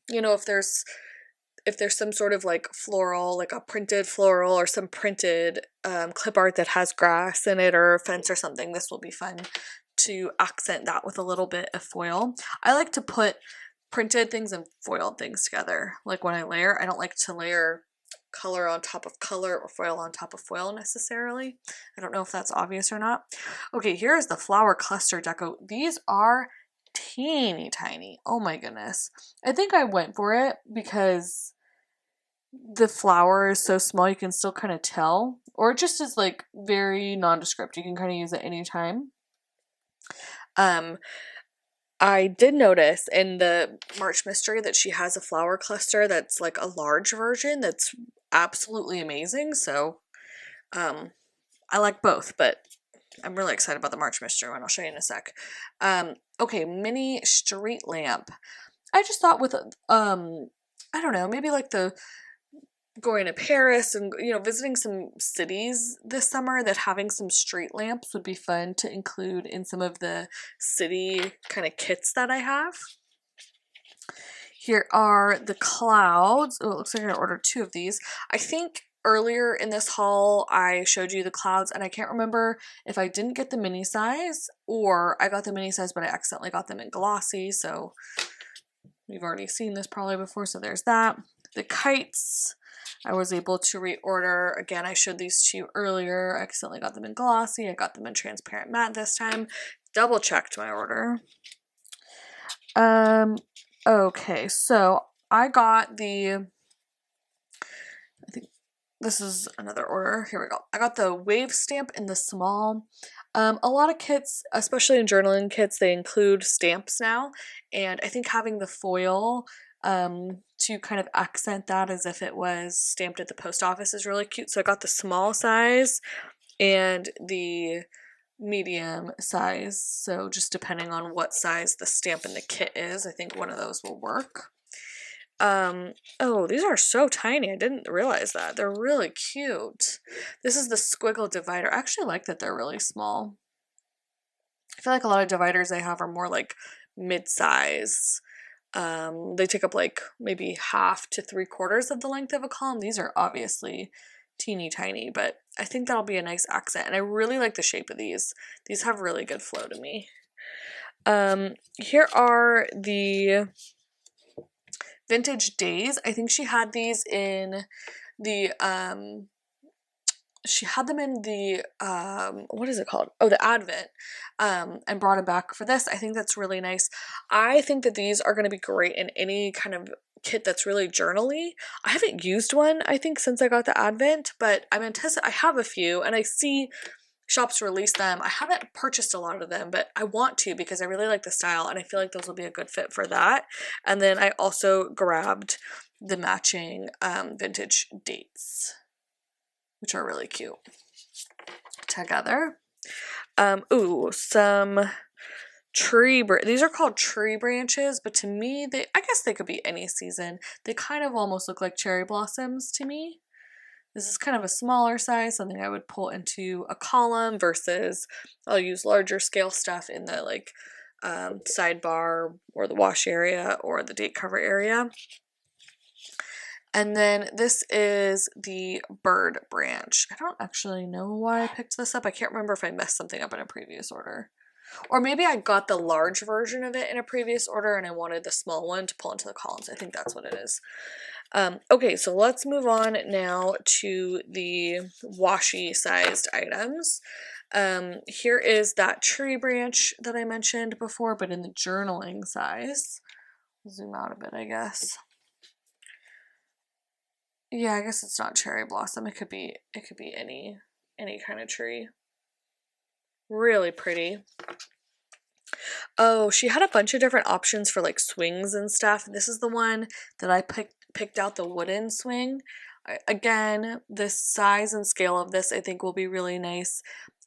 you know, if there's some sort of like floral, like a printed floral or some printed clip art that has grass in it or a fence or something, this will be fun to accent that with a little bit of foil. I like to put printed things and foiled things together. Like when I layer, I don't like to layer color on top of color or foil on top of foil necessarily. I don't know if that's obvious or not. Okay, here is the flower cluster deco. These are teeny tiny. Oh my goodness. I think I went for it because the flower is so small you can still kind of tell, or it just is like very nondescript. You can kind of use it anytime. I did notice in the March Mystery that she has a flower cluster that's like a large version that's absolutely amazing. So I like both, but I'm really excited about the March Mystery one. I'll show you in a sec. Okay, mini street lamp. I just thought with I don't know, maybe like the going to Paris and, you know, visiting some cities this summer, that having some street lamps would be fun to include in some of the city kind of kits that I have. Here are the clouds. Oh, it looks like I ordered 2 of these. I think earlier in this haul I showed you the clouds, and I can't remember if I didn't get the mini size or I got the mini size but I accidentally got them in glossy, so we've already seen this probably before, so there's that. The kites I was able to reorder. Again, I showed these to you earlier. I accidentally got them in glossy. I got them in transparent matte this time. Double checked my order. Okay, so I got I think this is another order. Here we go. I got the wave stamp in the small. A lot of kits, especially in journaling kits, they include stamps now, and I think having the foil to kind of accent that as if it was stamped at the post office is really cute. So I got the small size and the medium size. So just depending on what size the stamp in the kit is, I think one of those will work. Oh, these are so tiny. I didn't realize that. They're really cute. This is the squiggle divider. I actually like that they're really small. I feel like a lot of dividers I have are more like mid-size. They take up like maybe half to 3/4 of the length of a column. These are obviously teeny tiny, but I think that'll be a nice accent. And I really like the shape of these. These have really good flow to me. Here are the Vintage Days. I think she had these in the, she had them in the, what is it called? Oh, the Advent, and brought them back for this. I think that's really nice. I think that these are going to be great in any kind of kit that's really journaly. I haven't used one, I think, since I got the Advent, but I have a few, and I see shops release them. I haven't purchased a lot of them, but I want to because I really like the style, and I feel like those will be a good fit for that. And then I also grabbed the matching Vintage Dates, which are really cute together. Ooh, some these are called tree branches, but to me, I guess they could be any season. They kind of almost look like cherry blossoms to me. This is kind of a smaller size, something I would pull into a column versus I'll use larger scale stuff in the like sidebar or the wash area or the date cover area. And then this is the bird branch. I don't actually know why I picked this up. I can't remember if I messed something up in a previous order. Or maybe I got the large version of it in a previous order and I wanted the small one to pull into the columns. I think that's what it is. Okay, so let's move on now to the washi sized items. Here is that tree branch that I mentioned before, but in the journaling size. Zoom out a bit, I guess. Yeah, I guess it's not cherry blossom. It could be any kind of tree. Really pretty. Oh, she had a bunch of different options for like swings and stuff. This is the one that I picked out, the wooden swing. Again, the size and scale of this I think will be really nice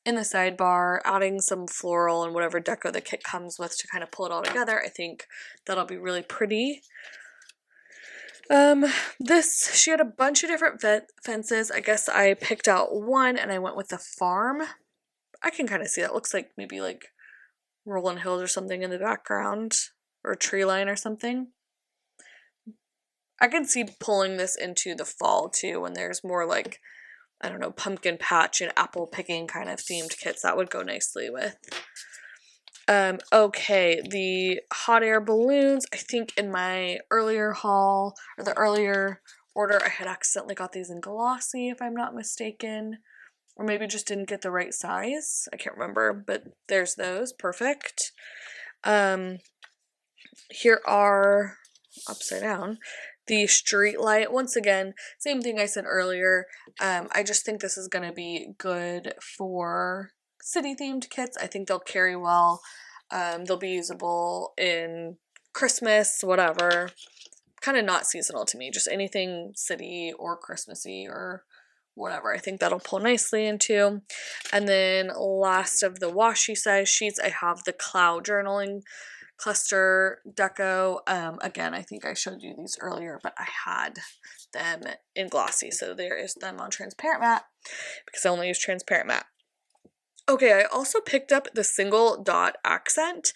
in the sidebar, adding some floral and whatever deco the kit comes with to kind of pull it all together. I think that'll be really pretty. She had a bunch of different fences. I guess I picked out one and I went with the farm. I can kind of see that. Looks like maybe like rolling hills or something in the background, or a tree line or something. I can see pulling this into the fall too when there's more like, I don't know, pumpkin patch and apple picking kind of themed kits. That would go nicely with. Okay, the hot air balloons. I think in my earlier haul, or the earlier order, I had accidentally got these in glossy, if I'm not mistaken. Or maybe just didn't get the right size. I can't remember, but there's those. Perfect. Here are, upside down, the street light. Once again, same thing I said earlier. I just think this is going to be good for city themed kits. I think they'll carry well. They'll be usable in Christmas, whatever. Kind of not seasonal to me, just anything city or Christmassy or whatever. I think that'll pull nicely into. And then last of the washi size sheets, I have the cloud journaling cluster deco. Again, I think I showed you these earlier, but I had them in glossy, so there is them on transparent matte because I only use transparent matte. Okay, I also picked up the single dot accent.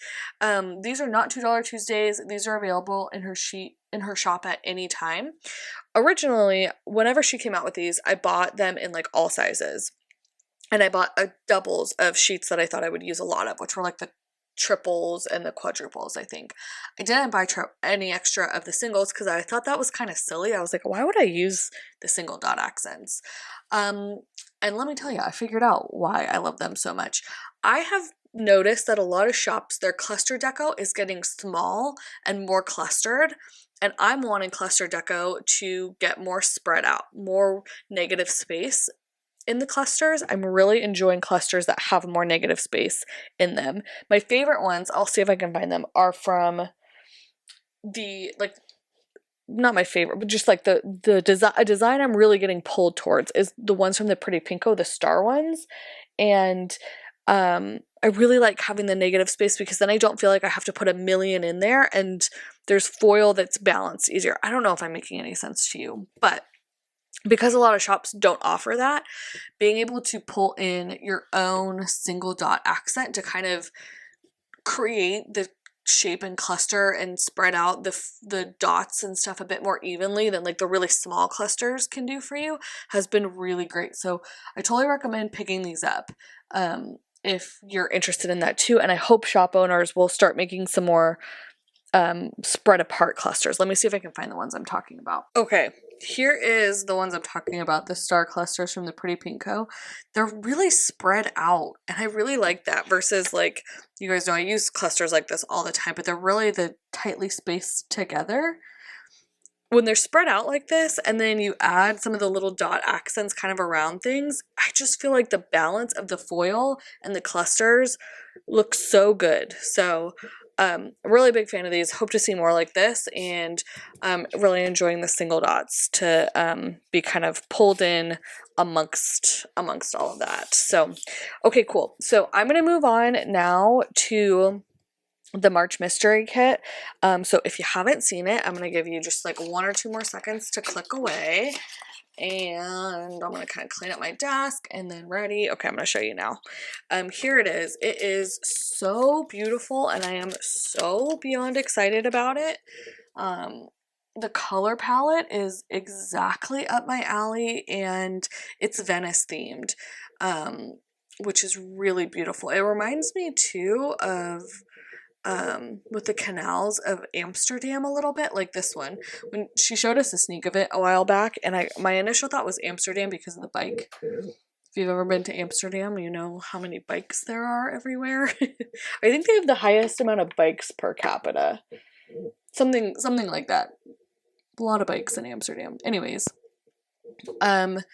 These are not $2 Tuesdays. These are available in her shop at any time. Originally, whenever she came out with these, I bought them in like all sizes. And I bought doubles of sheets that I thought I would use a lot of, which were like the triples and the quadruples, I think. I didn't buy any extra of the singles because I thought that was kind of silly. I was like, why would I use the single dot accents? And let me tell you, I figured out why I love them so much. I have noticed that a lot of shops, their cluster deco is getting small and more clustered. And I'm wanting cluster deco to get more spread out, more negative space in the clusters. I'm really enjoying clusters that have more negative space in them. My favorite ones, I'll see if I can find them, are from the, like, not my favorite, but just like the design I'm really getting pulled towards is the ones from the Pretty Pinko, the star ones. And I really like having the negative space because then I don't feel like I have to put a million in there and there's foil that's balanced easier. I don't know if I'm making any sense to you, but because a lot of shops don't offer that, being able to pull in your own single dot accent to kind of create the shape and cluster and spread out the dots and stuff a bit more evenly than like the really small clusters can do for you has been really great. So I totally recommend picking these up if you're interested in that too. And I hope shop owners will start making some more spread apart clusters. Let me see if I can find the ones I'm talking about. Okay, here is the ones I'm talking about, the star clusters from the Pretty Pink Co. They're really spread out, and I really like that versus like, you guys know I use clusters like this all the time, but they're really the tightly spaced together. When they're spread out like this and then you add some of the little dot accents kind of around things, I just feel like the balance of the foil and the clusters look so good. So I'm a really big fan of these. Hope to see more like this, and really enjoying the single dots to be kind of pulled in amongst all of that. So okay, cool. So I'm gonna move on now to the March Mystery Kit. So if you haven't seen it, I'm going to give you just like 1 or 2 more seconds to click away. And I'm going to kind of clean up my desk and then ready. Okay, I'm going to show you now. Here it is. It is so beautiful and I am so beyond excited about it. The color palette is exactly up my alley and it's Venice themed, which is really beautiful. It reminds me too of with the canals of Amsterdam a little bit, like this one. When she showed us a sneak of it a while back, and my initial thought was Amsterdam because of the bike. If you've ever been to Amsterdam, you know how many bikes there are everywhere. I think they have the highest amount of bikes per capita. Something like that. A lot of bikes in Amsterdam. Anyways, again,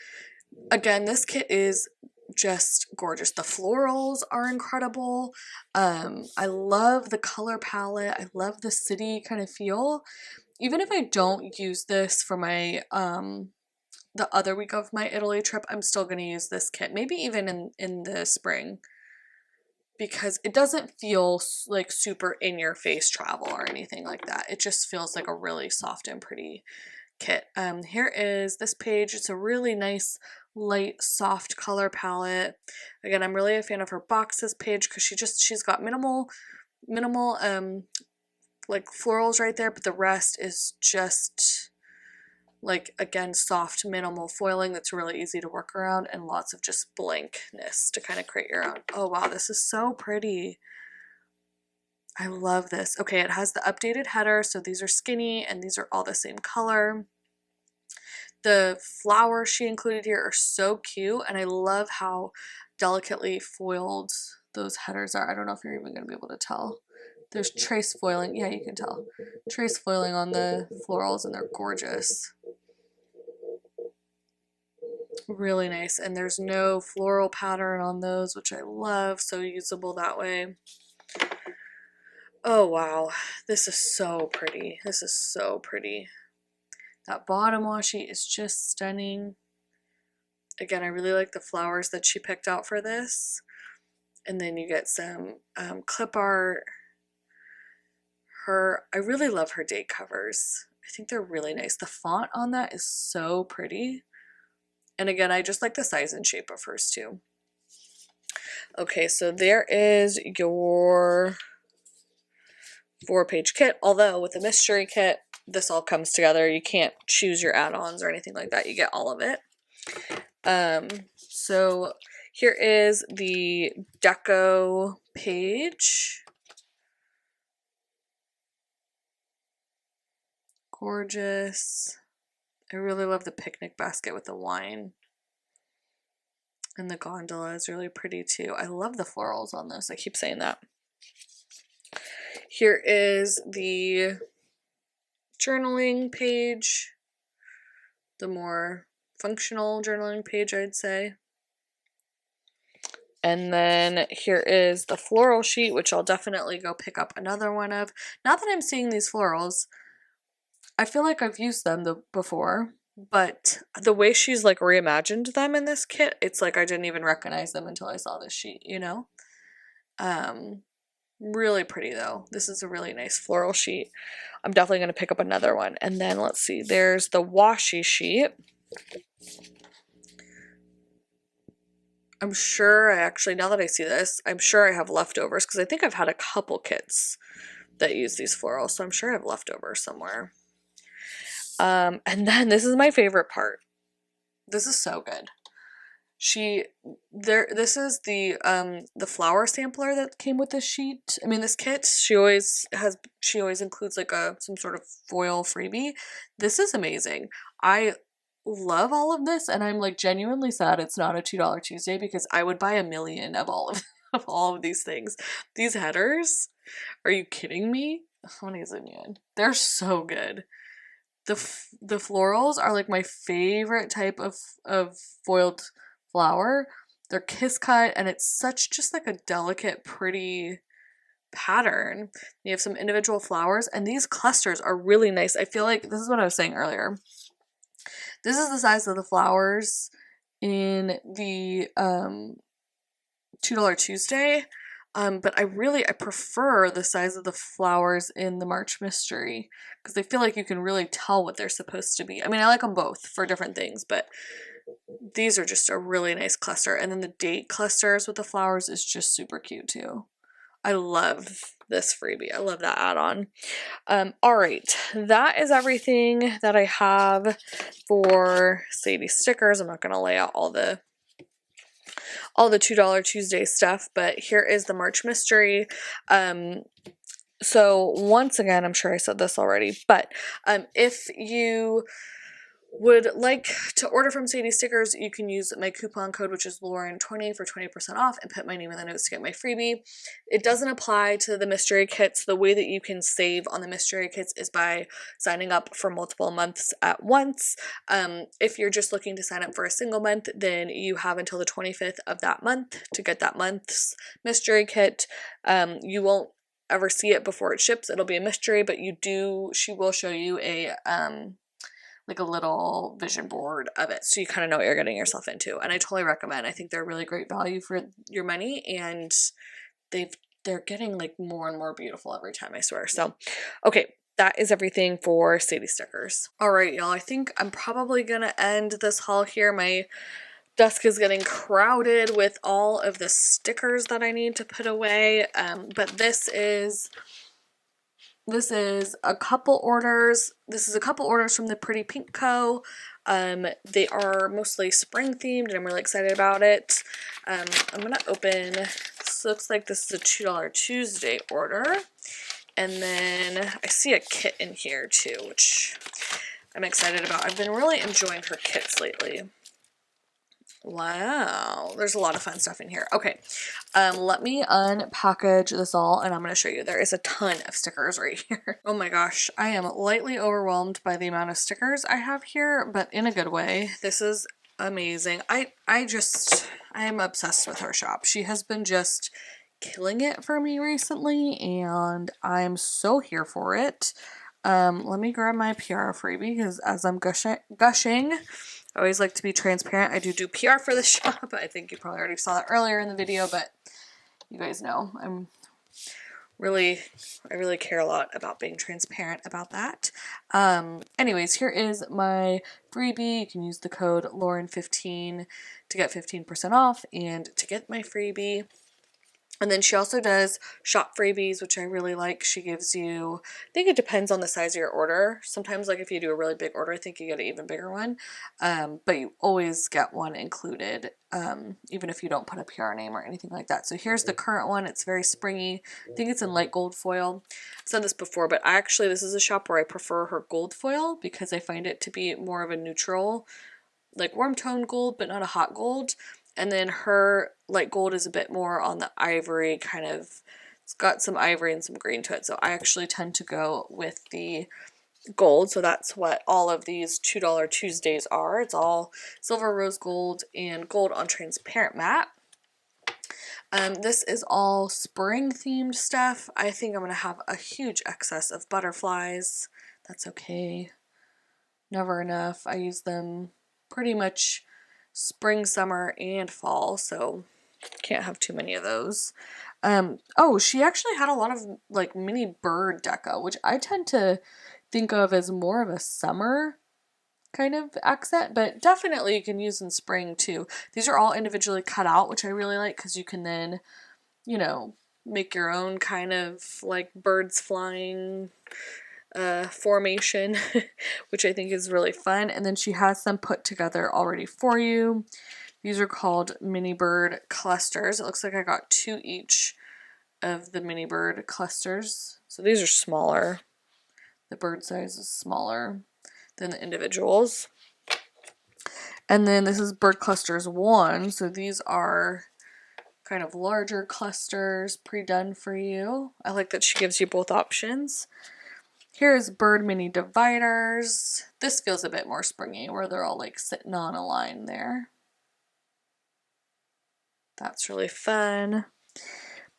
this kit is just gorgeous. The florals are incredible. I love the color palette. I love the city kind of feel. Even if I don't use this for my the other week of my Italy trip, I'm still going to use this kit. Maybe even in the spring, because it doesn't feel like super in your face travel or anything like that. It just feels like a really soft and pretty kit. Here is this page. It's a really nice light soft color palette. Again, I'm really a fan of her boxes page because she's got minimal like florals right there, but the rest is just like, again, soft minimal foiling that's really easy to work around and lots of just blankness to kind of create your own. Oh wow, this is so pretty. I love this. Okay, it has the updated header, so these are skinny and these are all the same color. The flowers she included here are so cute, and I love how delicately foiled those headers are. I don't know if you're even going to be able to tell. There's trace foiling. Yeah, you can tell. Trace foiling on the florals, and they're gorgeous. Really nice. And there's no floral pattern on those, which I love. So usable that way. Oh, wow. This is so pretty. This is so pretty. That bottom washi is just stunning. Again, I really like the flowers that she picked out for this. And then you get some clip art. I really love her date covers. I think they're really nice. The font on that is so pretty. And again, I just like the size and shape of hers too. Okay, so there is your 4-page kit. Although with the mystery kit, this all comes together. You can't choose your add-ons or anything like that. You get all of it. So here is the deco page. Gorgeous. I really love the picnic basket with the wine. And the gondola is really pretty too. I love the florals on this. I keep saying that. Here is the journaling page. The more functional journaling page, I'd say. And then here is the floral sheet, which I'll definitely go pick up another one of. Not that I'm seeing these florals. I feel like I've used them before, but the way she's like reimagined them in this kit, it's like I didn't even recognize them until I saw this sheet, you know? Really pretty though. This is a really nice floral sheet. I'm definitely going to pick up another one. And then let's see, there's the washi sheet. I'm sure now that I see this, I'm sure I have leftovers because I think I've had a couple kits that use these florals, so I'm sure I have leftovers somewhere. And then this is my favorite part. This is so good. This is the flower sampler that came with this sheet. I mean, this kit, she always includes like some sort of foil freebie. This is amazing. I love all of this, and I'm like genuinely sad it's not a $2 Tuesday, because I would buy a million of all of these things. These headers, are you kidding me? How many is in yen? They're so good. The florals are like my favorite type of foiled flower. They're kiss cut, and it's such just like a delicate, pretty pattern. You have some individual flowers, and these clusters are really nice. I feel like this is what I was saying earlier. This is the size of the flowers in the $2 Tuesday. But I prefer the size of the flowers in the March Mystery, because I feel like you can really tell what they're supposed to be. I mean, I like them both for different things, but these are just a really nice cluster. And then the date clusters with the flowers is just super cute too. I love this freebie. I love that add-on. All right, that is everything that I have for Sadie stickers. I'm not going to lay out all the $2 Tuesday stuff, but here is the March Mystery. So once again, I'm sure I said this already, but if you would like to order from Sadie Stickers, you can use my coupon code, which is Lauren20 for 20% off, and put my name in the notes to get my freebie. It doesn't apply to the mystery kits. The way that you can save on the mystery kits is by signing up for multiple months at once. If you're just looking to sign up for a single month, then you have until the 25th of that month to get that month's mystery kit. You won't ever see it before it ships. It'll be a mystery, but she will show you a like a little vision board of it, so you kind of know what you're getting yourself into. And I totally recommend. I think they're really great value for your money, and they're getting like more and more beautiful every time, I swear. So okay, that is everything for Sadie Stickers. All right, y'all, I think I'm probably gonna end this haul here. My desk is getting crowded with all of the stickers that I need to put away, but this is a couple orders. This is a couple orders from the Pretty Pink Co. They are mostly spring themed, and I'm really excited about it. I'm gonna open, this looks like this is a $2 Tuesday order. And then I see a kit in here too, which I'm excited about. I've been really enjoying her kits lately. Wow, there's a lot of fun stuff in here. Okay, let me unpackage this all, and I'm going to show you. There is a ton of stickers right here. Oh my gosh, I am lightly overwhelmed by the amount of stickers I have here, but in a good way. This is amazing. I am obsessed with her shop. She has been just killing it for me recently, and I'm so here for it. Let me grab my PR freebie, because as I'm gushing, I always like to be transparent. I do PR for the shop. I think you probably already saw that earlier in the video, but you guys know I really care a lot about being transparent about that. Anyways, here is my freebie. You can use the code Lauren15 to get 15% off and to get my freebie. And then she also does shop freebies, which I really like. She gives you, I think it depends on the size of your order. Sometimes, like if you do a really big order, I think you get an even bigger one. But you always get one included, even if you don't put a PR name or anything like that. So here's the current one. It's very springy. I think it's in light gold foil. I've said this before, but this is a shop where I prefer her gold foil, because I find it to be more of a neutral, like warm tone gold, but not a hot gold. And then her light gold is a bit more on the ivory kind of, it's got some ivory and some green to it. So I actually tend to go with the gold. So that's what all of these $2 Tuesdays are. It's all silver, rose gold, and gold on transparent matte. This is all spring themed stuff. I think I'm going to have a huge excess of butterflies. That's okay. Never enough. I use them pretty much spring, summer, and fall, so can't have too many of those. Oh, she actually had a lot of like mini bird deco, which I tend to think of as more of a summer kind of accent, but definitely you can use in spring too. These are all individually cut out, which I really like, because you can then, you know, make your own kind of like birds flying formation, which I think is really fun. And then she has them put together already for you. These are called mini bird clusters. It looks like I got 2 each of the mini bird clusters. So these are smaller. The bird size is smaller than the individuals. And then this is bird clusters 1. So these are kind of larger clusters pre-done for you. I like that she gives you both options. Here's bird mini dividers. This feels a bit more springy where they're all like sitting on a line there. That's really fun.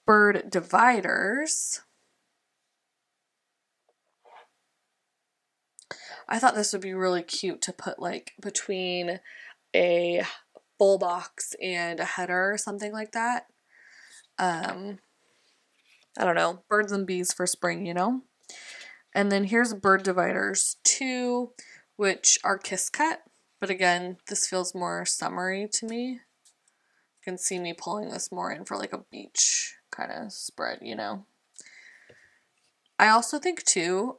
Bird dividers. I thought this would be really cute to put like between a full box and a header or something like that. I don't know, birds and bees for spring, you know? And then here's bird dividers 2, which are kiss cut. But again, this feels more summery to me. You can see me pulling this more in for like a beach kind of spread, you know? I also think too,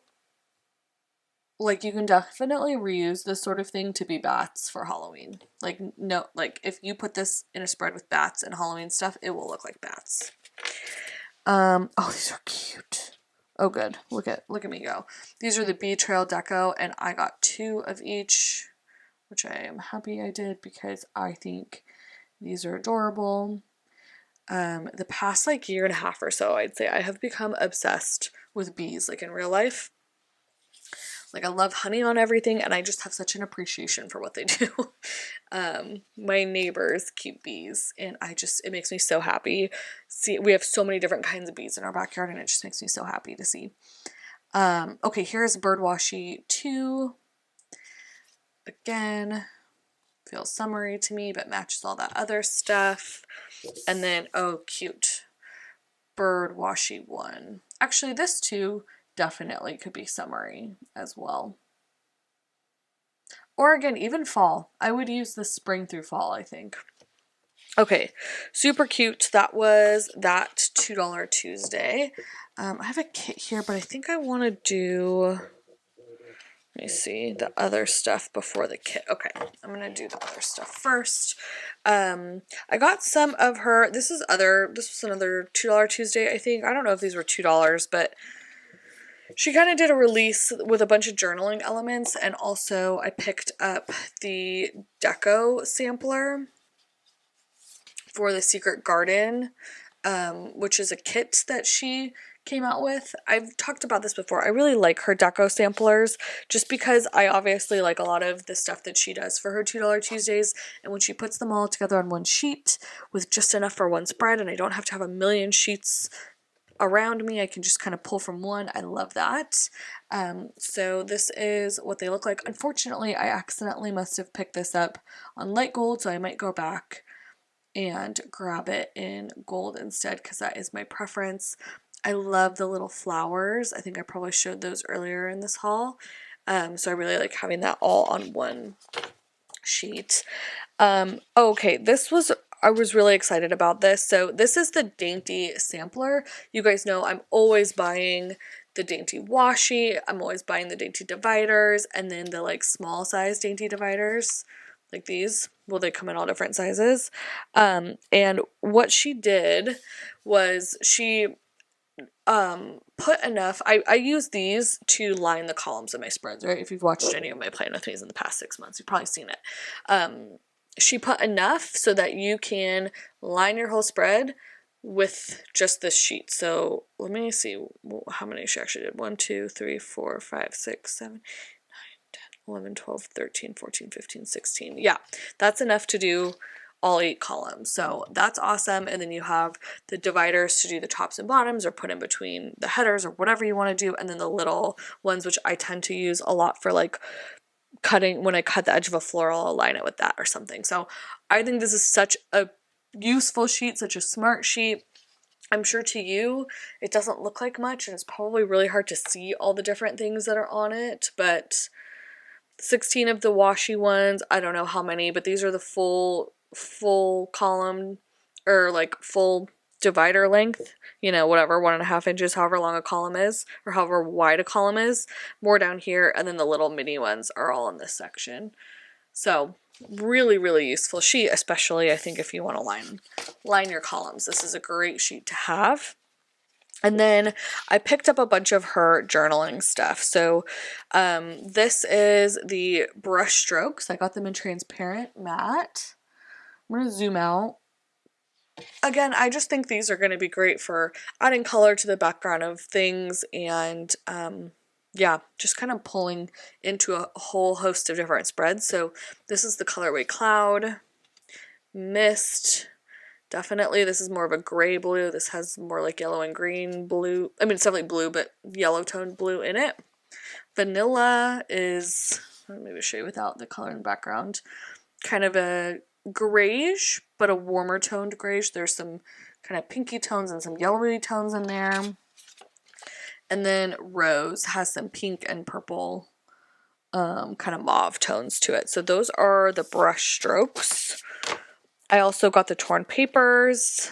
like you can definitely reuse this sort of thing to be bats for Halloween. Like no, like if you put this in a spread with bats and Halloween stuff, it will look like bats. Oh, these are cute. Oh, good. Look at me go. These are the Bee Trail Deco, and I got 2 of each, which I am happy I did because I think these are adorable. The past like year and a half or so, I'd say I have become obsessed with bees, like in real life. Like I love honey on everything, and I just have such an appreciation for what they do. My neighbors keep bees, and it makes me so happy. See, we have so many different kinds of bees in our backyard, and it just makes me so happy to see. Okay, here's bird washi 2. Again, feels summery to me, but matches all that other stuff. And then, oh, cute, bird washi 1. Actually, this too definitely could be summery as well. Or again, even fall. I would use this spring through fall, I think. Okay, super cute. That was that $2 Tuesday. I have a kit here, but I think I want to do, let me see, the other stuff before the kit. Okay, I'm going to do the other stuff first. I got some of her, this was another $2 Tuesday, I think. I don't know if these were $2, but she kind of did a release with a bunch of journaling elements, and also I picked up the deco sampler for the Secret Garden, which is a kit that she came out with. I've talked about this before. I really like her deco samplers just because I obviously like a lot of the stuff that she does for her $2 Tuesdays, and when she puts them all together on one sheet with just enough for one spread, and I don't have to have a million sheets around me, I can just kind of pull from one. I love that. So this is what they look like. Unfortunately, I accidentally must have picked this up on light gold, so I might go back and grab it in gold instead because that is my preference. I love the little flowers. I think I probably showed those earlier in this haul. So I really like having that all on one sheet. Okay, I was really excited about this. So this is the Dainty sampler. You guys know I'm always buying the Dainty washi. I'm always buying the Dainty dividers, and then the like small size Dainty dividers like these. Well, they come in all different sizes. And what she did was she put enough, I use these to line the columns of my spreads, right? If you've watched any of my Plan With Me's in the past 6 months, you've probably seen it. She put enough so that you can line your whole spread with just this sheet. So let me see how many she actually did. 1, 2, 3, 4, 5, 6, 7, 9, 10, 11, 12, 13, 14, 15, 16. Yeah, that's enough to do all 8 columns. So that's awesome. And then you have the dividers to do the tops and bottoms or put in between the headers or whatever you want to do. And then the little ones, which I tend to use a lot for like cutting, when I cut the edge of a floral, I'll line it with that or something. So I think this is such a useful sheet, such a smart sheet. I'm sure to you it doesn't look like much, and it's probably really hard to see all the different things that are on it, but 16 of the washi ones, I don't know how many, but these are the full column or like full divider length, you know, whatever, 1.5 inches, however long a column is, or however wide a column is, more down here, and then the little mini ones are all in this section. So really, really useful sheet, especially I think if you want to line your columns. This is a great sheet to have. And then I picked up a bunch of her journaling stuff. So this is the brush strokes. I got them in transparent matte. I'm going to zoom out. Again, I just think these are going to be great for adding color to the background of things and yeah, just kind of pulling into a whole host of different spreads. So this is the colorway Cloud, Mist. Definitely, this is more of a gray blue. This has more like yellow and green blue. I mean, it's definitely blue, but yellow toned blue in it. Vanilla is, maybe show you without the color in the background, kind of a grayish, but a warmer toned grayish. There's some kind of pinky tones and some yellowy tones in there. And then Rose has some pink and purple kind of mauve tones to it. So those are the brush strokes. I also got the torn papers,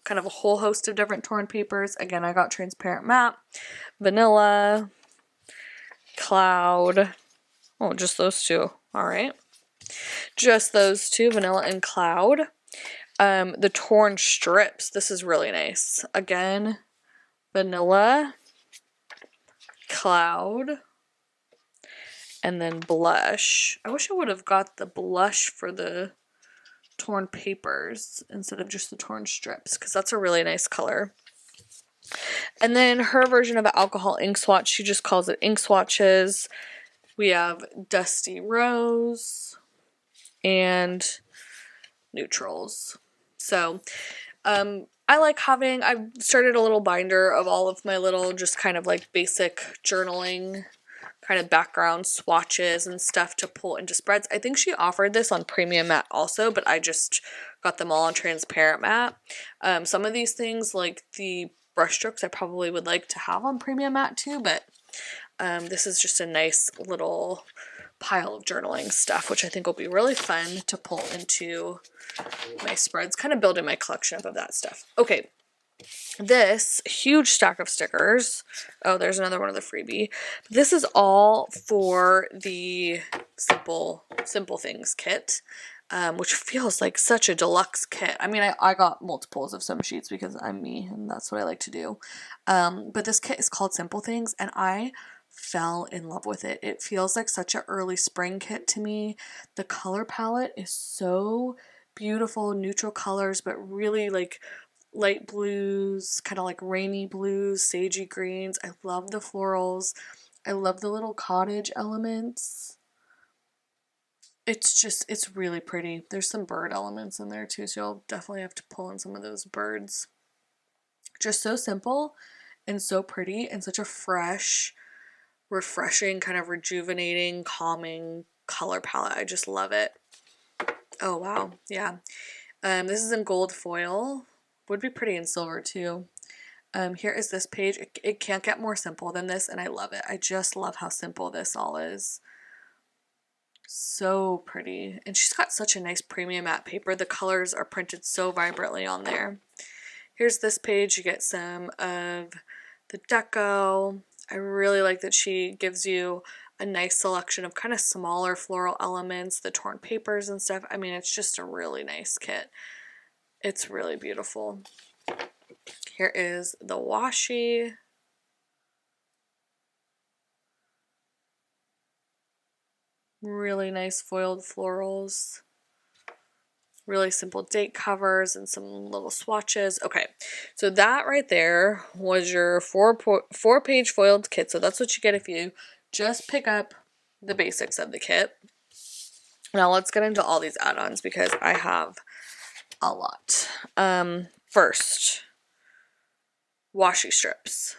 kind of a whole host of different torn papers. Again, I got transparent matte, vanilla, Cloud. Oh, just those two. All right. Just those two, vanilla and Cloud. The torn strips. This is really nice. Again, vanilla, Cloud, and then blush. I wish I would have got the blush for the torn papers instead of just the torn strips, because that's a really nice color. And then her version of an alcohol ink swatch, she just calls it ink swatches. We have Dusty Rose and neutrals. So I like having, I've started a little binder of all of my little just kind of like basic journaling kind of background swatches and stuff to pull into spreads. I think she offered this on premium matte also, but I just got them all on transparent matte. Some of these things like the brush strokes I probably would like to have on premium matte too, but this is just a nice little pile of journaling stuff, which I think will be really fun to pull into my spreads, kind of building my collection up of that stuff. Okay. This huge stack of stickers. Oh, there's another one of the freebie. This is all for the Simple Things kit, which feels like such a deluxe kit. I mean, I got multiples of some sheets because I'm me and that's what I like to do. But this kit is called Simple Things and I fell in love with it. It feels like such an early spring kit to me. The color palette is so beautiful, neutral colors, but really like light blues, kind of like rainy blues, sagey greens. I love the florals. I love the little cottage elements. It's really pretty. There's some bird elements in there too, so you'll definitely have to pull in some of those birds. Just so simple and so pretty and such a fresh, refreshing, kind of rejuvenating, calming color palette. I just love it. Oh, wow. Yeah. This is in gold foil. Would be pretty in silver too. Here is this page. It can't get more simple than this, and I love it. I just love how simple this all is. So pretty. And she's got such a nice premium matte paper. The colors are printed so vibrantly on there. Here's this page. You get some of the deco. I really like that she gives you a nice selection of kind of smaller floral elements, the torn papers and stuff. I mean, it's just a really nice kit. It's really beautiful. Here is the washi. Really nice foiled florals. Really simple date covers and some little swatches. Okay, so that right there was your four-page foiled kit. So that's what you get if you just pick up the basics of the kit. Now let's get into all these add-ons because I have a lot. First, washi strips.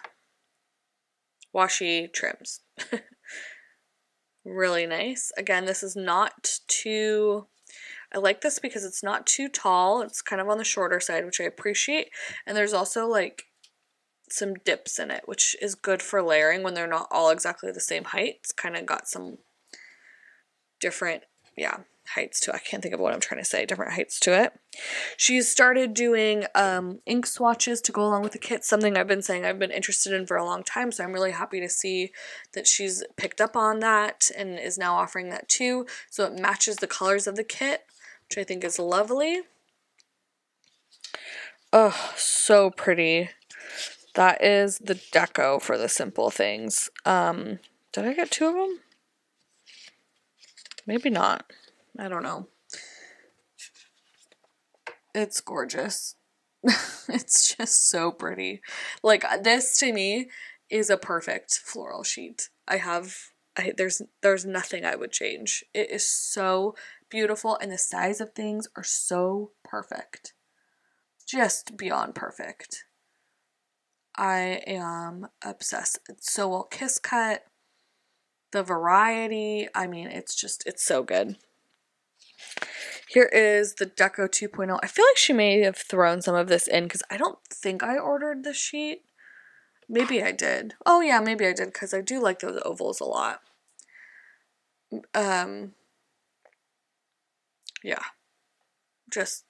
Washi trims. Really nice. Again, this is not too... I like this because it's not too tall. It's kind of on the shorter side, which I appreciate. And there's also like some dips in it, which is good for layering when they're not all exactly the same height. It's kind of got some different, yeah, heights to it. I can't think of what I'm trying to say, different heights to it. She's started doing ink swatches to go along with the kit, something I've been saying I've been interested in for a long time, so I'm really happy to see that she's picked up on that and is now offering that too, so it matches the colors of the kit, which I think is lovely. Oh, so pretty. That is the deco for the simple things. Did I get 2 of them? Maybe not. I don't know. It's gorgeous. It's just so pretty. Like, this to me is a perfect floral sheet. There's nothing I would change. It is so beautiful and the size of things are so perfect. Just beyond perfect. I am obsessed. It's so well kiss cut. The variety, I mean, it's so good. Here is the Deco 2.0. I feel like she may have thrown some of this in because I don't think I ordered this sheet. Maybe I did. Oh yeah, maybe I did because I do like those ovals a lot. Yeah. Just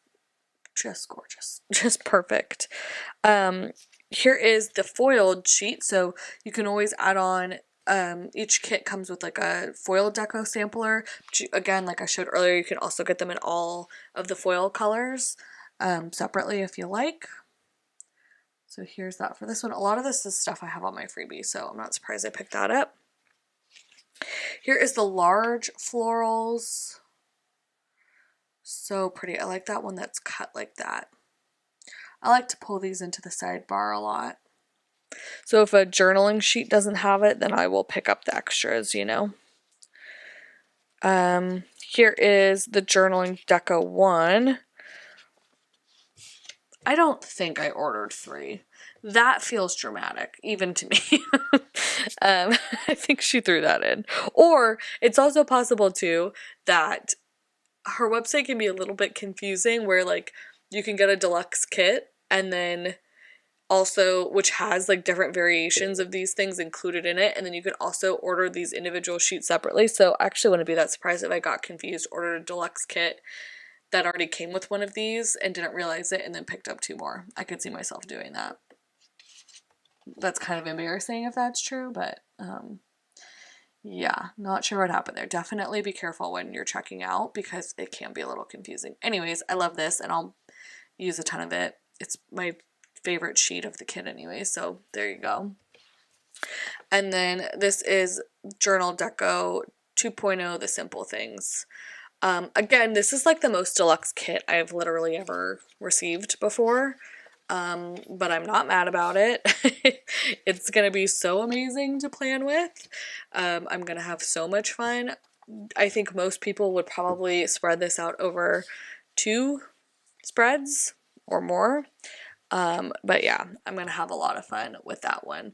gorgeous. Just perfect. Here is the foiled sheet, so you can always add on, each kit comes with like a foil deco sampler. Again, like I showed earlier, you can also get them in all of the foil colors separately if you like. So here's that for this one. A lot of this is stuff I have on my freebie, so I'm not surprised I picked that up. Here is the large florals. So pretty. I like that one that's cut like that. I like to pull these into the sidebar a lot. So if a journaling sheet doesn't have it, then I will pick up the extras, you know. Here is the journaling deco 1. I don't think I ordered 3. That feels dramatic, even to me. I think she threw that in. Or it's also possible too that her website can be a little bit confusing where like you can get a deluxe kit and then also, which has like different variations of these things included in it, and then you can also order these individual sheets separately. So I actually wouldn't be that surprised if I got confused, ordered a deluxe kit that already came with one of these and didn't realize it and then picked up 2 more. I could see myself doing that. That's kind of embarrassing if that's true, but yeah, not sure what happened there. Definitely be careful when you're checking out because it can be a little confusing. Anyways, I love this and I'll use a ton of it. It's my favorite sheet of the kit anyway, so there you go. And then this is Journal Deco 2.0, The Simple Things. Again, this is like the most deluxe kit I've literally ever received before, but I'm not mad about it. It's gonna be so amazing to plan with. I'm gonna have so much fun. I think most people would probably spread this out over 2 spreads or more. But yeah, I'm gonna have a lot of fun with that one.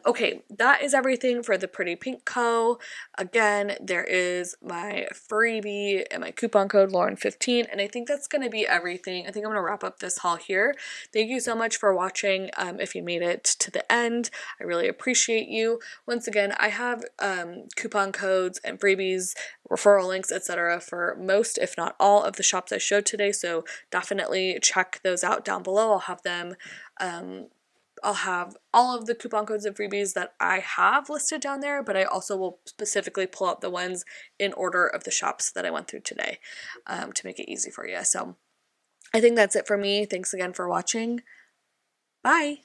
Okay, that is everything for the Pretty Pink Co. Again, there is my freebie and my coupon code Lauren15, and I think that's gonna be everything. I think I'm gonna wrap up this haul here. Thank you so much for watching. If you made it to the end, I really appreciate you. Once again, I have coupon codes and freebies, referral links, etc. for most, if not all, of the shops I showed today, so definitely check those out down below. I'll have them, I'll have all of the coupon codes and freebies that I have listed down there, but I also will specifically pull out the ones in order of the shops that I went through today, to make it easy for you. So I think that's it for me. Thanks again for watching. Bye!